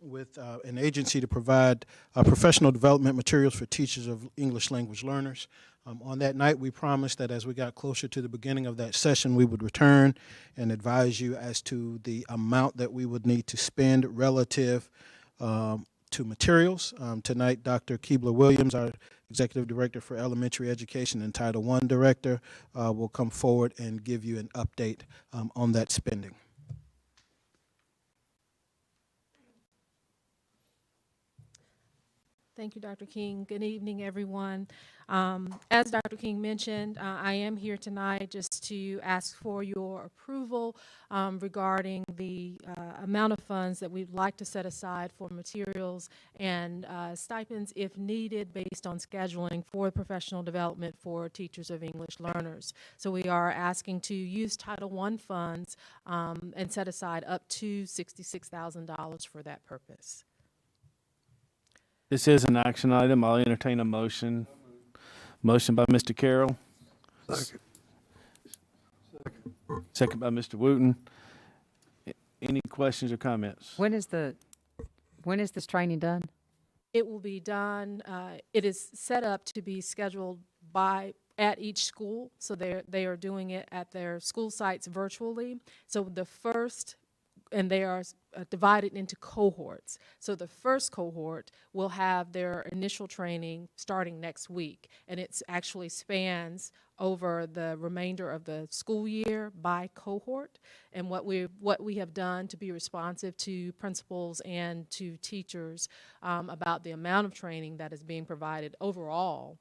Speaker 23: with an agency to provide professional development materials for teachers of English language learners. On that night, we promised that as we got closer to the beginning of that session, we would return and advise you as to the amount that we would need to spend relative to materials. Tonight, Dr. Keebler-Williams, our Executive Director for Elementary Education and Title I Director, will come forward and give you an update on that spending.
Speaker 11: Thank you, Dr. King. Good evening, everyone. As Dr. King mentioned, I am here tonight just to ask for your approval regarding the amount of funds that we'd like to set aside for materials and stipends if needed based on scheduling for professional development for teachers of English learners. So we are asking to use Title I funds and set aside up to $66,000 for that purpose.
Speaker 1: This is an action item. I'll entertain a motion. Motion by Mr. Carroll.
Speaker 2: Second.
Speaker 1: Second by Mr. Wooten. Any questions or comments?
Speaker 6: When is this training done?
Speaker 11: It will be done, it is set up to be scheduled at each school, so they are doing it at their school sites virtually. So and they are divided into cohorts. So the first cohort will have their initial training starting next week, and it actually spans over the remainder of the school year by cohort. And what we have done to be responsive to principals and to teachers about the amount of training that is being provided overall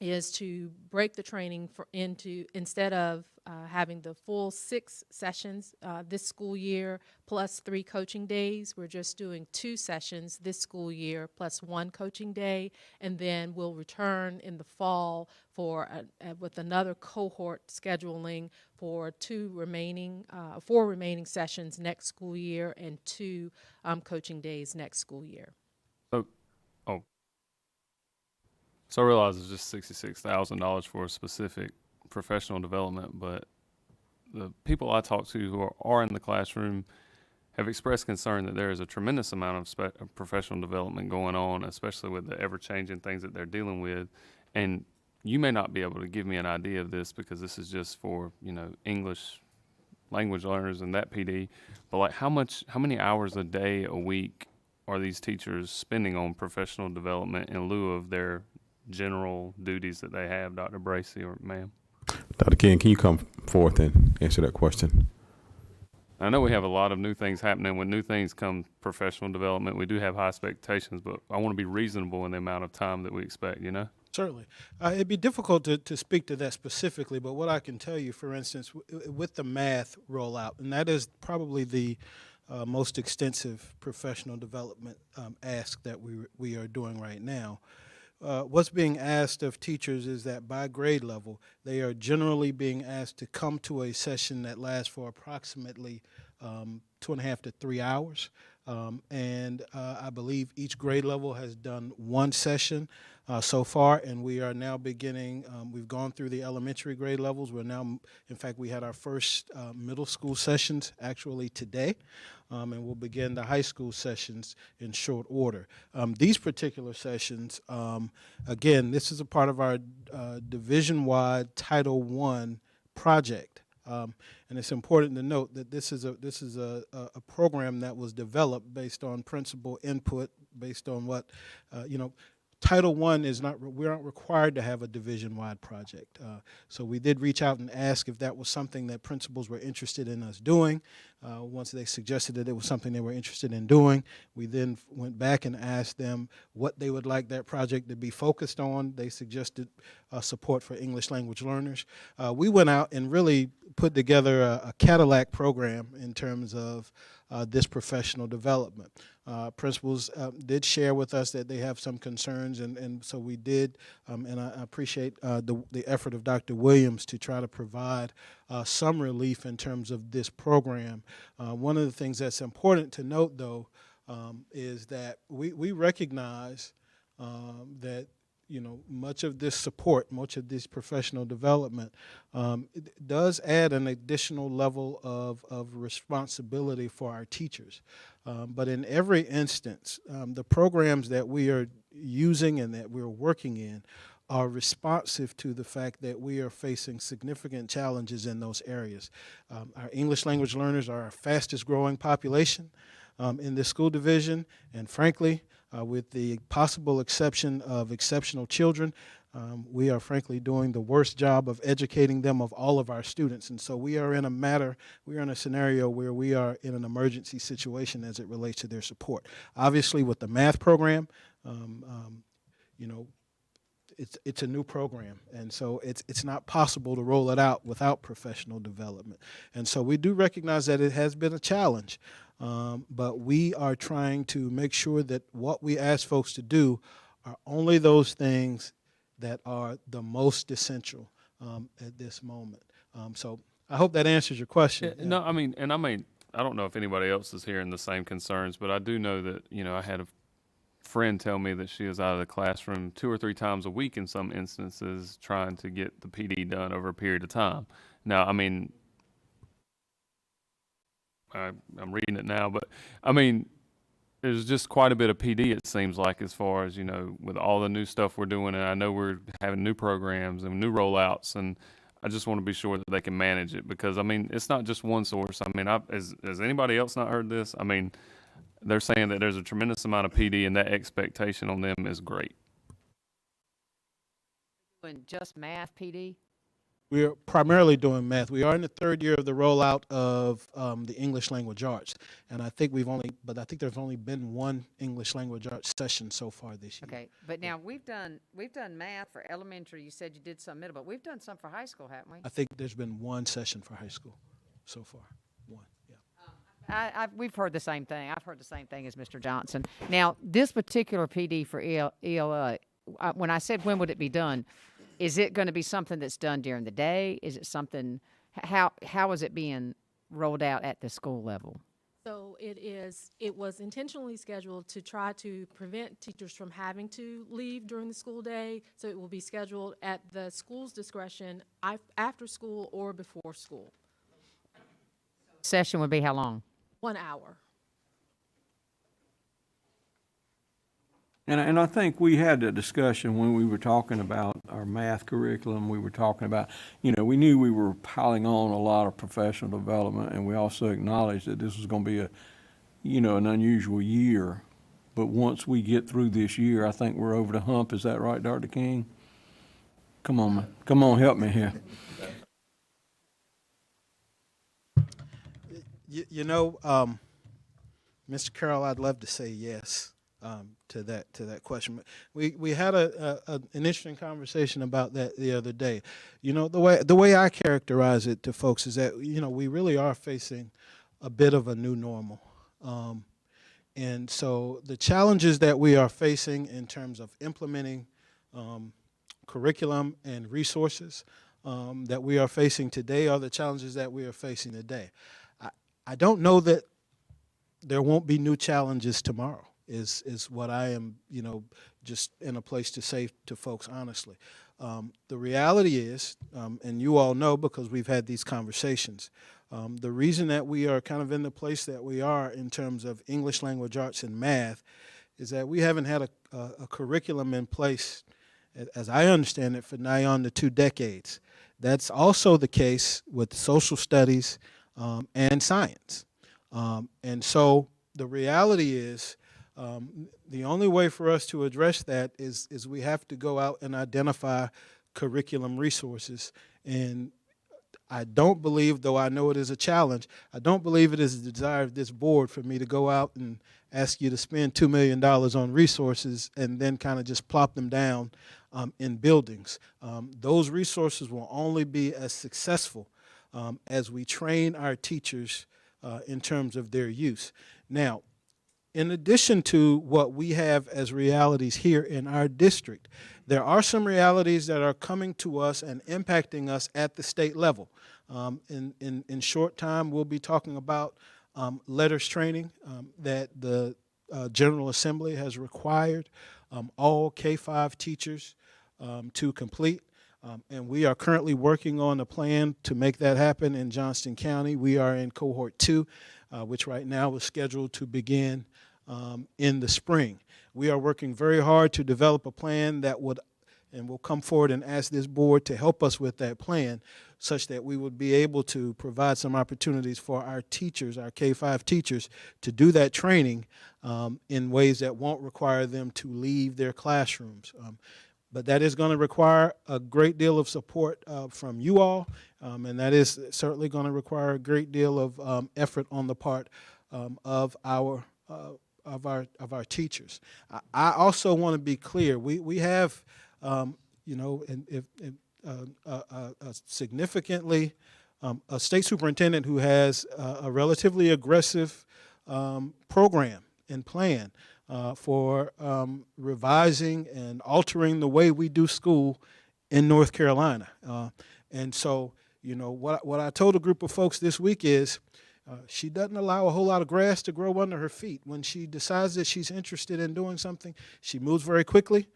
Speaker 11: is to break the training into, instead of having the full 6 sessions this school year plus 3 coaching days, we're just doing 2 sessions this school year plus 1 coaching day, and then we'll return in the fall for with another cohort scheduling for 4 remaining sessions next school year and 2 coaching days next school year.
Speaker 3: So I realize it's just $66,000 for a specific professional development, but the people I talk to who are in the classroom have expressed concern that there is a tremendous amount of professional development going on, especially with the ever-changing things that they're dealing with. And you may not be able to give me an idea of this because this is just for, English language learners and that PD, but like how many hours a day, a week are these teachers spending on professional development in lieu of their general duties that they have, Dr. Bracey or ma'am?
Speaker 7: Dr. King, can you come forth and answer that question?
Speaker 3: I know we have a lot of new things happening. When new things come professional development, we do have high expectations, but I want to be reasonable in the amount of time that we expect,
Speaker 23: Certainly. It'd be difficult to speak to that specifically, but what I can tell you, for instance, with the math rollout, and that is probably the most extensive professional development ask that we are doing right now. What's being asked of teachers is that by grade level, they are generally being asked to come to a session that lasts for approximately 2.5 to 3 hours. And I believe each grade level has done 1 session so far, and we are now beginning, we've gone through the elementary grade levels. We're now, in fact, we had our first middle school sessions actually today, and we'll begin the high school sessions in short order. These particular sessions, again, this is a part of our division-wide Title I project. And it's important to note that this is a program that was developed based on principal input, based on what, Title I is not, we aren't required to have a division-wide project. So we did reach out and ask if that was something that principals were interested in us doing. Once they suggested that it was something they were interested in doing, we then went back and asked them what they would like that project to be focused on. They suggested support for English language learners. We went out and really put together a Cadillac program in terms of this professional development. Principals did share with us that they have some concerns, and so we did, and I appreciate the effort of Dr. Williams to try to provide some relief in terms of this program. One of the things that's important to note, though, is that we recognize that much of this support, much of this professional development it does add an additional level of responsibility for our teachers. But in every instance, the programs that we are using and that we're working in are responsive to the fact that we are facing significant challenges in those areas. Our English language learners are our fastest growing population in this school division, and frankly, with the possible exception of exceptional children, we are frankly doing the worst job of educating them of all of our students. And so we are in a scenario where we are in an emergency situation as it relates to their support. Obviously, with the math program, You know, it's a new program, and so it's not possible to roll it out without professional development. And so we do recognize that it has been a challenge, but we are trying to make sure that what we ask folks to do are only those things that are the most essential at this moment. So I hope that answers your question.
Speaker 3: Yeah, no, I mean, I don't know if anybody else is hearing the same concerns, but I do know that, you know, I had a friend tell me that she is out of the classroom 2 or 3 times a week in some instances trying to get the PD done over a period of time. Now, I mean, I'm reading it now, but I mean, there's just quite a bit of PD, it seems like, as far as, you know, with all the new stuff we're doing, and I know we're having new programs and new rollouts, and I just want to be sure that they can manage it, because, I mean, it's not just one source. I mean, has anybody else not heard this? I mean, they're saying that there's a tremendous amount of PD, and that expectation on them is great.
Speaker 6: Doing just math PD?
Speaker 23: We're primarily doing math. We are in the 3rd year of the rollout of the English language arts, and I think there's only been 1 English language arts session so far this year.
Speaker 6: Okay, but now we've done math for elementary. You said you did some middle, but we've done some for high school, haven't we?
Speaker 23: I think there's been 1 session for high school so far. 1, yeah.
Speaker 6: We've heard the same thing. I've heard the same thing as Mr. Johnson. Now, this particular PD for ELA, when I said when would it be done, is it going to be something that's done during the day? Is it something, how is it being rolled out at the school level?
Speaker 11: So it was intentionally scheduled to try to prevent teachers from having to leave during the school day. So it will be scheduled at the school's discretion after school or before school.
Speaker 6: Session would be how long?
Speaker 11: 1 hour.
Speaker 9: And I think we had a discussion when we were talking about our math curriculum. We were talking about, you know, we knew we were piling on a lot of professional development, and we also acknowledged that this was going to be an unusual year. But once we get through this year, I think we're over the hump. Is that right, Dr. King? Come on, man. Come on, help me here.
Speaker 23: You know, Mr. Carroll, I'd love to say yes. To that question. We had an interesting conversation about that the other day. You know, the way I characterize it to folks is that, you know, we really are facing a bit of a new normal. And so the challenges that we are facing in terms of implementing curriculum and resources that we are facing today are the challenges that we are facing today. I don't know that there won't be new challenges tomorrow. Is what I am, you know, just in a place to say to folks honestly. The reality is, and you all know because we've had these conversations, the reason that we are kind of in the place that we are in terms of English language arts and math is that we haven't had a curriculum in place, as I understand it, for nigh on to 2 decades. That's also the case with social studies and science. And so the reality is, the only way for us to address that is we have to go out and identify curriculum resources. And I don't believe, though I know it is a challenge, I don't believe it is the desire of this board for me to go out and ask you to spend $2 million on resources and then kind of just plop them down in buildings. Those resources will only be as successful as we train our teachers in terms of their use. Now, in addition to what we have as realities here in our district, there are some realities that are coming to us and impacting us at the state level. In short time, we'll be talking about letters training that the General Assembly has required all K-5 teachers to complete. And we are currently working on a plan to make that happen in Johnston County. We are in cohort 2, which right now is scheduled to begin in the spring. We are working very hard to develop a plan that would, and we'll come forward and ask this board to help us with that plan such that we would be able to provide some opportunities for our teachers, our K-5 teachers, to do that training in ways that won't require them to leave their classrooms. But that is going to require a great deal of support from you all, and that is certainly going to require a great deal of effort on the part of our our teachers. I also want to be clear. We have a significantly a state superintendent who has a relatively aggressive program and plan for revising and altering the way we do school in North Carolina. And so, what I told a group of folks this week is she doesn't allow a whole lot of grass to grow under her feet. When she decides that she's interested in doing something, she moves very quickly.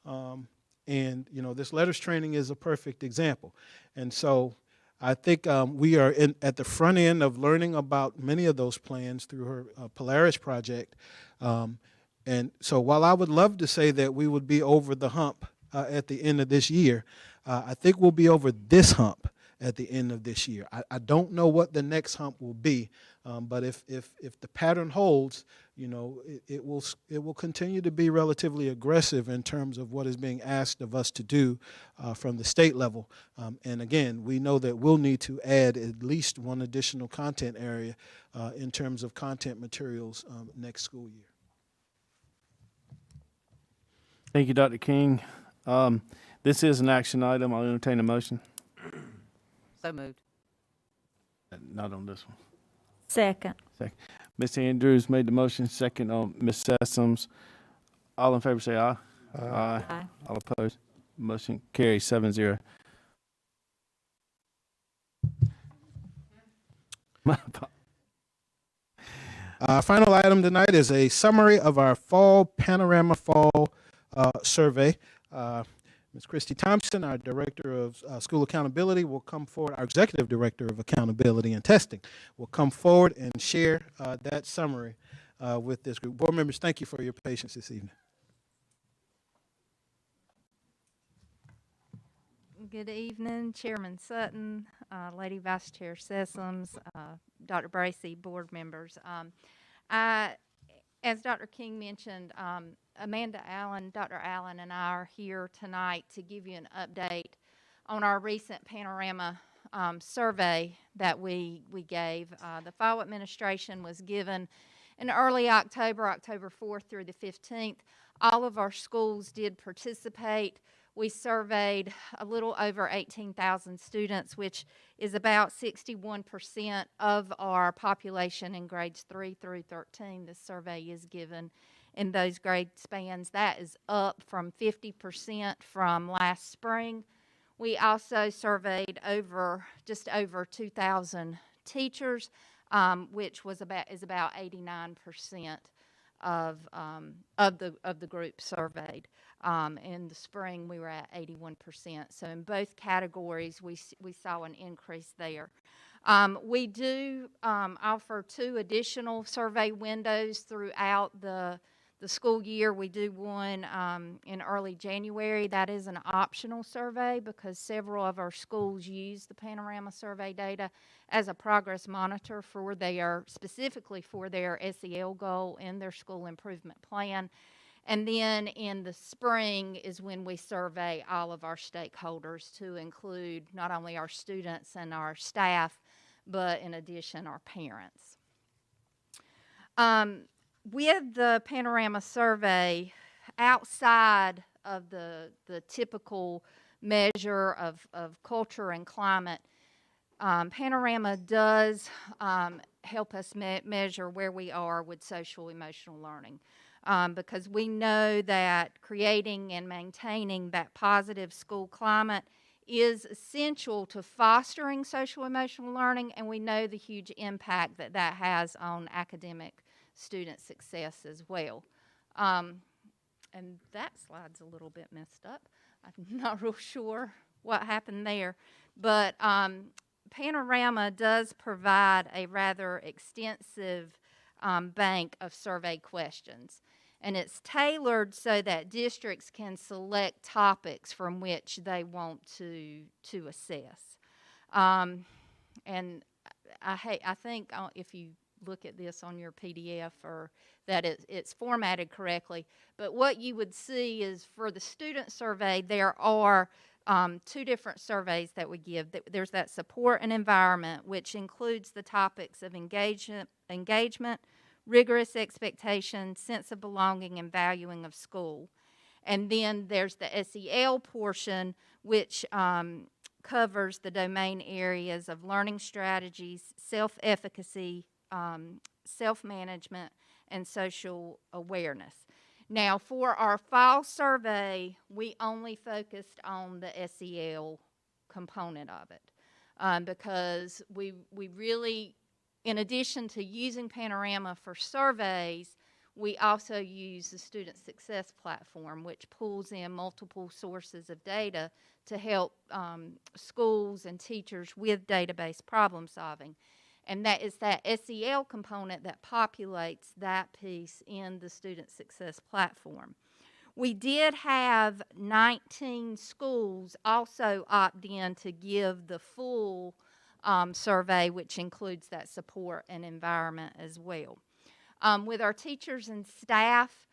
Speaker 23: And this letters training is a perfect example. And so I think we are at the front end of learning about many of those plans through her Polaris project. And so while I would love to say that we would be over the hump at the end of this year, I think we'll be over this hump at the end of this year. I don't know what the next hump will be, but if the pattern holds, it will continue to be relatively aggressive in terms of what is being asked of us to do from the state level. And again, we know that we'll need to add at least one additional content area in terms of content materials next school year.
Speaker 1: Thank you, Dr. King. This is an action item. I'll entertain a motion.
Speaker 6: So moved.
Speaker 1: Not on this one.
Speaker 5: Second.
Speaker 1: Ms. Andrews made the motion, second on Ms. Sessoms. All in favor say aye. Aye. All opposed. Motion carries 7-0.
Speaker 23: Final item tonight is a summary of our fall panorama survey. Ms. Christy Thompson, our Director of School Accountability, will come forward, our Executive Director of Accountability and Testing, will come forward and share that summary with this group. Board members, thank you for your patience this evening.
Speaker 5: Good evening, Chairman Sutton, Lady Vice Chair Sessoms, Dr. Bracy, board members. As Dr. King mentioned, Amanda Allen, Dr. Allen, and I are here tonight to give you an update on our recent panorama survey that we gave. The fall administration was given in early October, October 4th through the 15th. All of our schools did participate. We surveyed a little over 18,000 students, which is about 61% of our population in grades 3 through 13. The survey is given in those grade spans. That is up from 50% from last spring. We also surveyed just over 2,000 teachers, which is about 89% of the group surveyed. In the spring, we were at 81%. So in both categories, we saw an increase there. We do offer 2 additional survey windows throughout the school year. We do one in early January. That is an optional survey because several of our schools use the panorama survey data as a progress monitor specifically for their SEL goal in their school improvement plan. And then in the spring is when we survey all of our stakeholders to include not only our students and our staff, but in addition, our parents. With the panorama survey, outside of the typical measure of culture and climate, panorama does help us measure where we are with social emotional learning. Because we know that creating and maintaining that positive school climate is essential to fostering social emotional learning, and we know the huge impact that has on academic student success as well. And that slide's a little bit messed up. I'm not real sure what happened there, but Panorama does provide a rather extensive bank of survey questions. And it's tailored so that districts can select topics from which they want to assess. And I think if you look at this on your PDF or that it's formatted correctly, but what you would see is for the student survey, there are 2 different surveys that we give. There's that support and environment, which includes the topics of engagement, rigorous expectation, sense of belonging, and valuing of school. And then there's the SEL portion, which covers the domain areas of learning strategies, self-efficacy, self-management, and social awareness. Now, for our fall survey, we only focused on the SEL component of it because we really, in addition to using Panorama for surveys, we also use the Student Success Platform, which pulls in multiple sources of data to help schools and teachers with database problem solving. And that is that SEL component that populates that piece in the Student Success Platform. We did have 19 schools also opt in to give the full survey, which includes that support and environment as well. With our teachers and staff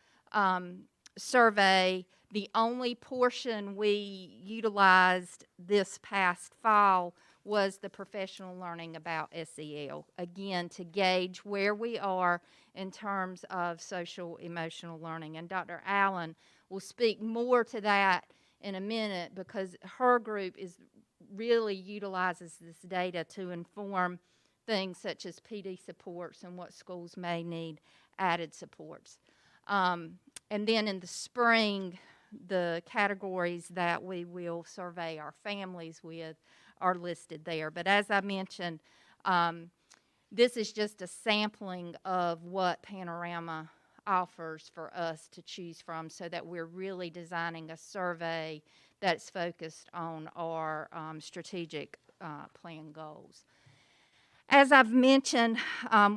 Speaker 5: survey, the only portion we utilized this past fall was the professional learning about SEL, again, to gauge where we are in terms of social emotional learning. And Dr. Allen will speak more to that in a minute because her group really utilizes this data to inform things such as PD supports and what schools may need added supports. And then in the spring, the categories that we will survey our families with are listed there. But as I mentioned, this is just a sampling of what Panorama offers for us to choose from so that we're really designing a survey that's focused on our strategic plan goals. As I've mentioned,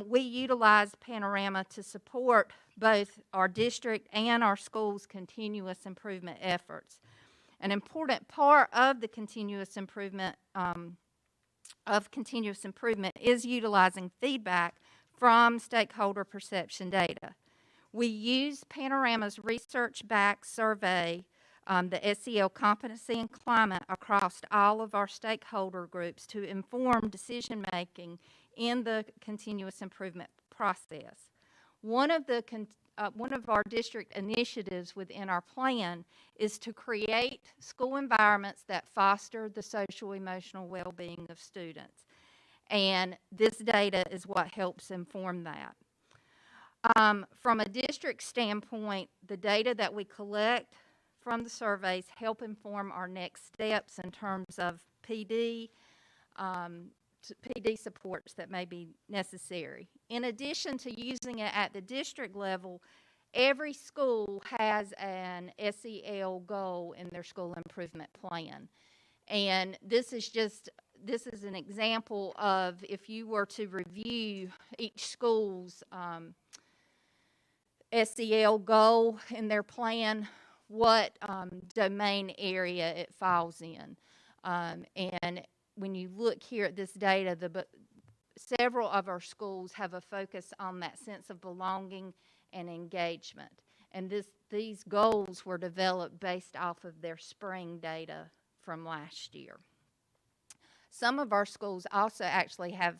Speaker 5: we utilize Panorama to support both our district and our schools' continuous improvement efforts. An important part of the continuous improvement is utilizing feedback from stakeholder perception data. We use Panorama's research-backed survey, the SEL competency and climate, across all of our stakeholder groups to inform decision-making in the continuous improvement process. One of our district initiatives within our plan is to create school environments that foster the social emotional well-being of students. And this data is what helps inform that. From a district standpoint, the data that we collect from the surveys help inform our next steps in terms of PD supports that may be necessary. In addition to using it at the district level, every school has an SEL goal in their school improvement plan. And this is an example of if you were to review each school's SEL goal in their plan, what domain area it falls in. And when you look here at this data, several of our schools have a focus on that sense of belonging and engagement. And these goals were developed based off of their spring data from last year. Some of our schools also actually have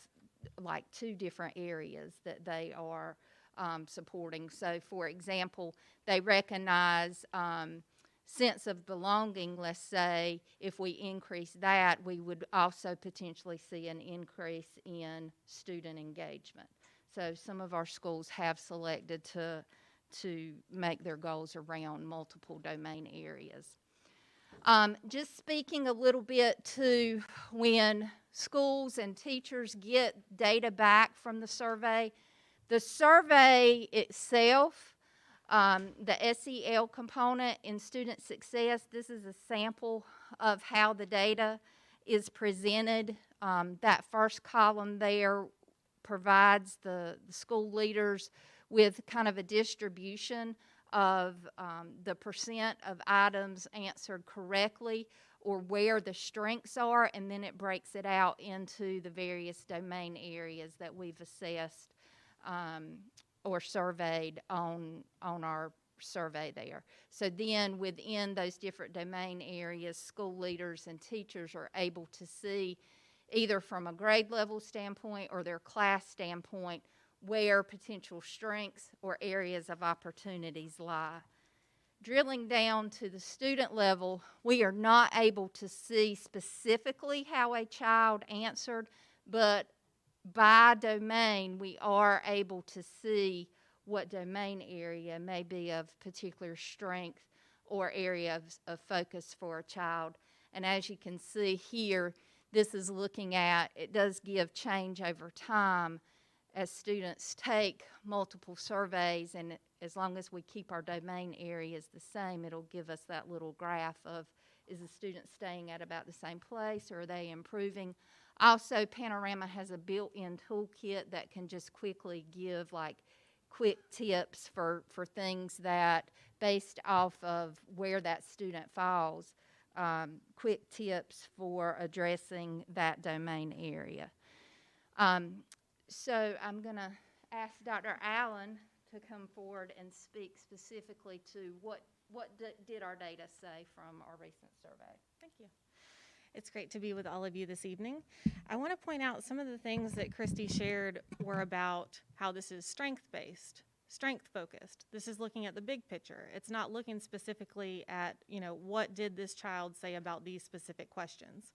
Speaker 5: like 2 different areas that they are supporting. So, for example, they recognize sense of belonging. Let's say if we increase that, we would also potentially see an increase in student engagement. So some of our schools have selected to make their goals around multiple domain areas. Just speaking a little bit to when schools and teachers get data back from the survey itself, the SEL component in student success, this is a sample of how the data is presented. That first column there provides the school leaders with kind of a distribution of the percent of items answered correctly or where the strengths are, and then it breaks it out into the various domain areas that we've assessed or surveyed on our survey there. So then within those different domain areas, school leaders and teachers are able to see either from a grade level standpoint or their class standpoint where potential strengths or areas of opportunities lie. Drilling down to the student level, we are not able to see specifically how a child answered, but by domain, we are able to see what domain area may be of particular strength or area of focus for a child. And as you can see here, this is looking at, it does give change over time as students take multiple surveys, and as long as we keep our domain areas the same, it'll give us that little graph of, is the student staying at about the same place, or are they improving? Also, Panorama has a built-in toolkit that can just quickly give like quick tips for things that, based off of where that student falls, quick tips for addressing that domain area. So I'm going to ask Dr. Allen to come forward and speak specifically to what did our data say from our recent survey.
Speaker 12: Thank you. It's great to be with all of you this evening. I want to point out some of the things that Christy shared were about how this is strength-based, strength-focused. This is looking at the big picture. It's not looking specifically at, what did this child say about these specific questions.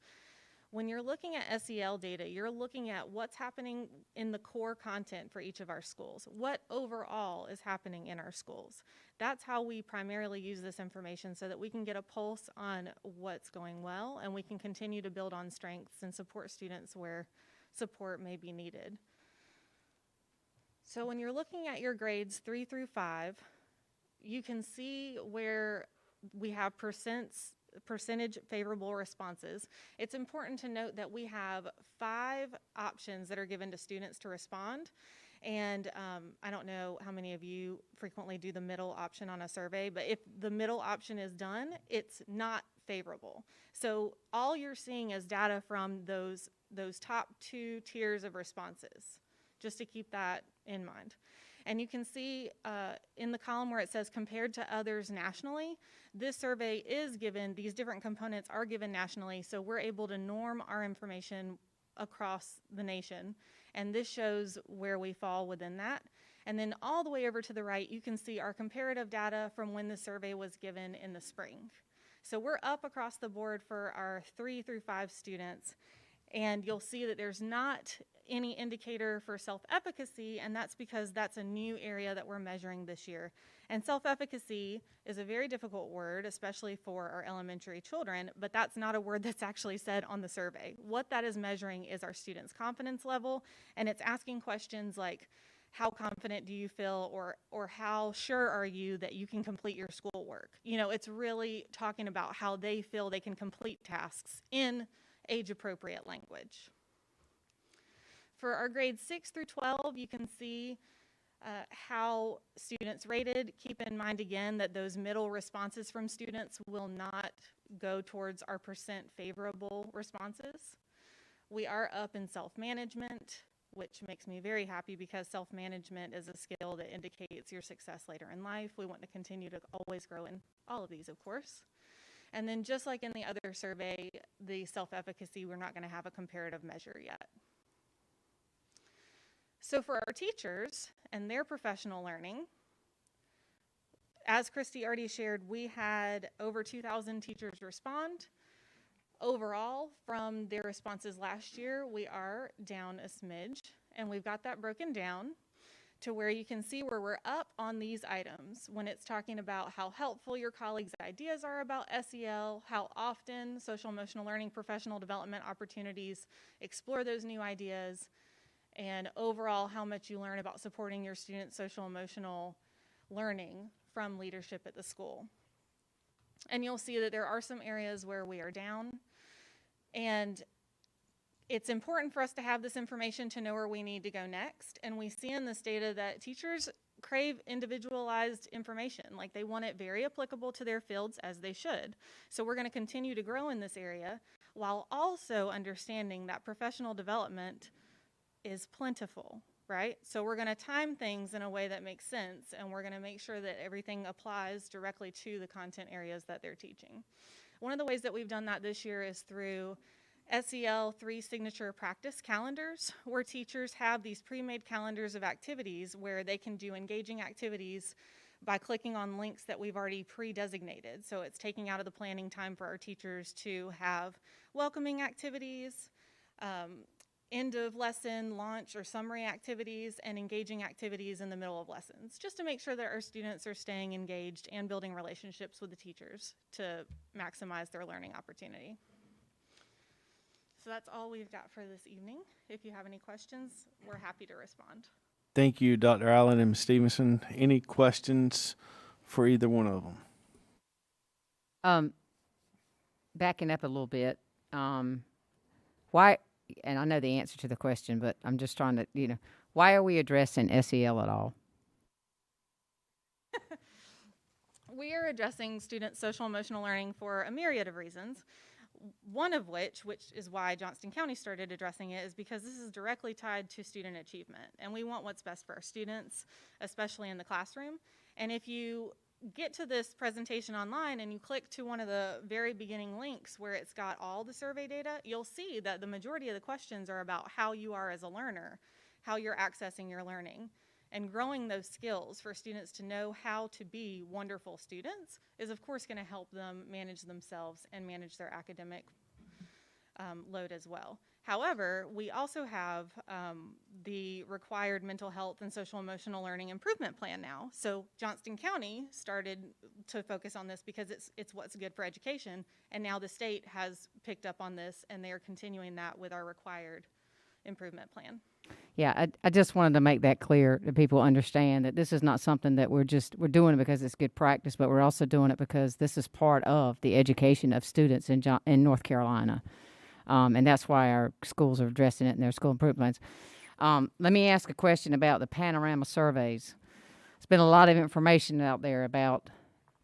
Speaker 12: When you're looking at SEL data, you're looking at what's happening in the core content for each of our schools. What overall is happening in our schools? That's how we primarily use this information, so that we can get a pulse on what's going well, and we can continue to build on strengths and support students where support may be needed. So when you're looking at your grades 3 through 5, you can see where we have percentage favorable responses. It's important to note that we have 5 options that are given to students to respond. And I don't know how many of you frequently do the middle option on a survey, but if the middle option is done, it's not favorable. So all you're seeing is data from those top 2 tiers of responses, just to keep that in mind. And you can see in the column where it says compared to others nationally, this survey is given, these different components are given nationally, so we're able to norm our information across the nation. And this shows where we fall within that. And then all the way over to the right, you can see our comparative data from when the survey was given in the spring. So we're up across the board for our 3 through 5 students. And you'll see that there's not any indicator for self-efficacy, and that's because that's a new area that we're measuring this year. And self-efficacy is a very difficult word, especially for our elementary children, but that's not a word that's actually said on the survey. What that is measuring is our students' confidence level, and it's asking questions like, how confident do you feel, or how sure are you that you can complete your schoolwork? It's really talking about how they feel they can complete tasks in age-appropriate language. For our grades 6 through 12, you can see how students rated. Keep in mind again that those middle responses from students will not go towards our percent favorable responses. We are up in self-management, which makes me very happy because self-management is a skill that indicates your success later in life. We want to continue to always grow in all of these, of course. And then just like in the other survey, the self-efficacy, we're not going to have a comparative measure yet. So for our teachers and their professional learning, as Christy already shared, we had over 2,000 teachers respond. Overall, from their responses last year, we are down a smidge, and we've got that broken down to where you can see where we're up on these items when it's talking about how helpful your colleagues' ideas are about SEL, how often social emotional learning professional development opportunities explore those new ideas, and overall how much you learn about supporting your students' social emotional learning from leadership at the school. And you'll see that there are some areas where we are down, and it's important for us to have this information to know where we need to go next. And we see in this data that teachers crave individualized information, like they want it very applicable to their fields, as they should. So we're going to continue to grow in this area while also understanding that professional development is plentiful, right? So we're going to time things in a way that makes sense, and we're going to make sure that everything applies directly to the content areas that they're teaching. One of the ways that we've done that this year is through SEL 3 signature practice calendars, where teachers have these pre-made calendars of activities where they can do engaging activities by clicking on links that we've already pre-designated. So it's taking out of the planning time for our teachers to have welcoming activities, end of lesson, launch or summary activities, and engaging activities in the middle of lessons, just to make sure that our students are staying engaged and building relationships with the teachers to maximize their learning opportunity. So that's all we've got for this evening. If you have any questions, we're happy to respond.
Speaker 1: Thank you, Dr. Allen and Ms. Stevenson. Any questions for either one of them?
Speaker 6: Backing up a little bit, why, and I know the answer to the question, but I'm just trying to, why are we addressing SEL at all?
Speaker 12: We are addressing students' social emotional learning for a myriad of reasons. One of which is why Johnston County started addressing it, is because this is directly tied to student achievement. And we want what's best for our students, especially in the classroom. And if you get to this presentation online and you click to one of the very beginning links where it's got all the survey data, you'll see that the majority of the questions are about how you are as a learner, how you're accessing your learning. And growing those skills for students to know how to be wonderful students is, of course, going to help them manage themselves and manage their academic load as well. However, we also have the required mental health and social emotional learning improvement plan now. So Johnston County started to focus on this because it's what's good for education, and now the state has picked up on this, and they are continuing that with our required improvement plan.
Speaker 6: Yeah, I just wanted to make that clear that people understand that this is not something that we're doing it because it's good practice, but we're also doing it because this is part of the education of students in North Carolina. And that's why our schools are addressing it in their school improvement plans. Let me ask a question about the panorama surveys. There's been a lot of information out there about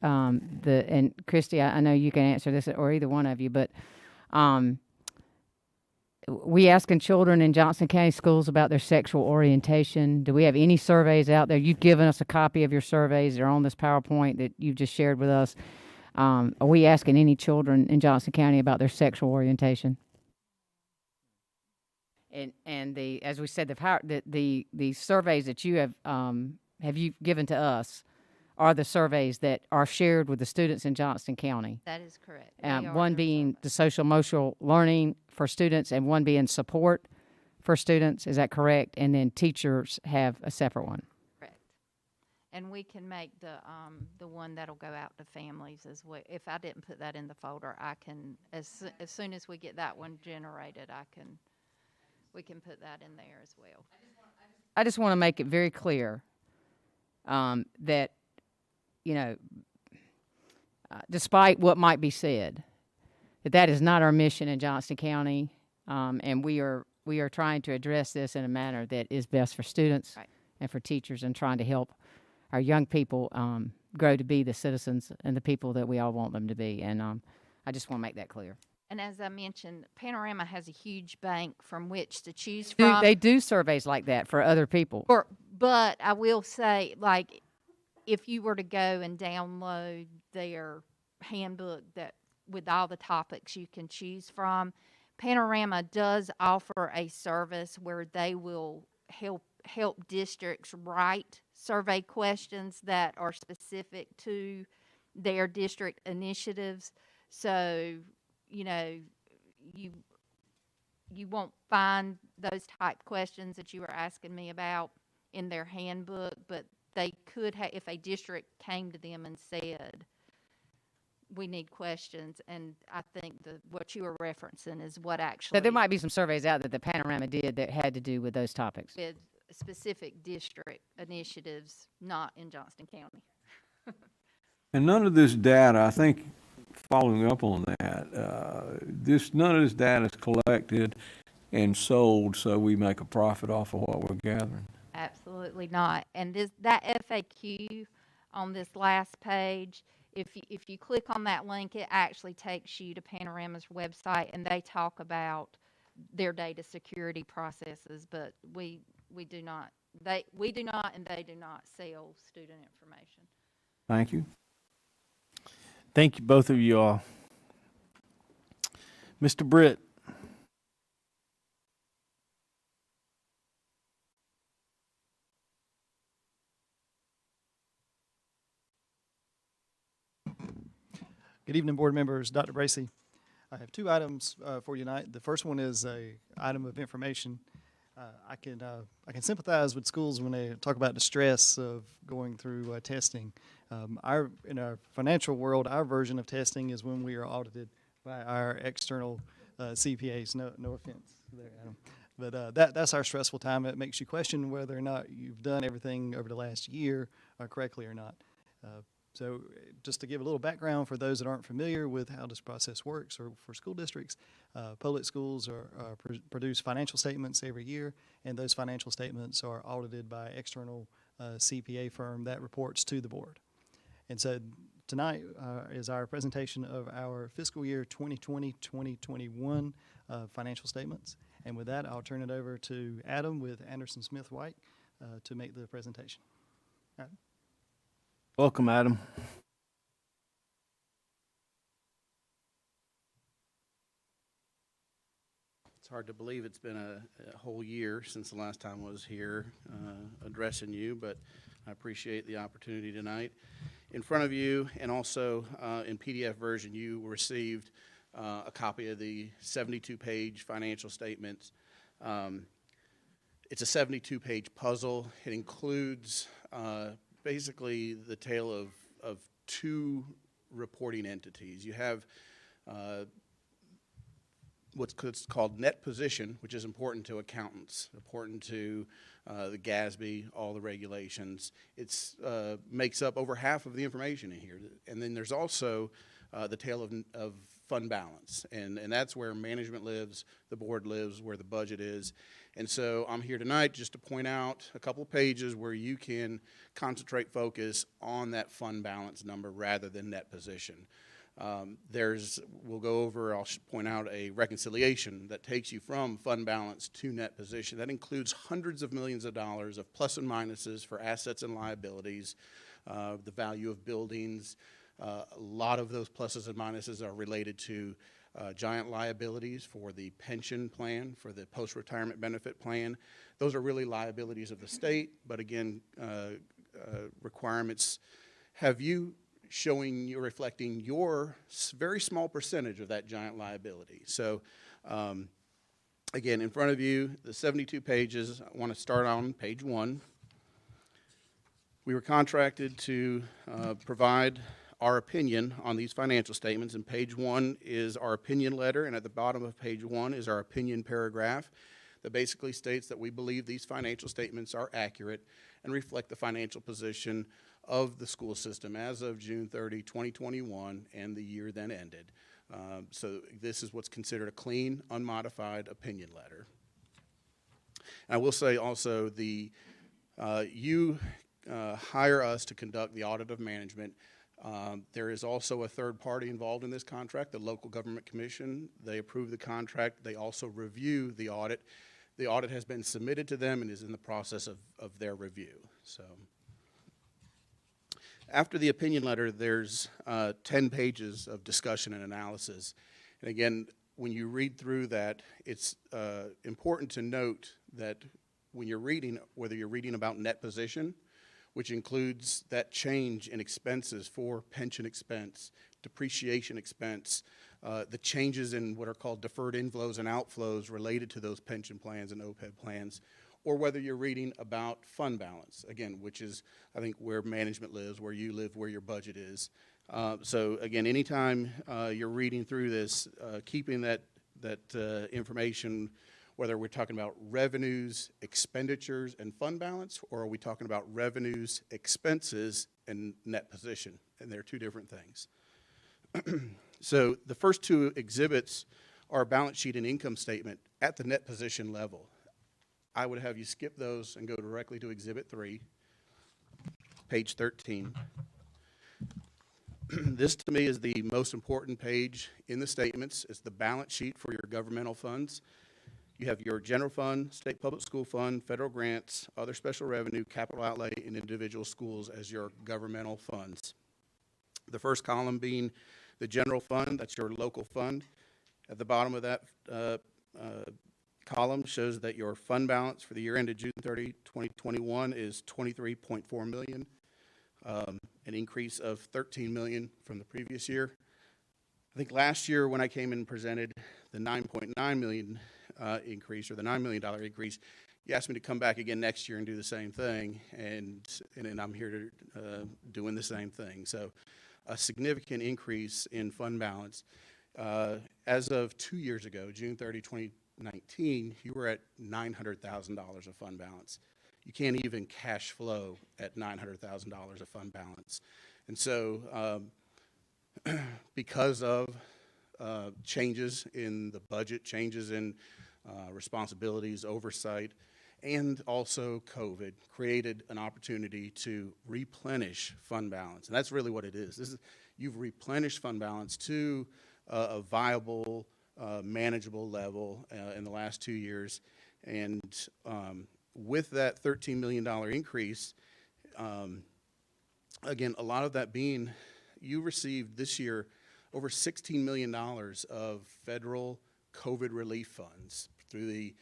Speaker 6: and Christy, I know you can answer this, or either one of you, but we asking children in Johnston County schools about their sexual orientation. Do we have any surveys out there? You've given us a copy of your surveys. They're on this PowerPoint that you just shared with us. Are we asking any children in Johnston County about their sexual orientation? And as we said, the surveys that you have you given to us are the surveys that are shared with the students in Johnston County.
Speaker 5: That is correct.
Speaker 6: One being the social emotional learning for students and one being support for students. Is that correct? And then teachers have a separate one.
Speaker 5: Correct. And we can make the one that'll go out to families as well. If I didn't put that in the folder, I can, as soon as we get that one generated, we can put that in there as well.
Speaker 6: I just want to make it very clear that, despite what might be said, that is not our mission in Johnston County, and we are trying to address this in a manner that is best for students and for teachers, and trying to help our young people grow to be the citizens and the people that we all want them to be. And I just want to make that clear.
Speaker 5: And as I mentioned, Panorama has a huge bank from which to choose from.
Speaker 6: They do surveys like that for other people.
Speaker 5: But I will say, like, if you were to go and download their handbook that with all the topics you can choose from, Panorama does offer a service where they will help districts write survey questions that are specific to their district initiatives. So, you won't find those type questions that you were asking me about in their handbook, but they could have, if a district came to them and said, we need questions, and I think what you were referencing is what actually.
Speaker 6: So there might be some surveys out that the Panorama did that had to do with those topics.
Speaker 5: With specific district initiatives, not in Johnston County.
Speaker 9: And none of this data, I think, following up on that, none of this data is collected and sold so we make a profit off of what we're gathering.
Speaker 5: Absolutely not. And that FAQ on this last page, if you click on that link, it actually takes you to Panorama's website, and they talk about their data security processes. But we do not, and they do not sell student information.
Speaker 9: Thank you.
Speaker 1: Thank you, both of you all. Mr. Britt,
Speaker 13: Good evening, board members. Dr. Bracy. I have two items for you tonight. The first one is a item of information. I can sympathize with schools when they talk about the stress of going through testing. In our financial world, our version of testing is when we are audited by our external CPAs. No offense there, Adam. But that's our stressful time. It makes you question whether or not you've done everything over the last year correctly or not. So just to give a little background for those that aren't familiar with how this process works, or for school districts, public schools produce financial statements every year, and those financial statements are audited by external CPA firm that reports to the board. And so tonight is our presentation of our fiscal year 2020-2021 financial statements. And with that, I'll turn it over to Adam with Anderson Smith White to make the presentation. Adam?
Speaker 1: Welcome, Adam.
Speaker 14: It's hard to believe it's been a whole year since the last time I was here addressing you, but I appreciate the opportunity tonight. In front of you, and also in PDF version, you received a copy of the 72-page financial statements. It's a 72-page puzzle. It includes basically the tale of two reporting entities. You have what's called net position, which is important to accountants, important to the GASB, all the regulations. It makes up over half of the information in here. And then there's also the tale of fund balance, and that's where management lives, the board lives, where the budget is. And so I'm here tonight just to point out a couple of pages where you can concentrate focus on that fund balance number rather than net position. We'll go over, I'll point out a reconciliation that takes you from fund balance to net position. That includes hundreds of millions of dollars of plus and minuses for assets and liabilities, the value of buildings. A lot of those pluses and minuses are related to giant liabilities for the pension plan, for the post-retirement benefit plan. Those are really liabilities of the state, but again, requirements have you showing you reflecting your very small percentage of that giant liability. So again, in front of you, the 72 pages, I want to start on page 1. We were contracted to provide our opinion on these financial statements, and page 1 is our opinion letter, and at the bottom of page 1 is our opinion paragraph that basically states that we believe these financial statements are accurate and reflect the financial position of the school system as of June 30, 2021, and the year then ended. So this is what's considered a clean, unmodified opinion letter. And I will say also, you hire us to conduct the audit of management. There is also a third party involved in this contract, the Local Government Commission. They approve the contract. They also review the audit. The audit has been submitted to them and is in the process of their review. So after the opinion letter, there's 10 pages of discussion and analysis. And again, when you read through that, it's important to note that when you're reading, whether you're reading about net position, which includes that change in expenses for pension expense, depreciation expense, the changes in what are called deferred inflows and outflows related to those pension plans and OPEB plans, or whether you're reading about fund balance, again, which is, I think, where management lives, where you live, where your budget is. So again, anytime you're reading through this, keeping that information, whether we're talking about revenues, expenditures, and fund balance, or are we talking about revenues, expenses, and net position? And they're two different things. So the first two exhibits are balance sheet and income statement at the net position level. I would have you skip those and go directly to Exhibit 3, page 13. This, to me, is the most important page in the statements. It's the balance sheet for your governmental funds. You have your general fund, state public school fund, federal grants, other special revenue, capital outlay, and individual schools as your governmental funds. The first column being the general fund, that's your local fund. At the bottom of that column shows that your fund balance for the year ended June 30, 2021 is $23.4 million, an increase of $13 million from the previous year. think last year when I came in and presented the 9.9 million increase, or the $9 million increase, you asked me to come back again next year and do the same thing, and I'm here to doing the same thing. So a significant increase in fund balance. As of 2 years ago, June 30, 2019, you were at $900,000 of fund balance. You can't even cash flow at $900,000 of fund balance. And so because of changes in the budget, changes in responsibilities, oversight, and also COVID created an opportunity to replenish fund balance. And that's really what it is. You've replenished fund balance to a viable, manageable level in the last 2 years. And with that $13 million increase, again, a lot of that being, you received this year over $16 million of federal COVID relief funds through the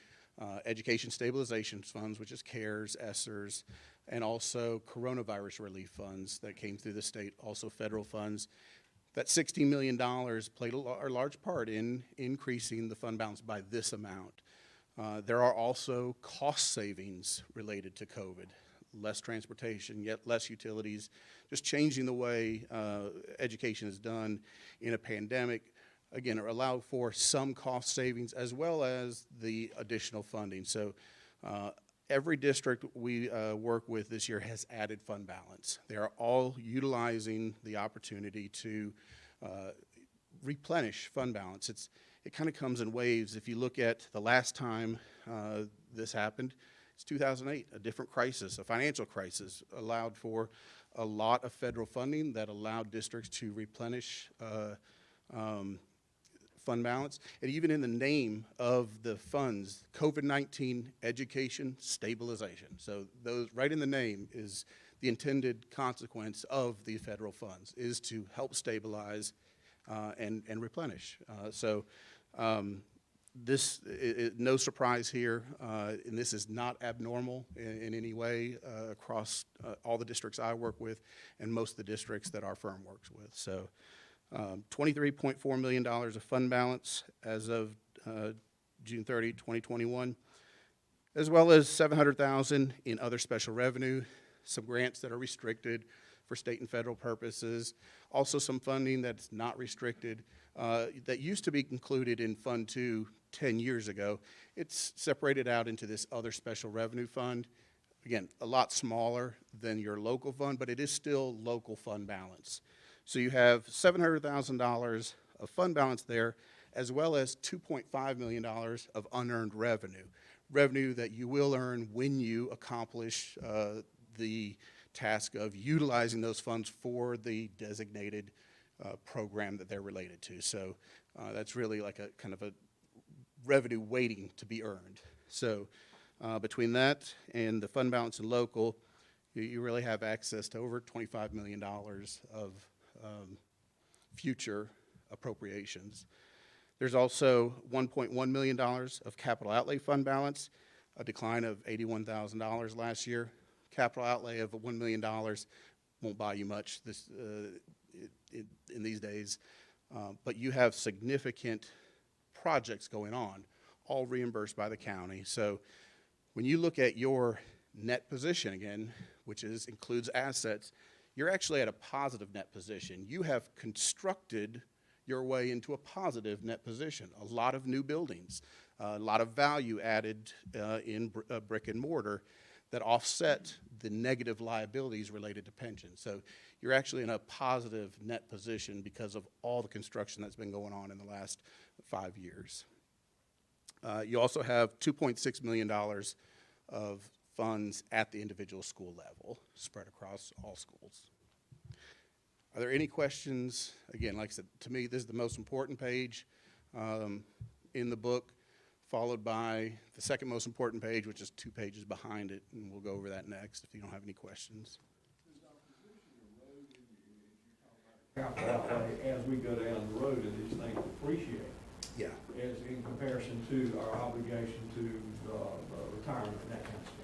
Speaker 14: Education Stabilization Funds, which is CARES, ESSERS, and also coronavirus relief funds that came through the state, also federal funds. That $16 million played a large part in increasing the fund balance by this amount. There are also cost savings related to COVID. Less transportation, yet less utilities, just changing the way education is done in a pandemic. Again, allow for some cost savings as well as the additional funding. So every district we work with this year has added fund balance. They are all utilizing the opportunity to replenish fund balance. It kind of comes in waves. If you look at the last time this happened, it's 2008, a different crisis, a financial crisis, allowed for a lot of federal funding that allowed districts to replenish fund balance. And even in the name of the funds, COVID-19 Education Stabilization. So those right in the name is the intended consequence of the federal funds, is to help stabilize and replenish. This is no surprise here, and this is not abnormal in any way across all the districts I work with and most of the districts that our firm works with. So $23.4 million of fund balance as of June 30, 2021, as well as $700,000 in other special revenue, some grants that are restricted for state and federal purposes, also some funding that's not restricted that used to be included in Fund 2 10 years ago. It's separated out into this other special revenue fund. Again, a lot smaller than your local fund, but it is still local fund balance. So you have $700,000 of fund balance there, as well as $2.5 million of unearned revenue. Revenue that you will earn when you accomplish the task of utilizing those funds for the designated program that they're related to. So that's really like a kind of a revenue waiting to be earned. So between that and the fund balance and local, you really have access to over $25 million of future appropriations. There's also $1.1 million of capital outlay fund balance, a decline of $81,000 last year. Capital outlay of $1 million won't buy you much in these days, but you have significant projects going on, all reimbursed by the county. So when you look at your net position again, which includes assets, you're actually at a positive net position. You have constructed your way into a positive net position. A lot of new buildings, a lot of value added in brick and mortar that offset the negative liabilities related to pensions. So you're actually in a positive net position because of all the construction that's been going on in the last 5 years. You also have $2.6 million of funds at the individual school level spread across all schools. Are there any questions? Again, like I said, to me, this is the most important page in the book, followed by the second most important page, which is 2 pages behind it, and we'll go over that next if you don't have any questions.
Speaker 9: As we go down the road and these things depreciate.
Speaker 14: Yeah.
Speaker 9: As in comparison to our obligation to retirement and that kind of stuff.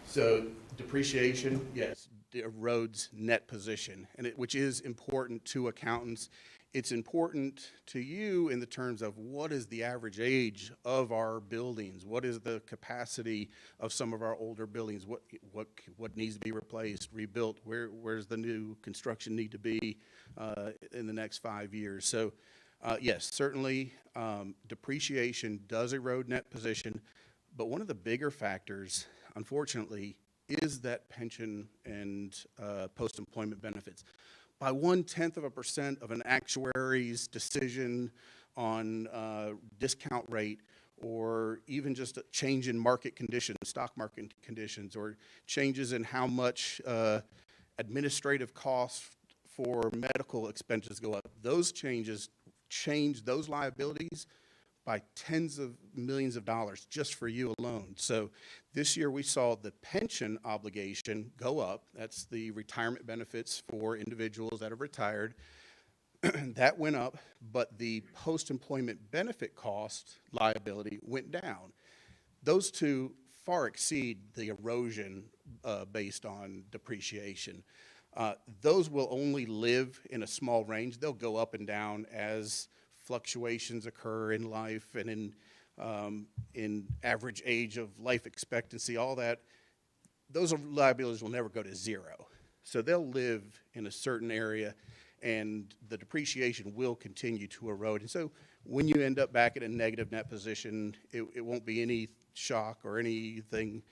Speaker 14: So depreciation, yes, erodes net position, and which is important to accountants It's important to you in the terms of what is the average age of our buildings? What is the capacity of some of our older buildings? What needs to be replaced, rebuilt? Where's the new construction need to be in the next 5 years? So yes, certainly depreciation does erode net position, but one of the bigger factors, unfortunately, is that pension and post-employment benefits. By 0.1% of an actuary's decision on discount rate, or even just a change in market conditions, stock market conditions, or changes in how much administrative costs for medical expenses go up, those changes change those liabilities by tens of millions of dollars just for you alone. So this year we saw the pension obligation go up. That's the retirement benefits for individuals that have retired. That went up, but the post-employment benefit cost liability went down. Those two far exceed the erosion based on depreciation. Those will only live in a small range. They'll go up and down as fluctuations occur in life and in average age of life expectancy, all that. Those liabilities will never go to zero. So they'll live in a certain area, and the depreciation will continue to erode. And so when you end up back at a negative net position, it won't be any shock or anything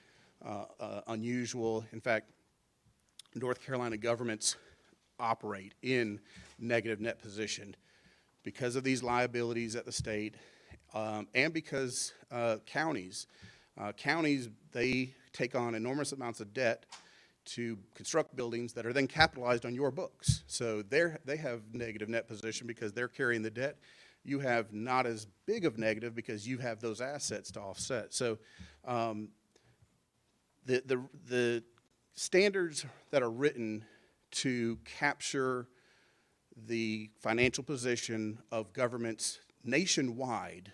Speaker 14: unusual. In fact, North Carolina governments operate in negative net position because of these liabilities at the state, and because counties, they take on enormous amounts of debt to construct buildings that are then capitalized on your books. So they have negative net position because they're carrying the debt. You have not as big of negative because you have those assets to offset. So the standards that are written to capture the financial position of governments nationwide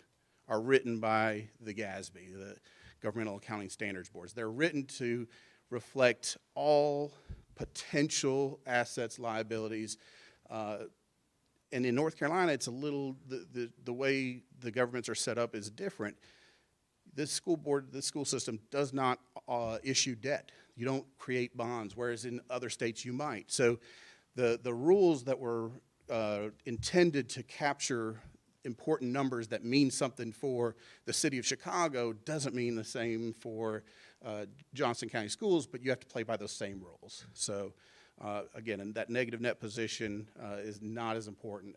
Speaker 14: are written by the GASB, the Governmental Accounting Standards Boards. They're written to reflect all potential assets, liabilities, and in North Carolina, it's a little, the way the governments are set up is different. This school system does not issue debt. You don't create bonds, whereas in other states you might. So the rules that were intended to capture important numbers that mean something for the city of Chicago doesn't mean the same for Johnston County Schools, but you have to play by those same rules. So again, and that negative net position is not as important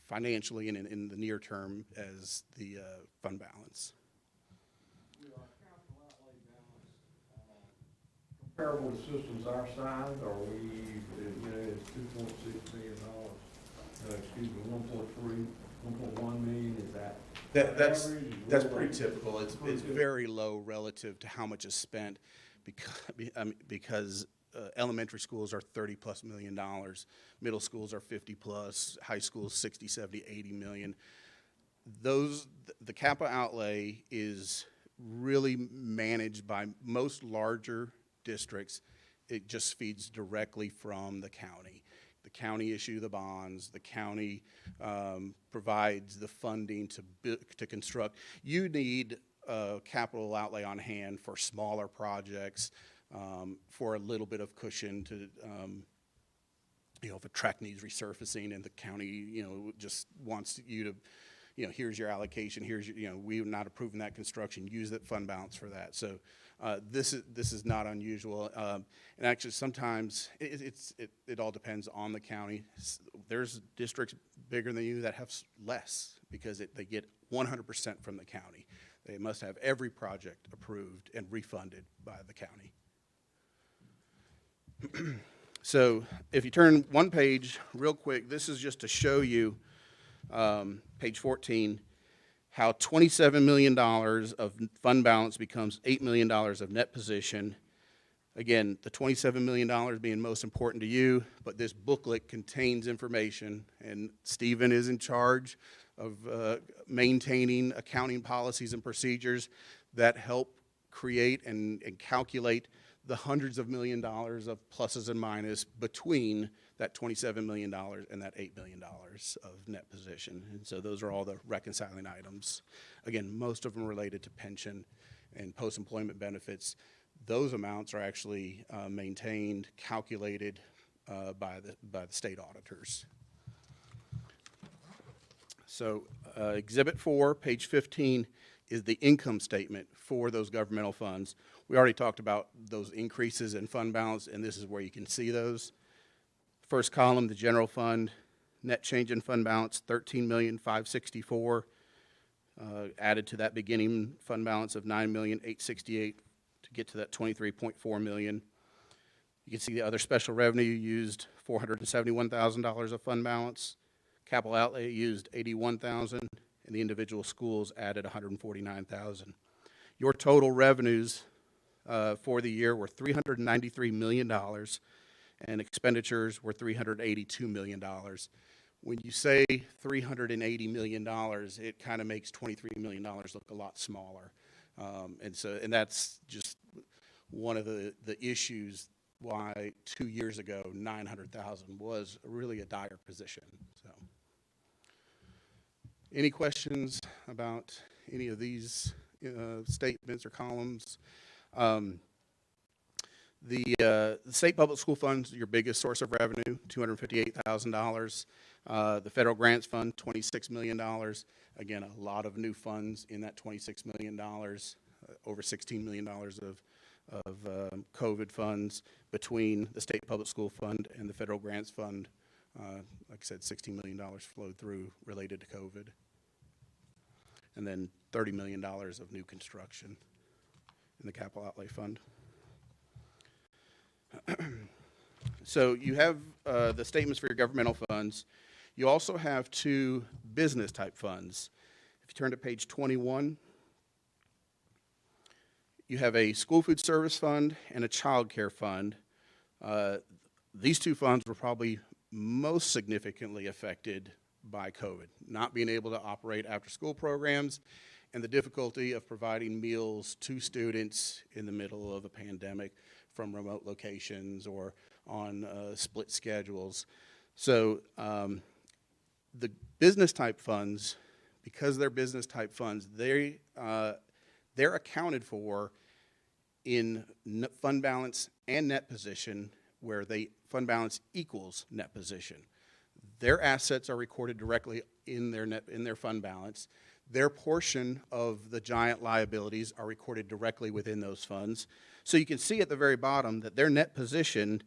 Speaker 14: financially and in the near term as the fund balance.
Speaker 9: Comparable to systems our size, are we, it's $2.6 million, excuse me, 1.3, 1.1 million, is that?
Speaker 14: That's pretty typical. It's very low relative to how much is spent because elementary schools are $30+ million, middle schools are 50+, high schools 60, 70, 80 million. The capital outlay is really managed by most larger districts. It just feeds directly from the county. The county issue the bonds. The county provides the funding to construct. You need capital outlay on hand for smaller projects, for a little bit of cushion to, if a track needs resurfacing and the county, just wants you to, here's your allocation. Here's your, we're not approving that construction. Use that fund balance for that. So this is not unusual. And actually, sometimes it all depends on the county. There's districts bigger than you that have less because they get 100% from the county. They must have every project approved and refunded by the county. So if you turn one page real quick, this is just to show you, page 14, how $27 million of fund balance becomes $8 million of net position. Again, the $27 million being most important to you, but this booklet contains information, and Stephen is in charge of maintaining accounting policies and procedures that help create and calculate the hundreds of million dollars of pluses and minuses between that $27 million and that $8 million of net position. And so those are all the reconciling items. Again, most of them related to pension and post-employment benefits. Those amounts are actually maintained, calculated by the state auditors. So Exhibit 4, page 15, is the income statement for those governmental funds. We already talked about those increases in fund balance, and this is where you can see those. First column, the general fund, net change in fund balance, $13,564,000, added to that beginning fund balance of $9,868,000 to get to that $23.4 million. You can see the other special revenue used $471,000 of fund balance. Capital outlay used $81,000, and the individual schools added $149,000. Your total revenues for the year were $393 million, and expenditures were $382 million. When you say $380 million, it kind of makes $23 million look a lot smaller. And that's just one of the issues why 2 years ago, $900,000 was really a dire position. So, any questions about any of these statements or columns? The state public school funds are your biggest source of revenue, $258,000. The federal grants fund, $26 million. Again, a lot of new funds in that $26 million, over $16 million of COVID funds between the state public school fund and the federal grants fund. Like I said, $16 million flowed through related to COVID. And then $30 million of new construction in the capital outlay fund. So you have the statements for your governmental funds. You also have two business type funds. If you turn to page 21, you have a school food service fund and a child care fund. These two funds were probably most significantly affected by COVID, not being able to operate after school programs and the difficulty of providing meals to students in the middle of a pandemic from remote locations or on split schedules. So the business type funds, because they're business type funds, they're accounted for in fund balance and net position, where fund balance equals net position. Their assets are recorded directly in their fund balance. Their portion of the giant liabilities are recorded directly within those funds. So you can see at the very bottom that their net position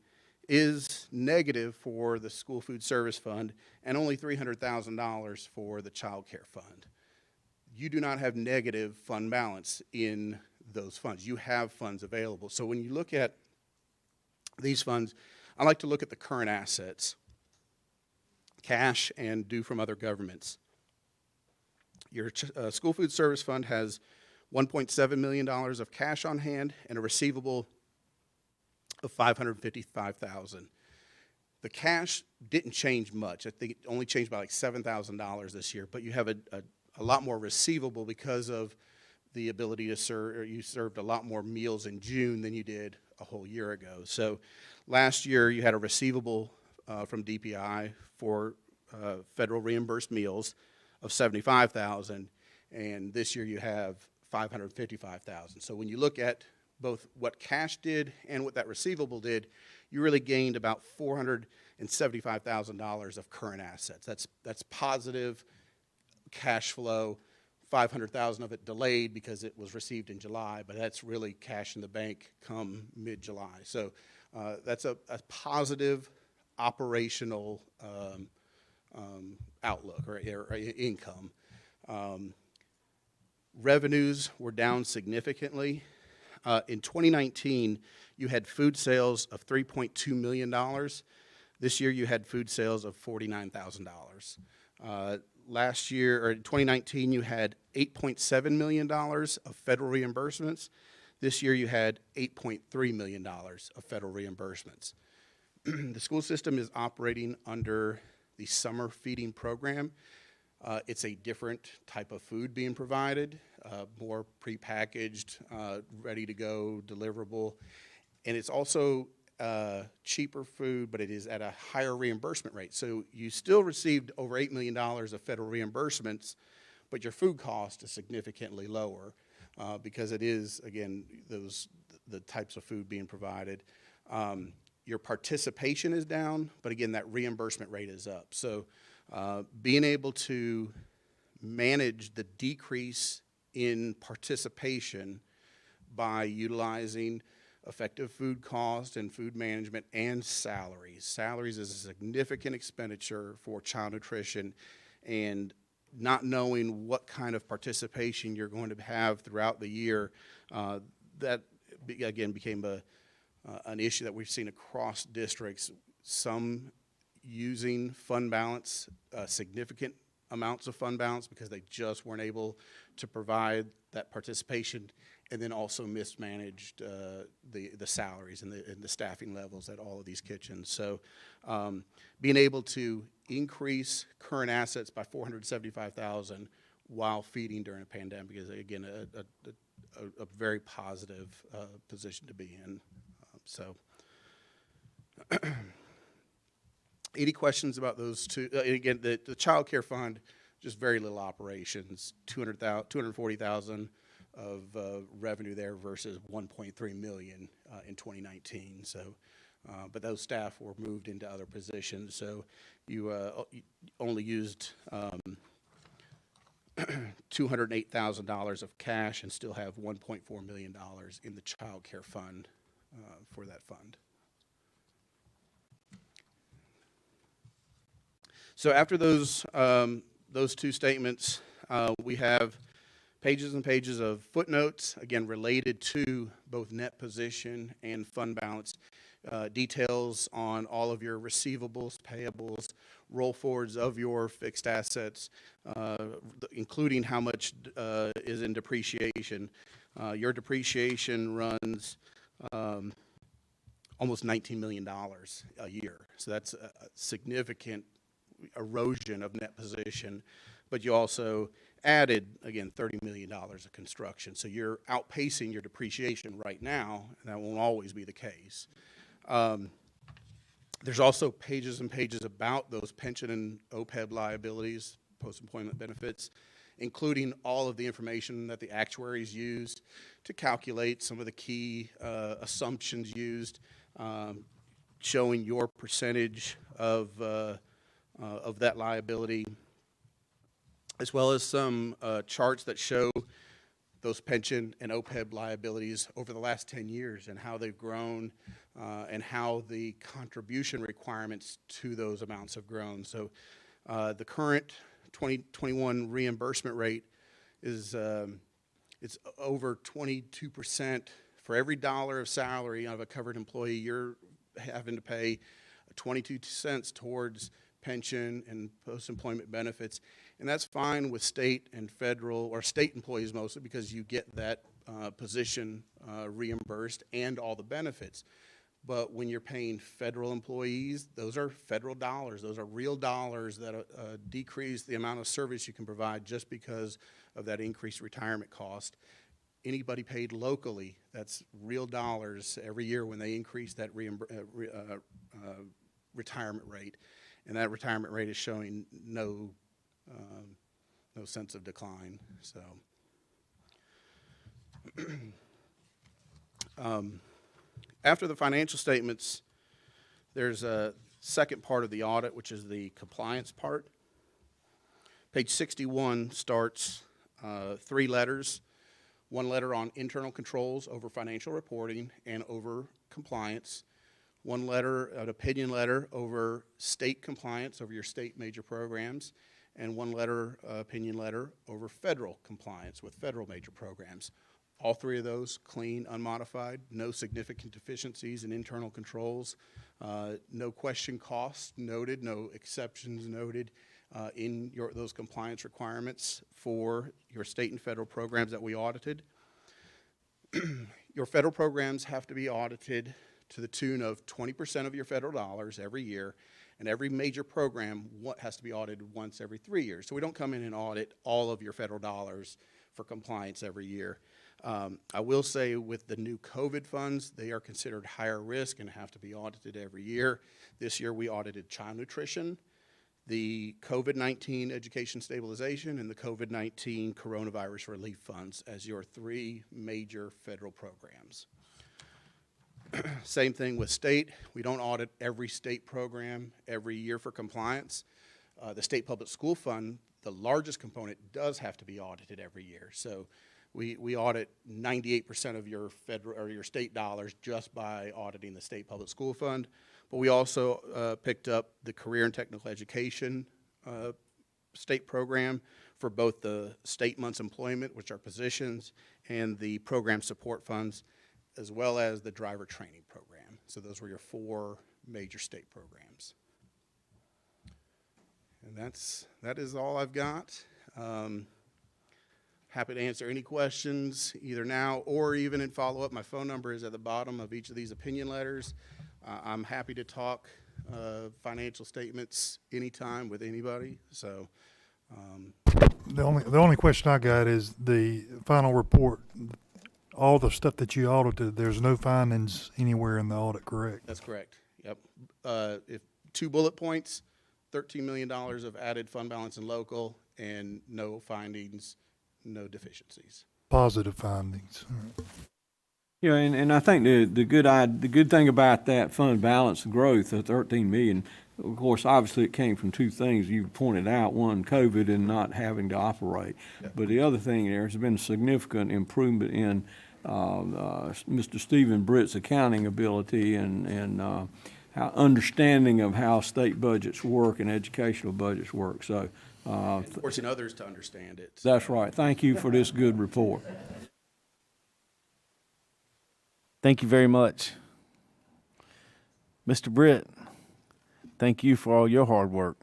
Speaker 14: is negative for the school food service fund and only $300,000 for the child care fund. You do not have negative fund balance in those funds. You have funds available. So when you look at these funds, I like to look at the current assets, cash and due from other governments. Your school food service fund has $1.7 million of cash on hand and a receivable of $555,000. The cash didn't change much. I think it only changed by like $7,000 this year, but you have a lot more receivable because of the ability to serve, or you served a lot more meals in June than you did a whole year ago. So last year you had a receivable from DPI for federal reimbursed meals of $75,000, and this year you have $555,000. So when you look at both what cash did and what that receivable did, you really gained about $475,000 of current assets. That's positive cash flow. 500,000 of it delayed because it was received in July, but that's really cash in the bank come mid-July. So that's a positive operational outlook or income. Revenues were down significantly. In 2019, you had food sales of $3.2 million. This year, you had food sales of $49,000. Last year, or in 2019, you had $8.7 million of federal reimbursements. This year, you had $8.3 million of federal reimbursements. The school system is operating under the summer feeding program. It's a different type of food being provided, more prepackaged, ready to go, deliverable. And it's also cheaper food, but it is at a higher reimbursement rate. So you still received over $8 million of federal reimbursements, but your food cost is significantly lower because it is, again, the types of food being provided. Your participation is down, but again, that reimbursement rate is up. So being able to manage the decrease in participation by utilizing effective food cost and food management and salaries. Salaries is a significant expenditure for child nutrition, and not knowing what kind of participation you're going to have throughout the year, that again became an issue that we've seen across districts. Some using fund balance, significant amounts of fund balance because they just weren't able to provide that participation, and then also mismanaged the salaries and the staffing levels at all of these kitchens. So being able to increase current assets by $475,000 while feeding during a pandemic is, again, a very positive position to be in. So any questions about those two? Again, the child care fund, just very little operations, $240,000 of revenue there versus $1.3 million in 2019. So, but those staff were moved into other positions. So you only used $208,000 of cash and still have $1.4 million in the child care fund for that fund. So after those two statements, we have pages and pages of footnotes, again, related to both net position and fund balance, details on all of your receivables, payables, roll forwards of your fixed assets, including how much is in depreciation. Your depreciation runs almost $19 million a year. So that's a significant erosion of net position, but you also added, again, $30 million of construction. So you're outpacing your depreciation right now, and that won't always be the case. There's also pages and pages about those pension and OPEB liabilities, post-employment benefits, including all of the information that the actuaries used to calculate some of the key assumptions used, showing your percentage of that liability, as well as some charts that show those pension and OPEB liabilities over the last 10 years and how they've grown and how the contribution requirements to those amounts have grown. So the current 2021 reimbursement rate is it's over 22%. For every dollar of salary of a covered employee, you're having to pay 22 cents towards pension and post-employment benefits. And that's fine with state and federal, or state employees mostly, because you get that position reimbursed and all the benefits. But when you're paying federal employees, those are federal dollars. Those are real dollars that decrease the amount of service you can provide just because of that increased retirement cost. Anybody paid locally, that's real dollars every year when they increase that retirement rate. And that retirement rate is showing no sense of decline. So after the financial statements, there's a second part of the audit, which is the compliance part. Page 61 starts 3 letters. 1 letter on internal controls over financial reporting and over compliance. 1 letter, an opinion letter over state compliance, over your state major programs, and 1 letter, opinion letter over federal compliance with federal major programs. All 3 of those clean, unmodified, no significant deficiencies in internal controls, no question costs noted, no exceptions noted in those compliance requirements for your state and federal programs that we audited. Your federal programs have to be audited to the tune of 20% of your federal dollars every year, and every major program has to be audited once every 3 years. So we don't come in and audit all of your federal dollars for compliance every year. I will say with the new COVID funds, they are considered higher risk and have to be audited every year. This year we audited child nutrition, the COVID-19 education stabilization, and the COVID-19 coronavirus relief funds as your 3 major federal programs. Same thing with state. We don't audit every state program every year for compliance. The state public school fund, the largest component, does have to be audited every year. So we audit 98% of your federal or your state dollars just by auditing the state public school fund. But we also picked up the career and technical education state program for both the state months employment, which are positions, and the program support funds, as well as the driver training program. So those were your 4 major state programs. And that is all I've got. Happy to answer any questions either now or even in follow-up. My phone number is at the bottom of each of these opinion letters. I'm happy to talk financial statements anytime with anybody. So
Speaker 2: The only question I got is the final report. All the stuff that you audited, there's no findings anywhere in the audit, correct?
Speaker 14: That's correct. Yep. If 2 bullet points, $13 million of added fund balance in local, and no findings, no deficiencies.
Speaker 2: Positive findings.
Speaker 9: Yeah, and I think the good thing about that fund balance growth of 13 million, of course, obviously it came from 2 things you pointed out. One, COVID and not having to operate. Yep. But the other thing, there's been significant improvement in Mr. Stephen Britt's accounting ability and how understanding of how state budgets work and educational budgets work. So,
Speaker 14: forcing others to understand it.
Speaker 9: That's right. Thank you for this good report.
Speaker 1: Thank you very much. Mr. Britt, thank you for all your hard work.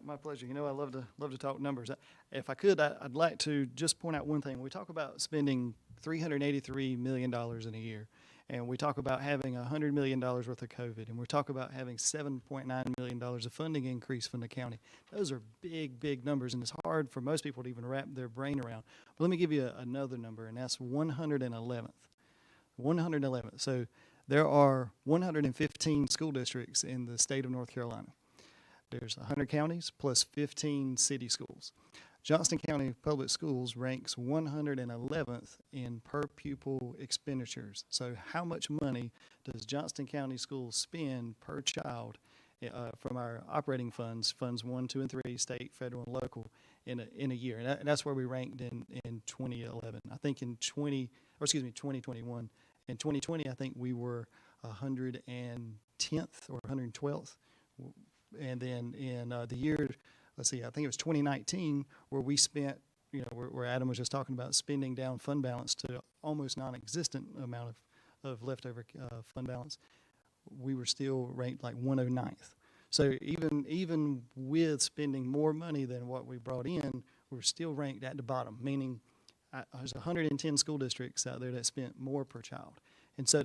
Speaker 13: My pleasure. You know, I love to talk numbers. If I could, I'd like to just point out one thing. We talk about spending $383 million in a year, and we talk about having $100 million worth of COVID, and we talk about having $7.9 million of funding increase from the county. Those are big, big numbers, and it's hard for most people to even wrap their brain around. But let me give you another number, and that's 111th. 111th. So there are 115 school districts in the state of North Carolina. There's 100 counties plus 15 city schools. Johnston County Public Schools ranks 111th in per pupil expenditures. So how much money does Johnston County Schools spend per child from our operating funds, funds 1, 2, and 3, state, federal, and local, in a year? And that's where we ranked in 2011. I think in 2021. In 2020, I think we were 110th or 112th. And then in the year, let's see, I think it was 2019, where we spent, you know, where Adam was just talking about spending down fund balance to almost non-existent amount of leftover fund balance. We were still ranked like 109th. So even with spending more money than what we brought in, we're still ranked at the bottom, meaning there's 110 school districts out there that spent more per child, and so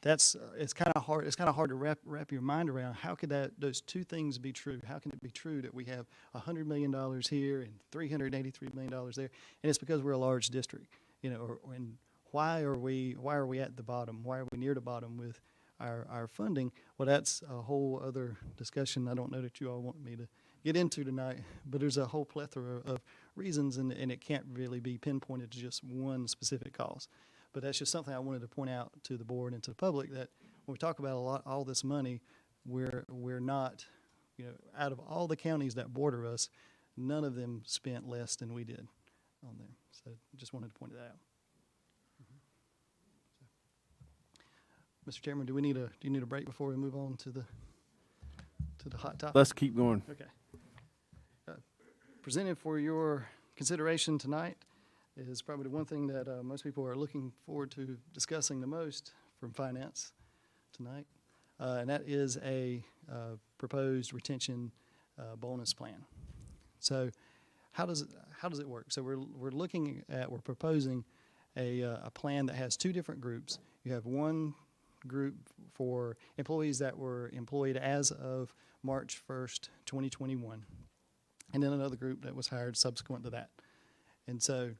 Speaker 13: that's it's kind of hard. It's kind of hard to wrap your mind around. How could those 2 things be true? How can it be true that we have $100 million here and $383 million there? And it's because we're a large district, you know. And why are we at the bottom? Why are we near the bottom with our funding? Well, that's a whole other discussion. I don't know that you all want me to get into tonight, but there's a whole plethora of reasons, and it can't really be pinpointed to just one specific cause. But that's just something I wanted to point out to the board and to the public, that when we talk about all this money, we're not, you know, out of all the counties that border us, none of them spent less than we did on them. So just wanted to point that out. Mr. Chairman, do you need a break before we move on to the hot topic?
Speaker 1: Let's keep going.
Speaker 13: Okay. Presented for your consideration tonight is probably the one thing that most people are looking forward to discussing the most from finance tonight, and that is a proposed retention bonus plan. So how does it work? So we're proposing a plan that has 2 different groups. You have one group for employees that were employed as of March 1st, 2021. And then another group that was hired subsequent to that. And so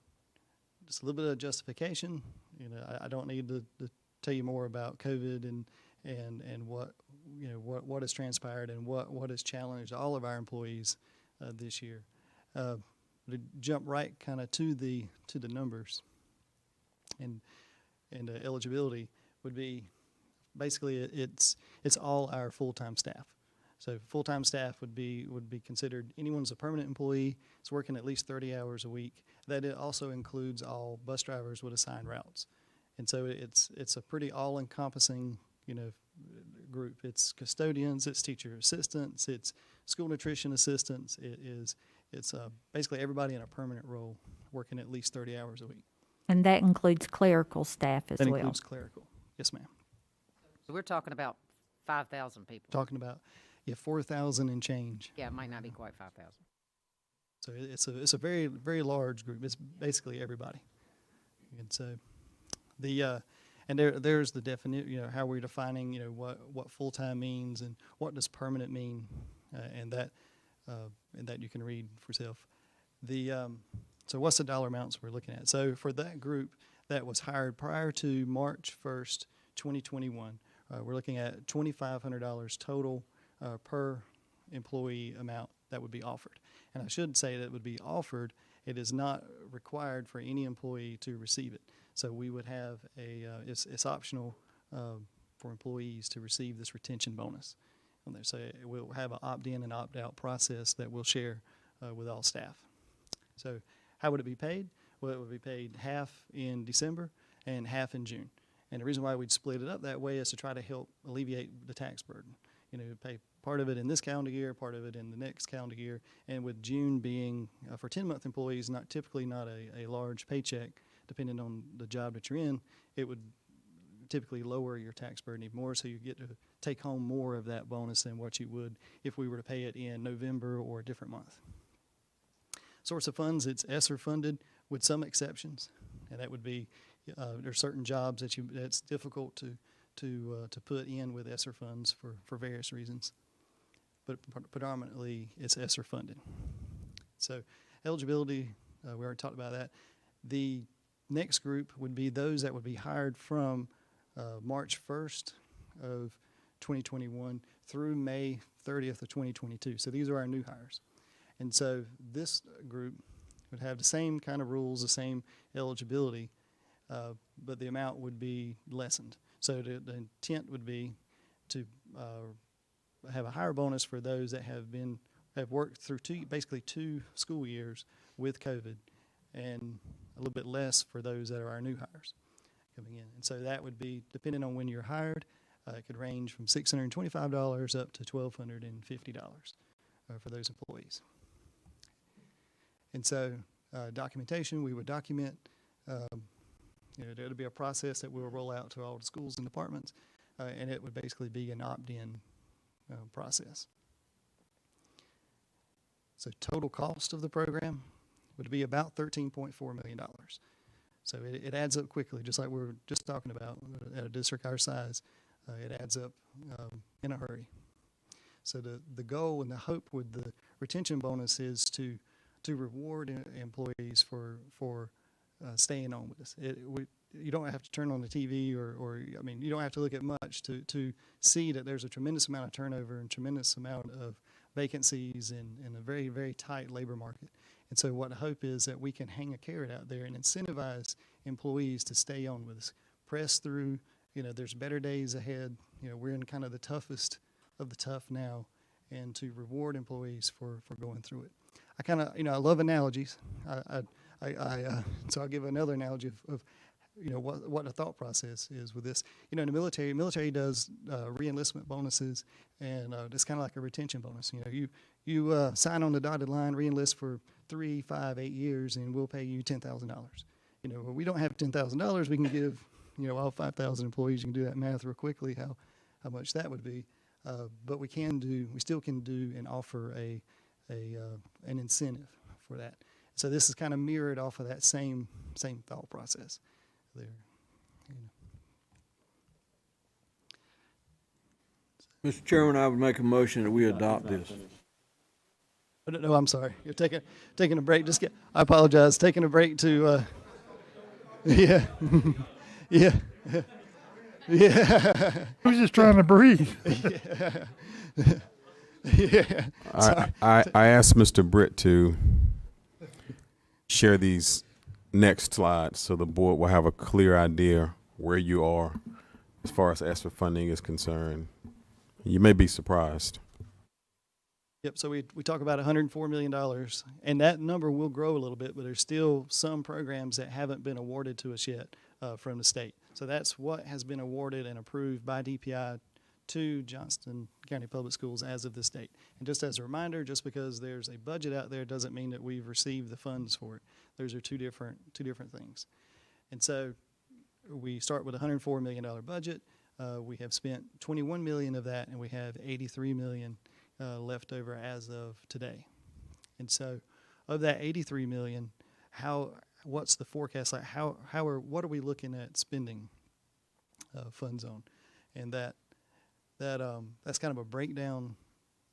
Speaker 13: just a little bit of justification. You know, I don't need to tell you more about COVID and what, you know, what has transpired and what has challenged all of our employees this year. To jump right kind of to the numbers and eligibility would be basically it's all our full-time staff. So full-time staff would be considered anyone who's a permanent employee, is working at least 30 hours a week. That it also includes all bus drivers with assigned routes. And so it's a pretty all-encompassing, you know, group. It's custodians, it's teacher assistants, it's school nutrition assistants. It's basically everybody in a permanent role working at least 30 hours a week.
Speaker 5: And that includes clerical staff as well.
Speaker 13: That includes clerical. Yes, ma'am.
Speaker 6: So we're talking about 5,000 people.
Speaker 13: Talking about, 4,000 and change.
Speaker 6: Yeah, it might not be quite 5,000.
Speaker 13: So it's a very, very large group. It's basically everybody. And so there's the definition, you know, how we're defining, you know, what full-time means and what does permanent mean, and that you can read for yourself. So what's the dollar amounts we're looking at? So for that group that was hired prior to March 1st, 2021, we're looking at $2,500 total per employee amount that would be offered. And I should say that it would be offered. It is not required for any employee to receive it. So we would have it's optional for employees to receive this retention bonus. And so we'll have an opt-in and opt-out process that we'll share with all staff. So how would it be paid? Well, it would be paid half in December and half in June. And the reason why we'd split it up that way is to try to help alleviate the tax burden. You know, pay part of it in this calendar year, part of it in the next calendar year. And with June being, for 10-month employees, typically not a large paycheck, depending on the job that you're in, it would typically lower your tax burden even more, so you get to take home more of that bonus than what you would if we were to pay it in November or a different month. Source of funds, it's ESSER funded with some exceptions, and that would be there's certain jobs that's difficult to put in with ESSER funds for various reasons, but predominantly it's ESSER funded. So eligibility, we already talked about that. The next group would be those that would be hired from March 1st of 2021 through May 30th of 2022. So these are our new hires. And so this group would have the same kind of rules, the same eligibility, but the amount would be lessened. So the intent would be to have a higher bonus for those that have worked through basically two school years with COVID, and a little bit less for those that are our new hires coming in. And so that would be, depending on when you're hired, it could range from $625 up to $1,250 for those employees. And so documentation, we would document, there'd be a process that we'll roll out to all the schools and departments, and it would basically be an opt-in process. So total cost of the program would be about $13.4 million. So it adds up quickly, just like we were just talking about at a district our size. It adds up in a hurry. So the goal and the hope with the retention bonus is to reward employees for staying on with us. You don't have to turn on the TV or you don't have to look at much to see that there's a tremendous amount of turnover and tremendous amount of vacancies in a very, very tight labor market. And so what the hope is that we can hang a carrot out there and incentivize employees to stay on with us, press through. There's better days ahead. We're in kind of the toughest of the tough now, and to reward employees for going through it. I kind of, I love analogies. So I'll give another analogy of what the thought process is with this. In the military does re-enlistment bonuses, and it's kind of like a retention bonus. You sign on the dotted line, re-enlist for 3, 5, 8 years, and we'll pay you $10,000. We don't have $10,000. We can give all 5,000 employees. You can do that math real quickly how much that would be. But we still can do and offer an incentive for that. So this is kind of mirrored off of that same thought process there.
Speaker 9: Mr. Chairman, I would make a motion that we adopt this.
Speaker 13: No, I'm sorry. You're taking a break. I apologize. Taking a break to Yeah. Yeah. Yeah.
Speaker 2: Who's just trying to breathe?
Speaker 13: Yeah. Yeah.
Speaker 7: I asked Mr. Britt to share these next slides so the board will have a clear idea where you are as far as ESSER funding is concerned. You may be surprised.
Speaker 13: Yep, so we talk about $104 million, and that number will grow a little bit, but there's still some programs that haven't been awarded to us yet from the state. So that's what has been awarded and approved by DPI to Johnston County Public Schools as of this date. And just as a reminder, just because there's a budget out there doesn't mean that we've received the funds for it. Those are two different things. And so we start with a $104 million budget. We have spent $21 million of that, and we have $83 million left over as of today. And so of that $83 million, what's the forecast like? What are we looking at spending funds on? And that's kind of a breakdown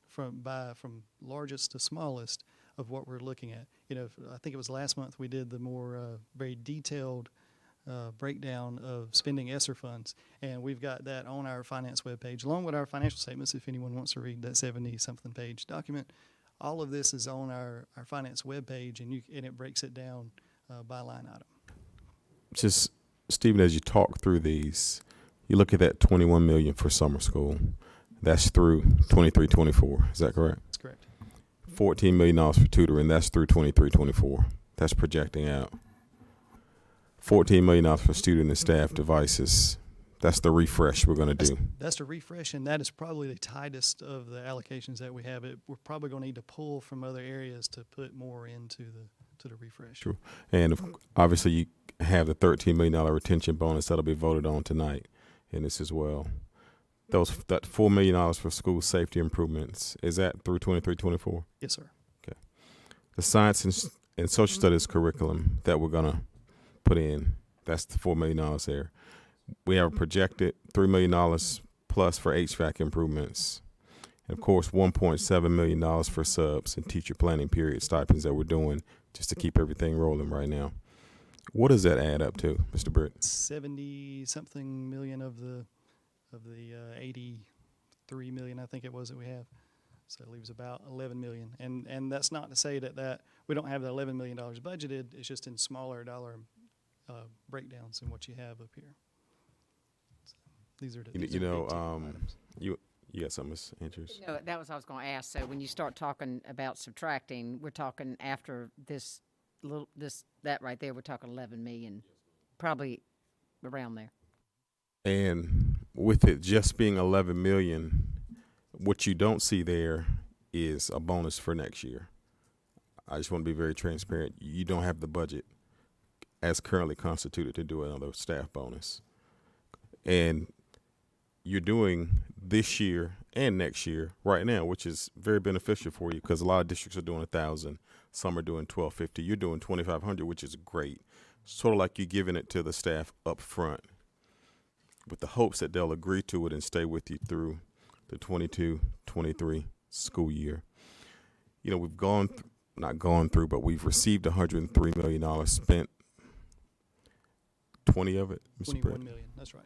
Speaker 13: from largest to smallest of what we're looking at. You know, I think it was last month we did the more very detailed breakdown of spending ESSER funds, and we've got that on our finance webpage, along with our financial statements if anyone wants to read that 70-something page document. All of this is on our finance webpage, and it breaks it down by line item.
Speaker 7: Just, Stephen, as you talk through these, you look at that $21 million for summer school. That's through 23-24. Is that correct?
Speaker 13: That's correct.
Speaker 7: $14 million for tutoring. That's through 23-24. That's projecting out. $14 million for student and staff devices. That's the refresh we're going to do.
Speaker 13: That's the refresh, and that is probably the tightest of the allocations that we have. We're probably going to need to pull from other areas to put more into the refresh.
Speaker 7: True. And obviously you have the $13 million retention bonus that'll be voted on tonight in this as well. That $4 million for school safety improvements, is that through 23-24?
Speaker 13: Yes, sir.
Speaker 7: Okay. The science and social studies curriculum that we're going to put in, that's the $4 million there. We have a projected $3 million plus for HVAC improvements. And of course, $1.7 million for subs and teacher planning period stipends that we're doing just to keep everything rolling right now. What does that add up to, Mr. Britt?
Speaker 13: 70-something million of the 83 million, I think it was, that we have. So it leaves about 11 million. And that's not to say that we don't have the $11 million budgeted. It's just in smaller dollar breakdowns than what you have up here. So these are the items.
Speaker 7: You got something, Ms. Andrews?
Speaker 6: No, that was what I was going to ask. So when you start talking about subtracting, we're talking after that right there, we're talking 11 million, probably around there.
Speaker 7: And with it just being 11 million, what you don't see there is a bonus for next year. I just want to be very transparent. You don't have the budget as currently constituted to do another staff bonus. And you're doing this year and next year right now, which is very beneficial for you because a lot of districts are doing 1,000, some are doing 1,250. You're doing 2,500, which is great. Sort of like you're giving it to the staff up front with the hopes that they'll agree to it and stay with you through the 22-23 school year. You know, we've but we've received $103 million, spent 20 of it, Mr.
Speaker 13: 21 million, that's right.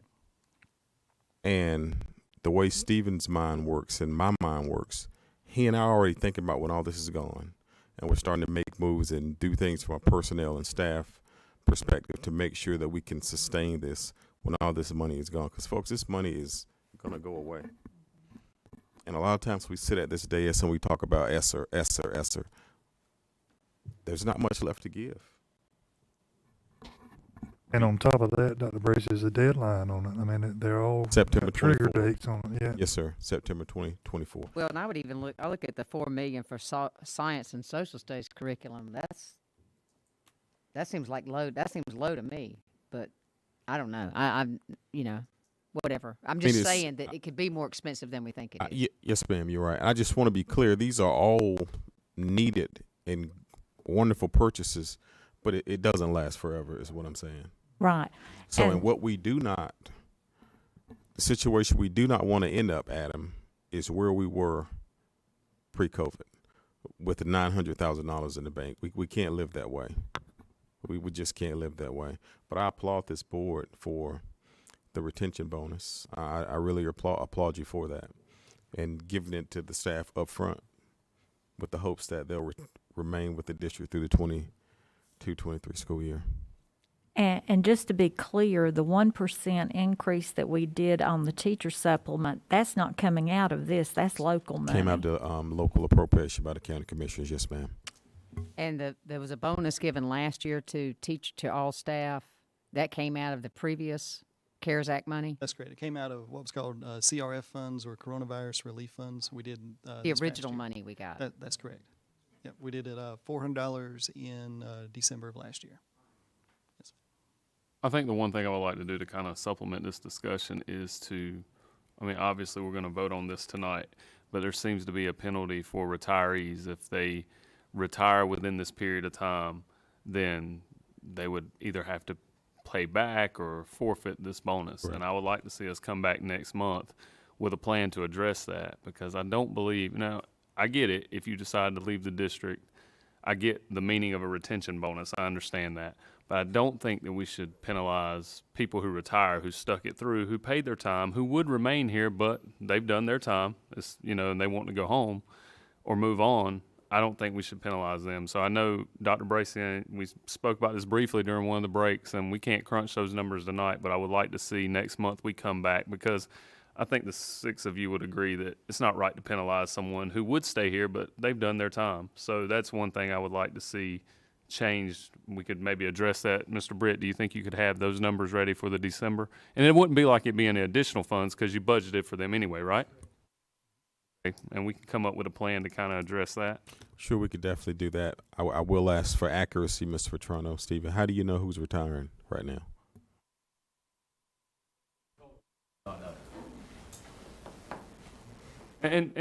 Speaker 7: And the way Stephen's mind works and my mind works, he and I are already thinking about when all this is gone. And we're starting to make moves and do things from a personnel and staff perspective to make sure that we can sustain this when all this money is gone. Because, folks, this money is going to go away. And a lot of times we sit at this dais and we talk about ESSER. There's not much left to give.
Speaker 2: And on top of that, Dr. Brace, is a deadline on it. I mean, they're all
Speaker 7: September
Speaker 2: trigger
Speaker 7: 24th.
Speaker 2: dates on it. Yeah.
Speaker 7: Yes, sir. September 2024.
Speaker 6: Well, and I would even look at the $4 million for science and social studies curriculum. That seems like low. That seems low to me, but I don't know. I'm whatever. I'm just saying that it could be more expensive than we think it is.
Speaker 7: Yes, ma'am, you're right. I just want to be clear. These are all needed and wonderful purchases, but it doesn't last forever is what I'm saying.
Speaker 5: Right.
Speaker 7: So in what the situation we do not want to end up, Adam, is where we were pre-COVID with the $900,000 in the bank. We can't live that way. We just can't live that way. But I applaud this board for the retention bonus. I really applaud you for that and giving it to the staff up front with the hopes that they'll remain with the district through the 22-23 school year.
Speaker 5: And just to be clear, the 1% increase that we did on the teacher supplement, that's not coming out of this, that's local money.
Speaker 7: Came out of the local appropriation by the county commissioners, yes, ma'am.
Speaker 6: And there was a bonus given last year to all staff. That came out of the previous CARES Act money?
Speaker 13: That's great. It came out of what was called CRF funds or coronavirus relief funds. We did
Speaker 6: The original money we got.
Speaker 13: That's correct. Yep, we did it $400 in December of last year. Yes.
Speaker 3: I think the one thing I would like to do to kind of supplement this discussion is obviously we're going to vote on this tonight, but there seems to be a penalty for retirees. If they retire within this period of time, then they would either have to pay back or forfeit this bonus. Right. And I would like to see us come back next month with a plan to address that, because I don't believe, I get it if you decide to leave the district. I get the meaning of a retention bonus. I understand that. But I don't think that we should penalize people who retire, who stuck it through, who paid their time, who would remain here, but they've done their time, and they want to go home or move on. I don't think we should penalize them. So I know Dr. Bracy, we spoke about this briefly during one of the breaks, and we can't crunch those numbers tonight, but I would like to see next month we come back, because I think the 6 of you would agree that it's not right to penalize someone who would stay here, but they've done their time. So that's one thing I would like to see changed. We could maybe address that. Mr. Britt, do you think you could have those numbers ready for the December? And it wouldn't be like it being additional funds, because you budgeted for them anyway, right? And we can come up with a plan to kind of address that.
Speaker 7: Sure, we could definitely do that. I will ask for accuracy, Mr. Vetrano. Stephen, how do you know who's retiring right now?
Speaker 3: And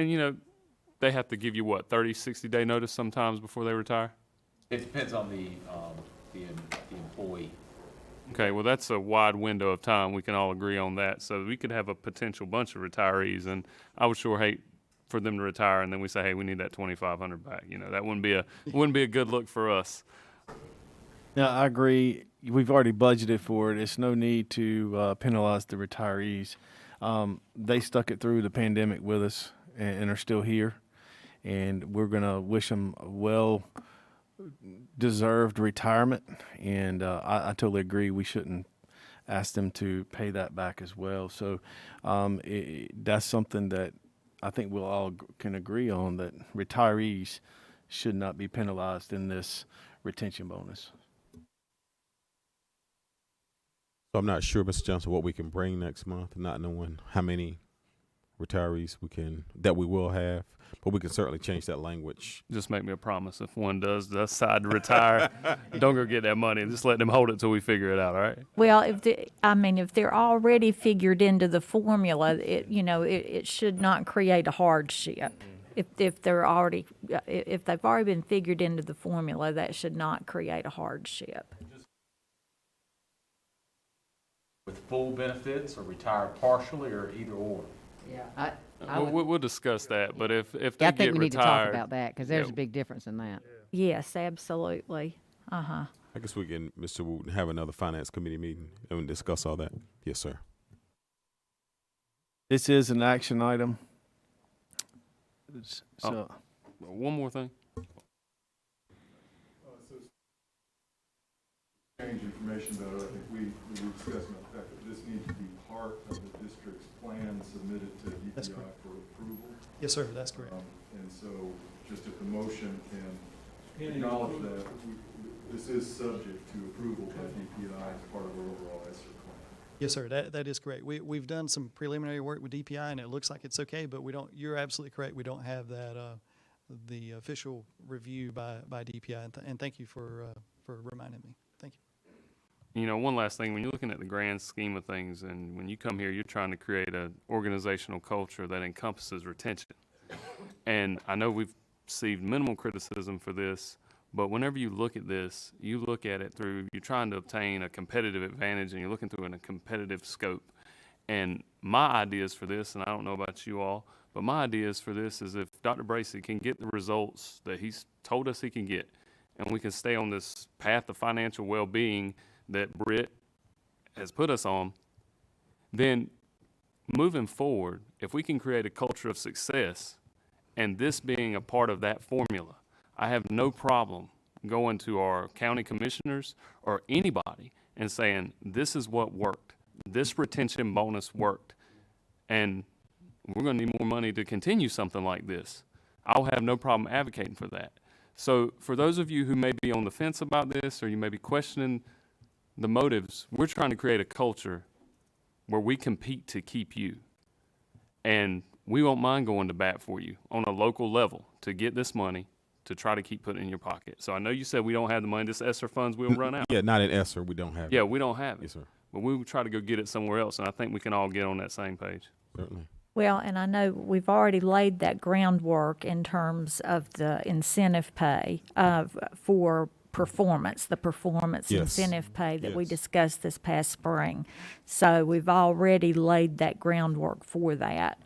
Speaker 3: they have to give you what, 30, 60-day notice sometimes before they retire?
Speaker 16: It depends on the employee.
Speaker 3: Okay, well, that's a wide window of time. We can all agree on that. So we could have a potential bunch of retirees, and I would sure hate for them to retire and then we say, hey, we need that $2,500 back. That wouldn't be a good look for us.
Speaker 1: Yeah, I agree. We've already budgeted for it. It's no need to penalize the retirees. They stuck it through the pandemic with us and are still here, and we're going to wish them a well-deserved retirement, and I totally agree we shouldn't ask them to pay that back as well. So that's something that I think we'll all can agree on, that retirees should not be penalized in this retention bonus.
Speaker 7: So I'm not sure, Mr. Johnson, what we can bring next month, not knowing how many retirees that we will have, but we can certainly change that language.
Speaker 3: Just make me a promise. If one does decide to retire, don't go get that money. Just let them hold it till we figure it out, all right?
Speaker 5: Well, if they're already figured into the formula, it should not create a hardship. If they've already been figured into the formula, that should not create a hardship.
Speaker 16: With full benefits, or retire partially, or either or?
Speaker 6: Yeah.
Speaker 3: We'll discuss that, but if they get retired.
Speaker 6: I think we need to talk about that, because there's a big difference in that.
Speaker 5: Yes, absolutely.
Speaker 7: I guess we can, Mr. Wooten, have another finance committee meeting and discuss all that. Yes, sir.
Speaker 1: This is an action item. So,
Speaker 3: one more thing.
Speaker 2: Change information, though, I think we discussed the fact that this needs to be part of the district's plan submitted to DPI for approval.
Speaker 13: Yes, sir, that's correct.
Speaker 2: And so, just if the motion can acknowledge that this is subject to approval by DPI as part of our overall ESSER plan.
Speaker 13: Yes, sir, that is correct. We've done some preliminary work with DPI, and it looks like it's okay, but you're absolutely correct. We don't have that, the official review by DPI, and thank you for reminding me. Thank you.
Speaker 3: One last thing, when you're looking at the grand scheme of things, and when you come here, you're trying to create an organizational culture that encompasses retention. And I know we've received minimal criticism for this, but whenever you look at this, you look at it through, you're trying to obtain a competitive advantage, and you're looking through in a competitive scope. And my ideas for this, and I don't know about you all, but my ideas for this is if Dr. Bracy can get the results that he's told us he can get, and we can stay on this path of financial well-being that Britt has put us on, then moving forward, if we can create a culture of success, and this being a part of that formula, I have no problem going to our county commissioners or anybody and saying, this is what worked. This retention bonus worked. And we're going to need more money to continue something like this. I'll have no problem advocating for that. So for those of you who may be on the fence about this, or you may be questioning the motives, we're trying to create a culture where we compete to keep you. And we won't mind going to bat for you on a local level to get this money to try to keep putting it in your pocket. So I know you said we don't have the money. This ESSER funds will run out.
Speaker 7: Yeah, not in ESSER. We don't have it.
Speaker 3: Yeah, we don't have it.
Speaker 7: Yes, sir.
Speaker 3: But we will try to go get it somewhere else, and I think we can all get on that same page.
Speaker 7: Certainly.
Speaker 5: Well, and I know we've already laid that groundwork in terms of the incentive pay for performance, the performance
Speaker 7: Yes.
Speaker 5: incentive pay that we
Speaker 7: Yes.
Speaker 5: discussed this past spring. So we've already laid that groundwork for that.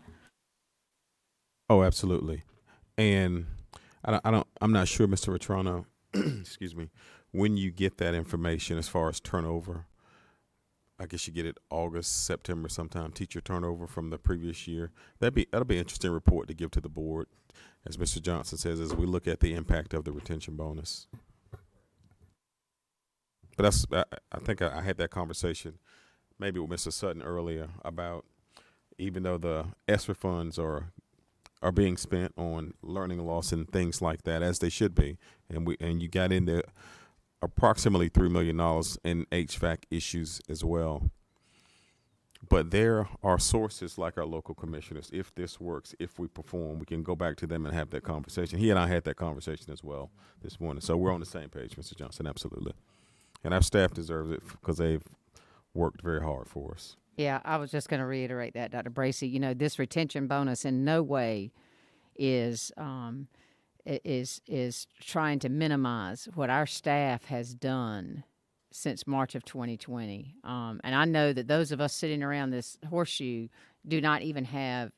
Speaker 7: Oh, absolutely. And I'm not sure, Mr. Vetrano, excuse me, when you get that information as far as turnover, I guess you get it August, September sometime, teacher turnover from the previous year. That'll be an interesting report to give to the board, as Mr. Johnston says, as we look at the impact of the retention bonus. But I think I had that conversation maybe with Mr. Sutton earlier about, even though the ESSER funds are being spent on learning loss and things like that, as they should be, and you got in there approximately $3 million in HVAC issues as well. But there are sources like our local commissioners. If this works, if we perform, we can go back to them and have that conversation. He and I had that conversation as well this morning. So we're on the same page, Mr. Johnston, absolutely. And our staff deserves it because they've worked very hard for us.
Speaker 6: Yeah, I was just going to reiterate that, Dr. Bracy. You know, this retention bonus in no way is trying to minimize what our staff has done since March of 2020. And I know that those of us sitting around this horseshoe do not even have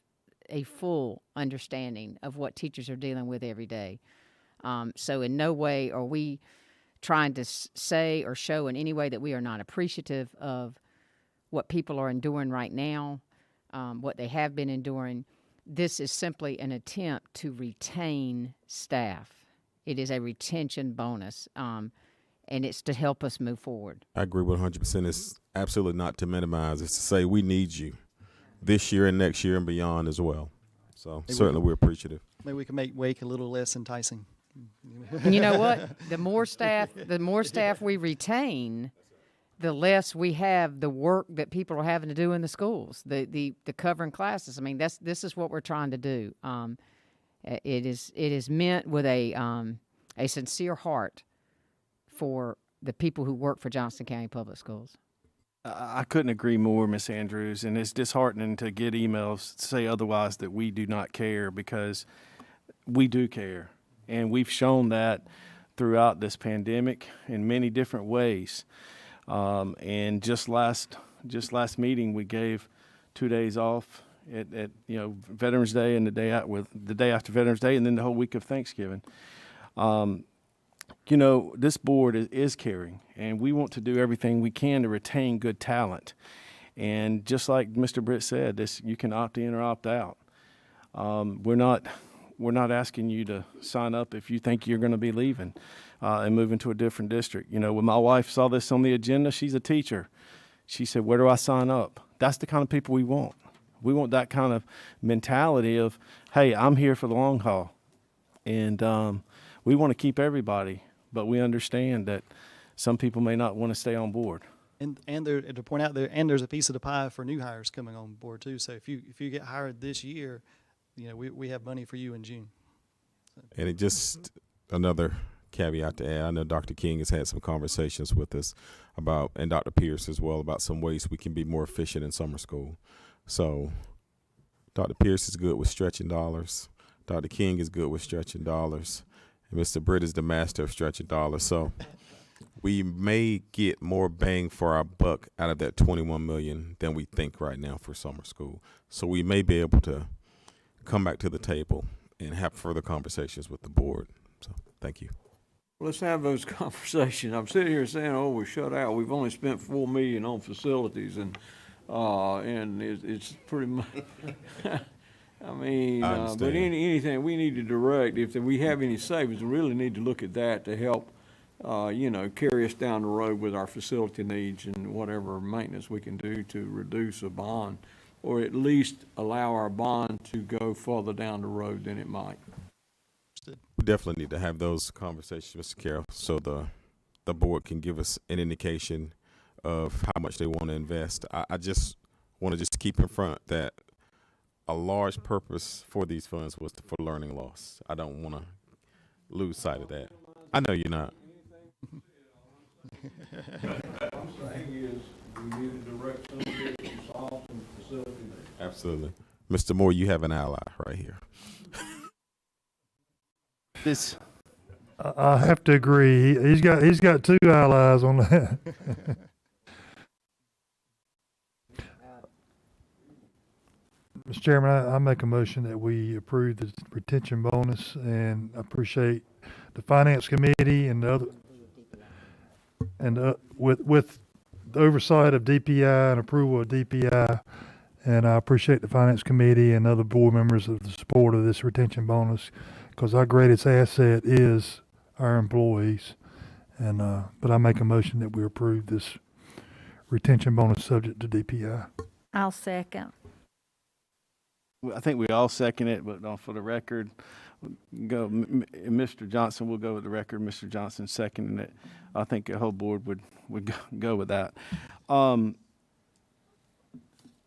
Speaker 6: a full understanding of what teachers are dealing with every day. So in no way are we trying to say or show in any way that we are not appreciative of what people are enduring right now, what they have been enduring. This is simply an attempt to retain staff. It is a retention bonus, and it's to help us move forward.
Speaker 7: I agree 100%. It's absolutely not to minimize. It's to say we need you this year and next year and beyond as well. So certainly we're appreciative.
Speaker 13: Maybe we can make Wake a little less enticing.
Speaker 6: And you know what? The more staff we retain, the less we have the work that people are having to do in the schools, the covering classes. I mean, this is what we're trying to do. It is meant with a sincere heart for the people who work for Johnston County Public Schools.
Speaker 1: I couldn't agree more, Ms. Andrews, and it's disheartening to get emails to say otherwise, that we do not care, because we do care. And we've shown that throughout this pandemic in many different ways. And just last meeting, we gave 2 days off at Veterans Day and the day after Veterans Day, and then the whole week of Thanksgiving. This board is caring, and we want to do everything we can to retain good talent. And just like Mr. Britt said, you can opt in or opt out. We're not asking you to sign up if you think you're going to be leaving and moving to a different district. When my wife saw this on the agenda, she's a teacher. She said, "Where do I sign up?" That's the kind of people we want. We want that kind of mentality of, hey, I'm here for the long haul. And we want to keep everybody, but we understand that some people may not want to stay on board.
Speaker 13: And there, to point out, there's a piece of the pie for new hires coming on board too. So if you get hired this year, we have money for you in June.
Speaker 7: And it just another caveat to add. I know Dr. King has had some conversations with us about, and Dr. Pierce as well, about some ways we can be more efficient in summer school. So Dr. Pierce is good with stretching dollars. Dr. King is good with stretching dollars. And Mr. Britt is the master of stretching dollars. So we may get more bang for our buck out of that $21 million than we think right now for summer school. So we may be able to come back to the table and have further conversations with the board. So thank you.
Speaker 9: Let's have those conversations. I'm sitting here saying, oh, we're shut out. We've only spent $4 million on facilities and it's pretty much, I mean,
Speaker 7: I
Speaker 9: but
Speaker 7: understand.
Speaker 9: anything we need to direct, if we have any savings, we really need to look at that to help, carry us down the road with our facility needs and whatever maintenance we can do to reduce a bond, or at least allow our bond to go further down the road than it might.
Speaker 7: We definitely need to have those conversations, Mr. Carroll, so the board can give us an indication of how much they want to invest. I just want to keep in front that a large purpose for these funds was for learning loss. I don't want to lose sight of that. I know you're not.
Speaker 9: What I'm saying is, we need to direct some of this to solve some facility needs.
Speaker 7: Absolutely. Mr. Moore, you have an ally right here.
Speaker 1: This,
Speaker 2: I have to agree. He's got two allies on that. Mr. Chairman, I make a motion that we approve the retention bonus, and I appreciate the finance committee and the other, and with the oversight of DPI and approval of DPI, and I appreciate the finance committee and other board members of the support of this retention bonus, because our greatest asset is our employees. And but I make a motion that we approve this retention bonus subject to DPI.
Speaker 5: I'll second.
Speaker 1: I think we all second it, but for the record, Mr. Johnston will go with the record. Mr. Johnston seconding it. I think the whole board would go with that.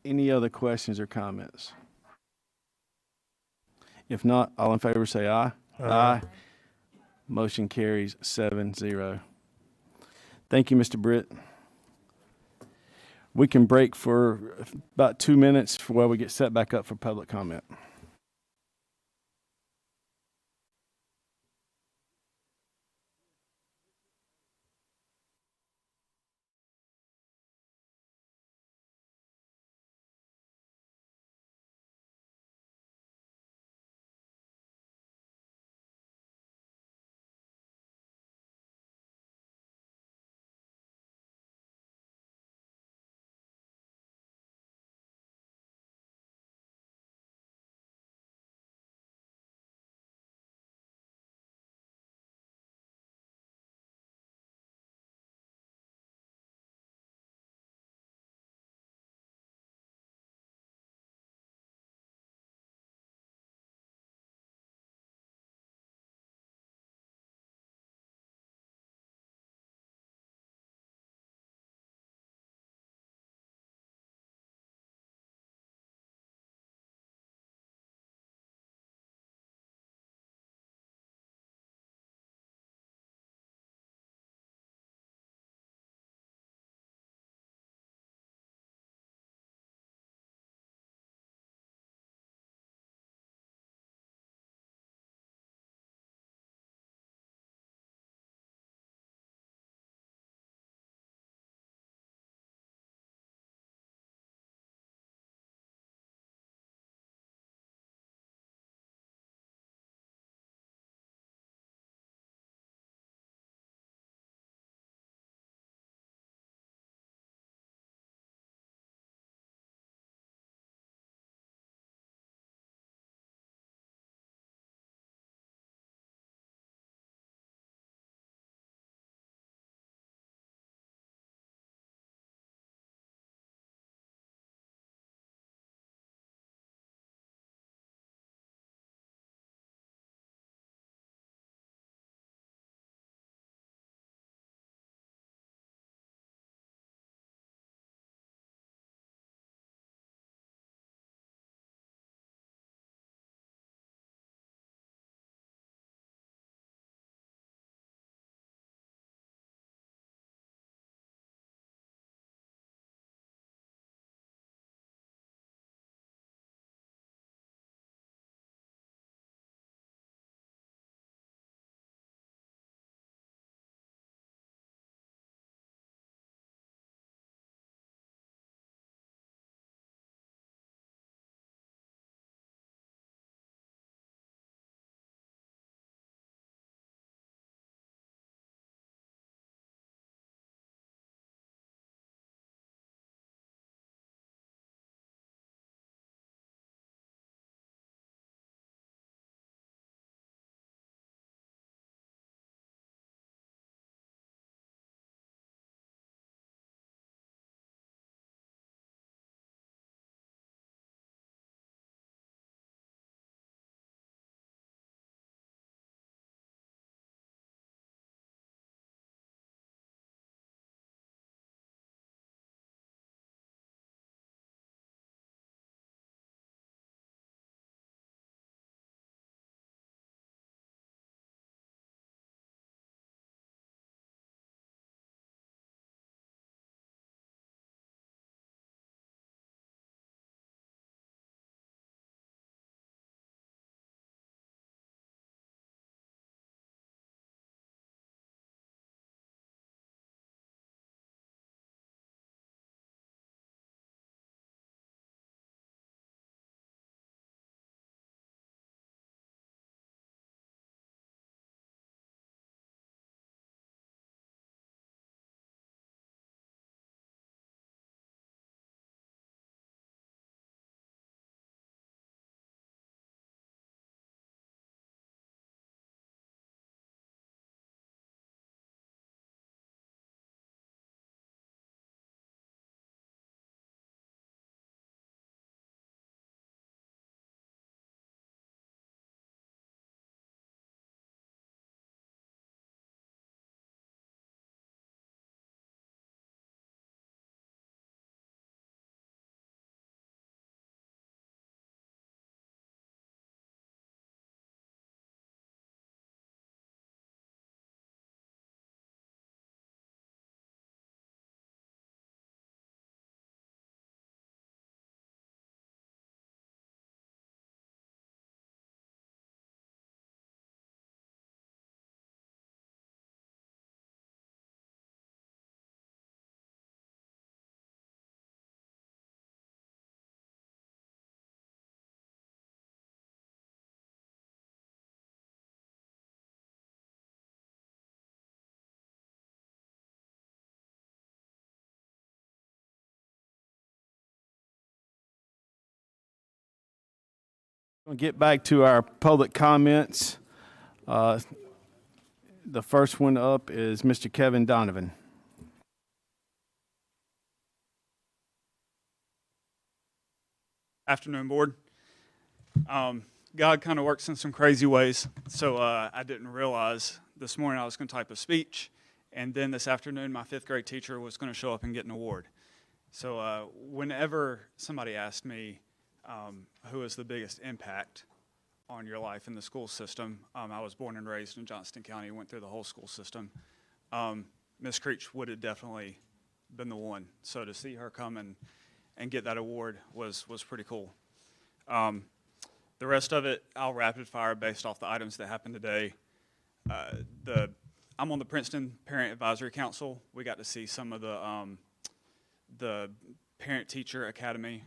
Speaker 1: Any other questions or comments? If not, all in favor say aye. Aye. Motion carries 7-0. Thank you, Mr. Britt. We can break for about 2 minutes while we get set back up for public comment. We'll get back to our public comments. The first one up is Mr. Kevin Donovan.
Speaker 17: Afternoon, board. God kind of works in some crazy ways, so I didn't realize this morning I was going to type a speech, and then this afternoon my 5th grade teacher was going to show up and get an award. So whenever somebody asked me who is the biggest impact on your life in the school system, I was born and raised in Johnston County, went through the whole school system. Ms. Creech would have definitely been the one. So to see her come and get that award was pretty cool. The rest of it, I'll rapid fire based off the items that happened today. I'm on the Princeton Parent Advisory Council. We got to see some of the Parent-Teacher Academy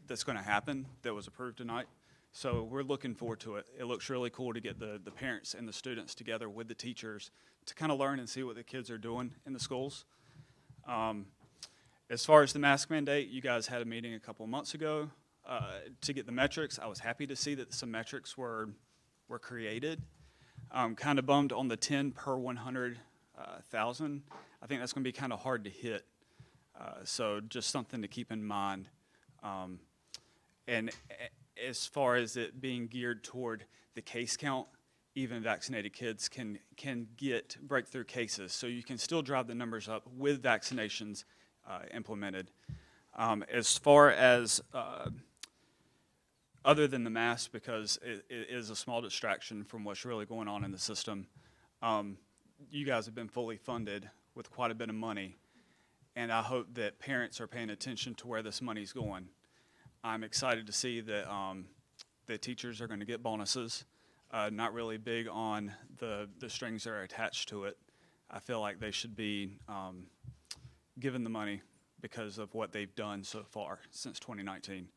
Speaker 17: that's going to happen that was approved tonight. So we're looking forward to it. It looks really cool to get the parents and the students together with the teachers to kind of learn and see what the kids are doing in the schools. As far as the mask mandate, you guys had a meeting a couple of months ago to get the metrics. I was happy to see that some metrics were created. Kind of bummed on the 10 per 100,000. I think that's going to be kind of hard to hit. So just something to keep in mind. And as far as it being geared toward the case count, even vaccinated kids can get breakthrough cases. So you can still drive the numbers up with vaccinations implemented. As far as other than the mask, because it is a small distraction from what's really going on in the system, you guys have been fully funded with quite a bit of money, and I hope that parents are paying attention to where this money's going. I'm excited to see that the teachers are going to get bonuses. Not really big on the strings that are attached to it. I feel like they should be given the money because of what they've done so far since 2019.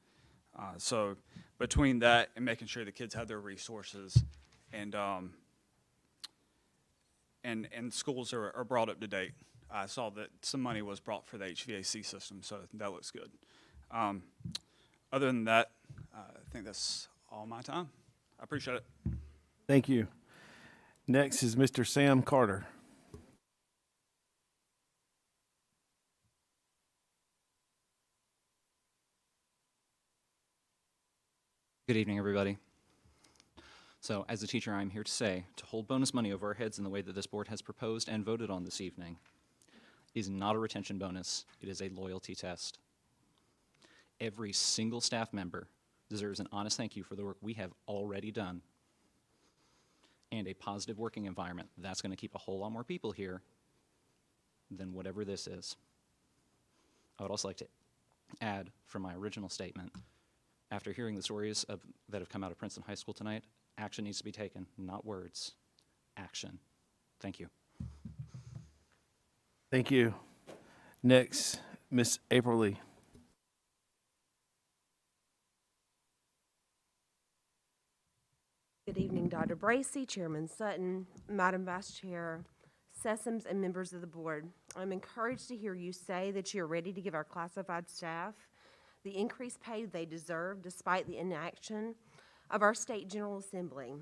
Speaker 17: So between that and making sure the kids have their resources and schools are brought up to date. I saw that some money was brought for the HVAC system, so that looks good. Other than that, I think that's all my time. I appreciate it.
Speaker 1: Thank you. Next is Mr. Sam Carter.
Speaker 19: Good evening, everybody. So, as a teacher, I'm here to say, to hold bonus money over our heads in the way that this board has proposed and voted on this evening is not a retention bonus, it is a loyalty test. Every single staff member deserves an honest thank you for the work we have already done and a positive working environment. That's going to keep a whole lot more people here than whatever this is. I would also like to add from my original statement, after hearing the stories that have come out of Princeton High School tonight, action needs to be taken, not words, action. Thank you.
Speaker 1: Thank you. Next, Miss April Lee.
Speaker 20: Good evening, Dr. Bracy, Chairman Sutton, Madam Vice Chair Sessoms, and members of the board. I'm encouraged to hear you say that you're ready to give our classified staff the increased pay they deserve despite the inaction of our state General Assembly.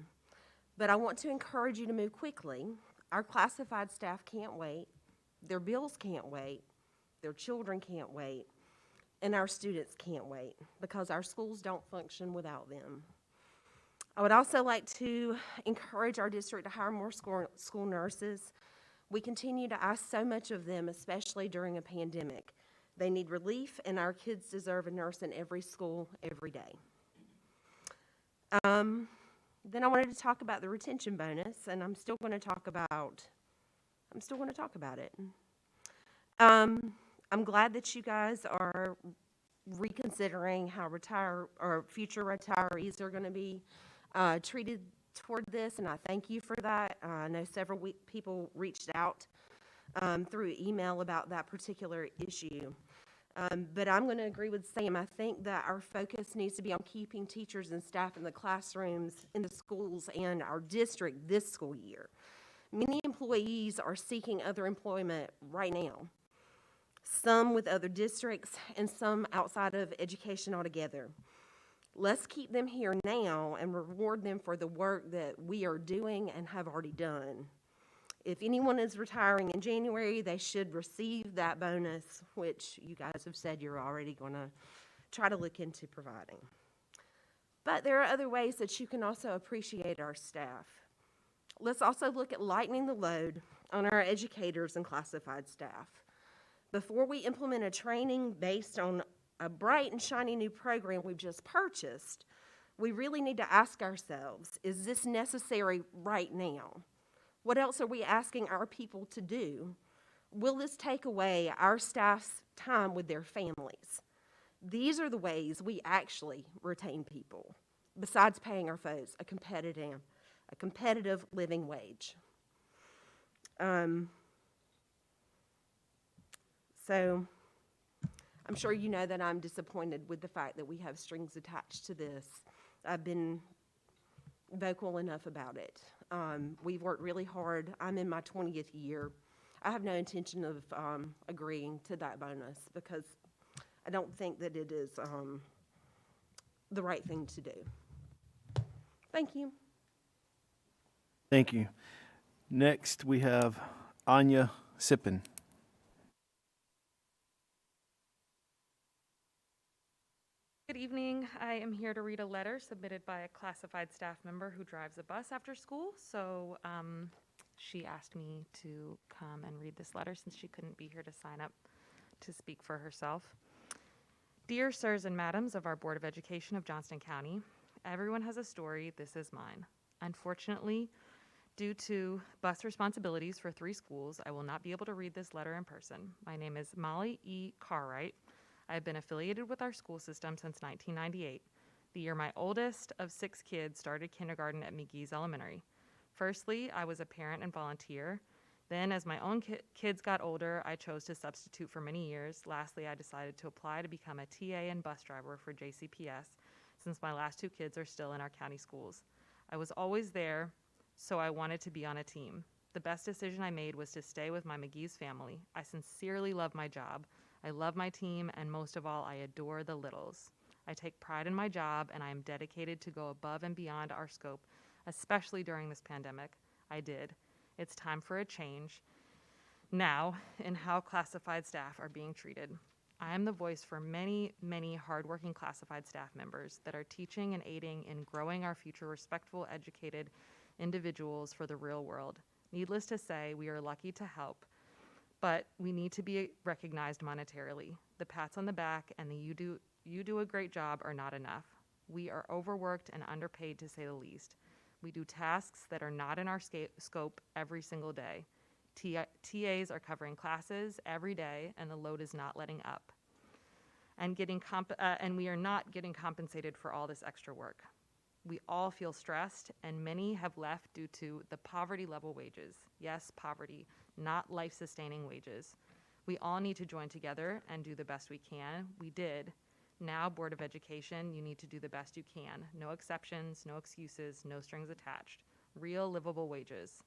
Speaker 20: But I want to encourage you to move quickly. Our classified staff can't wait, their bills can't wait, their children can't wait, and our students can't wait because our schools don't function without them. I would also like to encourage our district to hire more school nurses. We continue to ask so much of them, especially during a pandemic. They need relief, and our kids deserve a nurse in every school every day. Then I wanted to talk about the retention bonus, and I'm still going to talk about it. I'm glad that you guys are reconsidering how future retirees are going to be treated toward this, and I thank you for that. I know several people reached out through email about that particular issue. But I'm going to agree with Sam. I think that our focus needs to be on keeping teachers and staff in the classrooms, in the schools, and our district this school year. Many employees are seeking other employment right now, some with other districts and some outside of education altogether. Let's keep them here now and reward them for the work that we are doing and have already done. If anyone is retiring in January, they should receive that bonus, which you guys have said you're already going to try to look into providing. But there are other ways that you can also appreciate our staff. Let's also look at lightening the load on our educators and classified staff. Before we implement a training based on a bright and shiny new program we've just purchased, we really need to ask ourselves, is this necessary right now? What else are we asking our people to do? Will this take away our staff's time with their families? These are the ways we actually retain people, besides paying our folks a competitive living wage. So I'm sure you know that I'm disappointed with the fact that we have strings attached to this. I've been vocal enough about it. We've worked really hard. I'm in my 20th year. I have no intention of agreeing to that bonus because I don't think that it is the right thing to do. Thank you.
Speaker 1: Thank you. Next, we have Anya Sippen.
Speaker 4: Good evening. I am here to read a letter submitted by a classified staff member who drives a bus after school. So she asked me to come and read this letter since she couldn't be here to sign up to speak for herself. Dear sirs and madams of our Board of Education of Johnston County, everyone has a story. This is mine. Unfortunately, due to bus responsibilities for 3 schools, I will not be able to read this letter in person. My name is Molly E. Cartwright. I have been affiliated with our school system since 1998, the year my oldest of 6 kids started kindergarten at McGee's Elementary. Firstly, I was a parent and volunteer. Then, as my own kids got older, I chose to substitute for many years. Lastly, I decided to apply to become a TA and bus driver for JCPS, since my last 2 kids are still in our county schools. I was always there, so I wanted to be on a team. The best decision I made was to stay with my McGee's family. I sincerely love my job. I love my team, and most of all, I adore the littles. I take pride in my job, and I am dedicated to go above and beyond our scope, especially during this pandemic. I did. It's time for a change now in how classified staff are being treated. I am the voice for many, many hardworking classified staff members that are teaching and aiding in growing our future respectful, educated individuals for the real world. Needless to say, we are lucky to help, but we need to be recognized monetarily. The pats on the back and the you do a great job are not enough. We are overworked and underpaid, to say the least. We do tasks that are not in our scope every single day. TAs are covering classes every day, and the load is not letting up. And we are not getting compensated for all this extra work. We all feel stressed, and many have left due to the poverty level wages. Yes, poverty, not life-sustaining wages. We all need to join together and do the best we can. We did. Now, Board of Education, you need to do the best you can. No exceptions, no excuses, no strings attached. Real livable wages.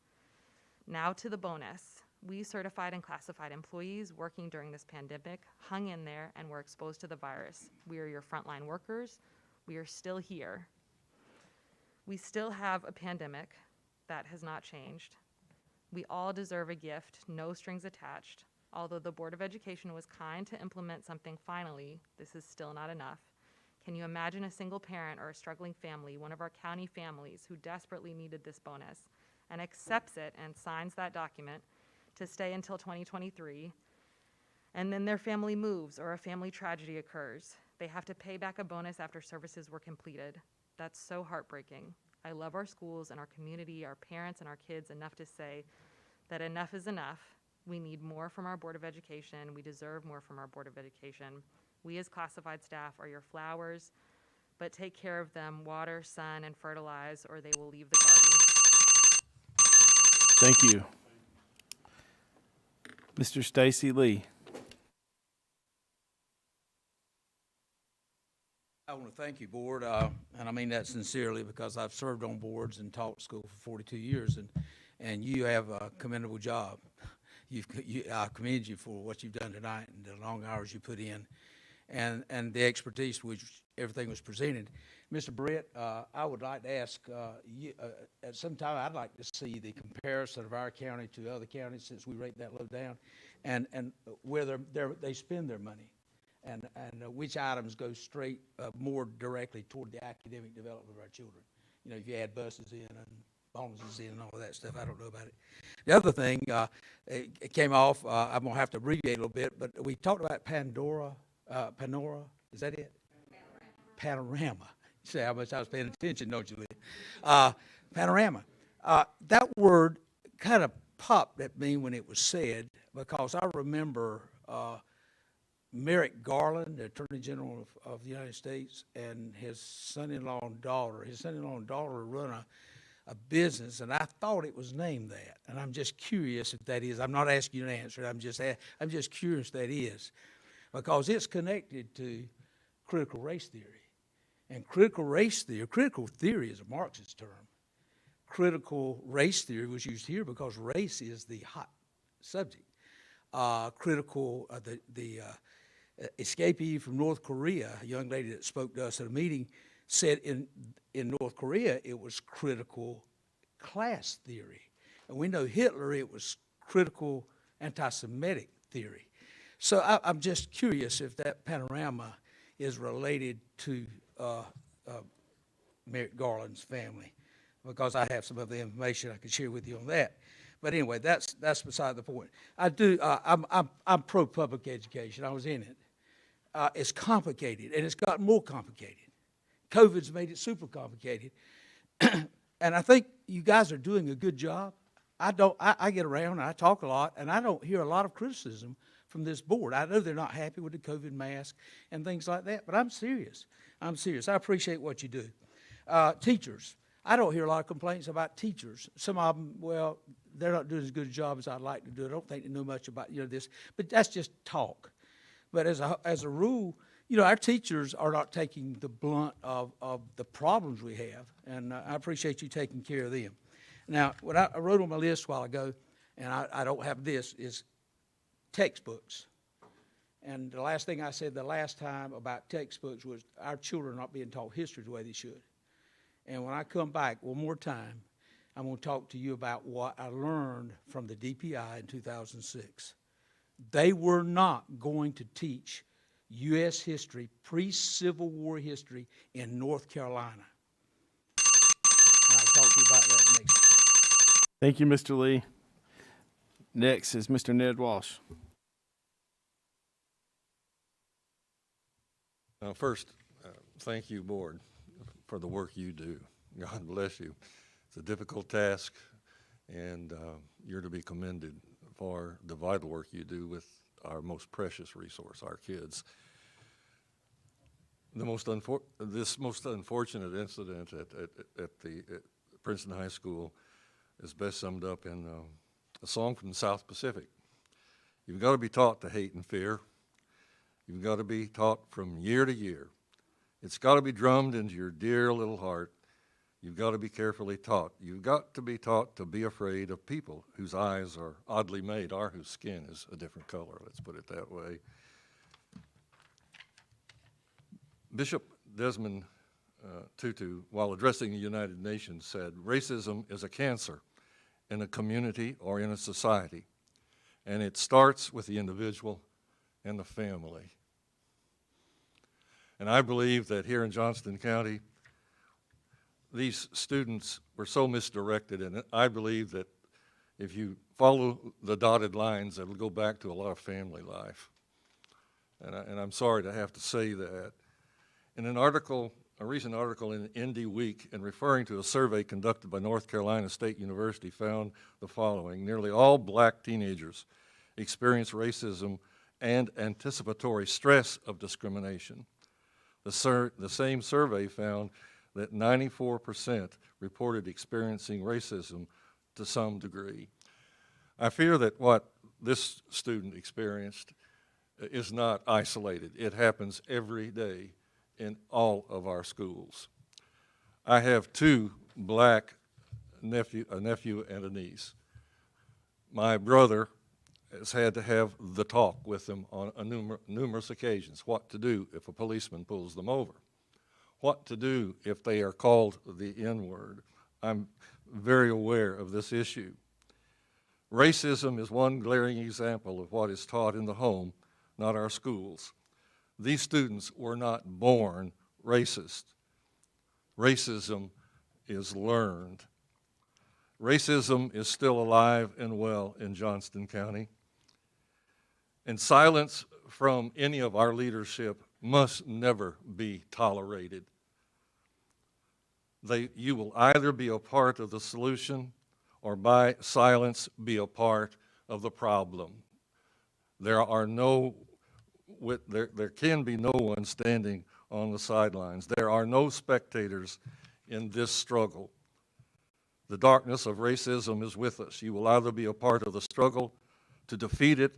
Speaker 4: Now to the bonus. We certified and classified employees working during this pandemic hung in there and were exposed to the virus. We are your frontline workers. We are still here. We still have a pandemic. That has not changed. We all deserve a gift, no strings attached. Although the Board of Education was kind to implement something finally, this is still not enough. Can you imagine a single parent or a struggling family, one of our county families who desperately needed this bonus, and accepts it and signs that document to stay until 2023, and then their family moves or a family tragedy occurs? They have to pay back a bonus after services were completed. That's so heartbreaking. I love our schools and our community, our parents and our kids enough to say that enough is enough. We need more from our Board of Education. We deserve more from our Board of Education. We as classified staff are your flowers, but take care of them, water, sun, and fertilize, or they will leave the garden.
Speaker 1: Thank you. Mr. Stacy Lee.
Speaker 21: I want to thank you, Board, and I mean that sincerely because I've served on boards and taught school for 42 years, and you have a commendable job. I commend you for what you've done tonight and the long hours you put in. and the expertise which everything was presented. Mr. Brett, I would like to ask you, at some time, I'd like to see the comparison of our county to other counties, since we rate that low down, and where they spend their money, and which items go straight more directly toward the academic development of our children. You know, if you add buses in and bonuses in and all of that stuff, I don't know about it. The other thing, it came off, I'm going to have to abbreviate a little bit, but we talked about Panora, is that it? Panorama. You say how much I was paying attention, don't you, Lee? Panorama. That word kind of popped at me when it was said, because I remember Merrick Garland, the Attorney General of the United States, and his son-in-law and daughter. His son-in-law and daughter run a business, and I thought it was named that. And I'm just curious if that is. I'm not asking you to answer it. I'm just curious if that is, because it's connected to critical race theory. And critical theory is a Marxist term. Critical race theory was used here because race is the hot subject. The escapee from North Korea, a young lady that spoke to us at a meeting, said in North Korea it was critical class theory. And we know Hitler, it was critical anti-Semitic theory. So I'm just curious if that panorama is related to Merrick Garland's family, because I have some of the information I can share with you on that. But anyway, that's beside the point. I'm pro public education. I was in it. It's complicated, and it's gotten more complicated. COVID's made it super complicated, and I think you guys are doing a good job. I get around and I talk a lot, and I don't hear a lot of criticism from this board. I know they're not happy with the COVID mask and things like that, but I'm serious. I'm serious. I appreciate what you do. Teachers. I don't hear a lot of complaints about teachers. Some of them, well, they're not doing as good a job as I'd like to do. I don't think they know much about, this, but that's just talk. But as a rule, our teachers are not taking the blunt of the problems we have, and I appreciate you taking care of them. Now, what I wrote on my list a while ago, and I don't have this, is textbooks. And the last thing I said the last time about textbooks was our children not being taught history the way they should. And when I come back one more time, I'm going to talk to you about what I learned from the DPI in 2006. They were not going to teach U.S. history, pre-Civil War history in North Carolina. And I'll talk to you about that next.
Speaker 1: Thank you, Mr. Lee. Next is Mr. Ned Walsh.
Speaker 10: First, thank you, board, for the work you do. God bless you. It's a difficult task, and you're to be commended for the vital work you do with our most precious resource, our kids. This most unfortunate incident at Princeton High School is best summed up in a song from the South Pacific. You've got to be taught to hate and fear. You've got to be taught from year to year. It's got to be drummed into your dear little heart. You've got to be carefully taught. You've got to be taught to be afraid of people whose eyes are oddly made, or whose skin is a different color, let's put it that way. Bishop Desmond Tutu, while addressing the United Nations, said, "Racism is a cancer in a community or in a society, and it starts with the individual and the family." And I believe that here in Johnston County, these students were so misdirected, and I believe that if you follow the dotted lines, it'll go back to a lot of family life. And I'm sorry to have to say that. In an article, a recent article in Indy Week, and referring to a survey conducted by North Carolina State University, found the following: nearly all black teenagers experience racism and anticipatory stress of discrimination. The same survey found that 94% reported experiencing racism to some degree. I fear that what this student experienced is not isolated. It happens every day in all of our schools. I have two black a nephew and a niece. My brother has had to have the talk with them on numerous occasions. What to do if a policeman pulls them over. What to do if they are called the N-word. I'm very aware of this issue. Racism is one glaring example of what is taught in the home, not our schools. These students were not born racist. Racism is learned. Racism is still alive and well in Johnston County. And silence from any of our leadership must never be tolerated. You will either be a part of the solution or by silence be a part of the problem. There can be no one standing on the sidelines. There are no spectators in this struggle. The darkness of racism is with us. You will either be a part of the struggle to defeat it,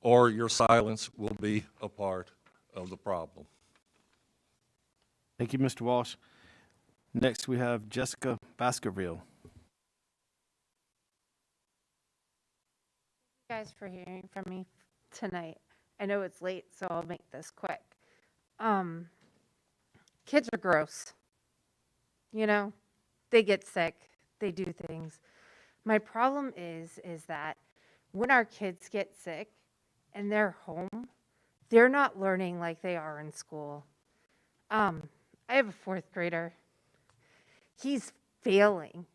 Speaker 10: or your silence will be a part of the problem.
Speaker 1: Thank you, Mr. Walsh. Next, we have Jessica Baskerville.
Speaker 15: Guys for hearing from me tonight. I know it's late, so I'll make this quick. Kids are gross. You know, they get sick, they do things. My problem is that when our kids get sick and they're home, they're not learning like they are in school. I have a fourth grader. He's failing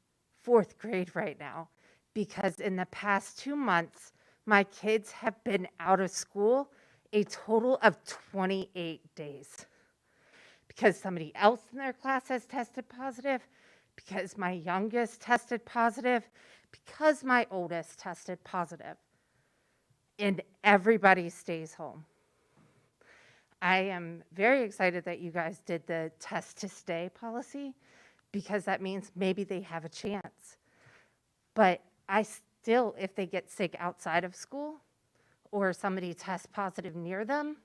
Speaker 15: fourth grade right now because in the past 2 months, my kids have been out of school a total of 28 days because somebody else in their class has tested positive, because my youngest tested positive, because my oldest tested positive, and everybody stays home. I am very excited that you guys did the test to stay policy because that means maybe they have a chance. But I still, if they get sick outside of school or somebody tests positive near them,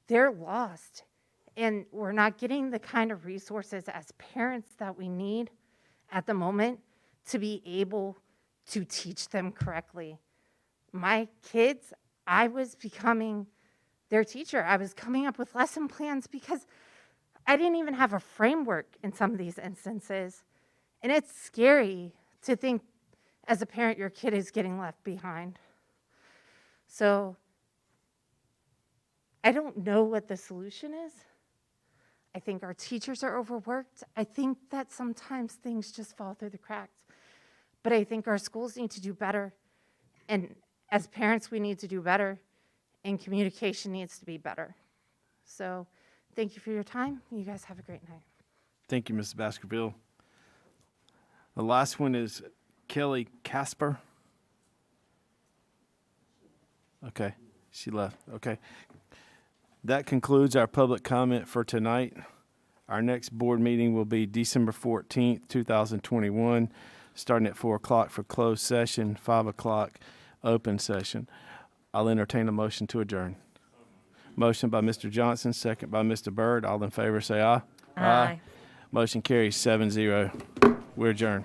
Speaker 15: they're lost. And we're not getting the kind of resources as parents that we need at the moment to be able to teach them correctly. My kids, I was becoming their teacher. I was coming up with lesson plans because I didn't even have a framework in some of these instances. And it's scary to think as a parent your kid is getting left behind. So I don't know what the solution is. I think our teachers are overworked. I think that sometimes things just fall through the cracks. But I think our schools need to do better. And as parents, we need to do better. And communication needs to be better. So thank you for your time. You guys have a great night.
Speaker 1: Thank you, Mrs. Baskerville. The last one is Kelly Casper. Okay, she left. Okay. That concludes our public comment for tonight. Our next board meeting will be December 14th, 2021, starting at 4 o'clock for closed session, 5 o'clock open session. I'll entertain a motion to adjourn. Motion by Mr. Johnston, second by Mr. Byrd. All in favor say aye.
Speaker 5: Aye.
Speaker 1: Motion carries 7-0. We're adjourned.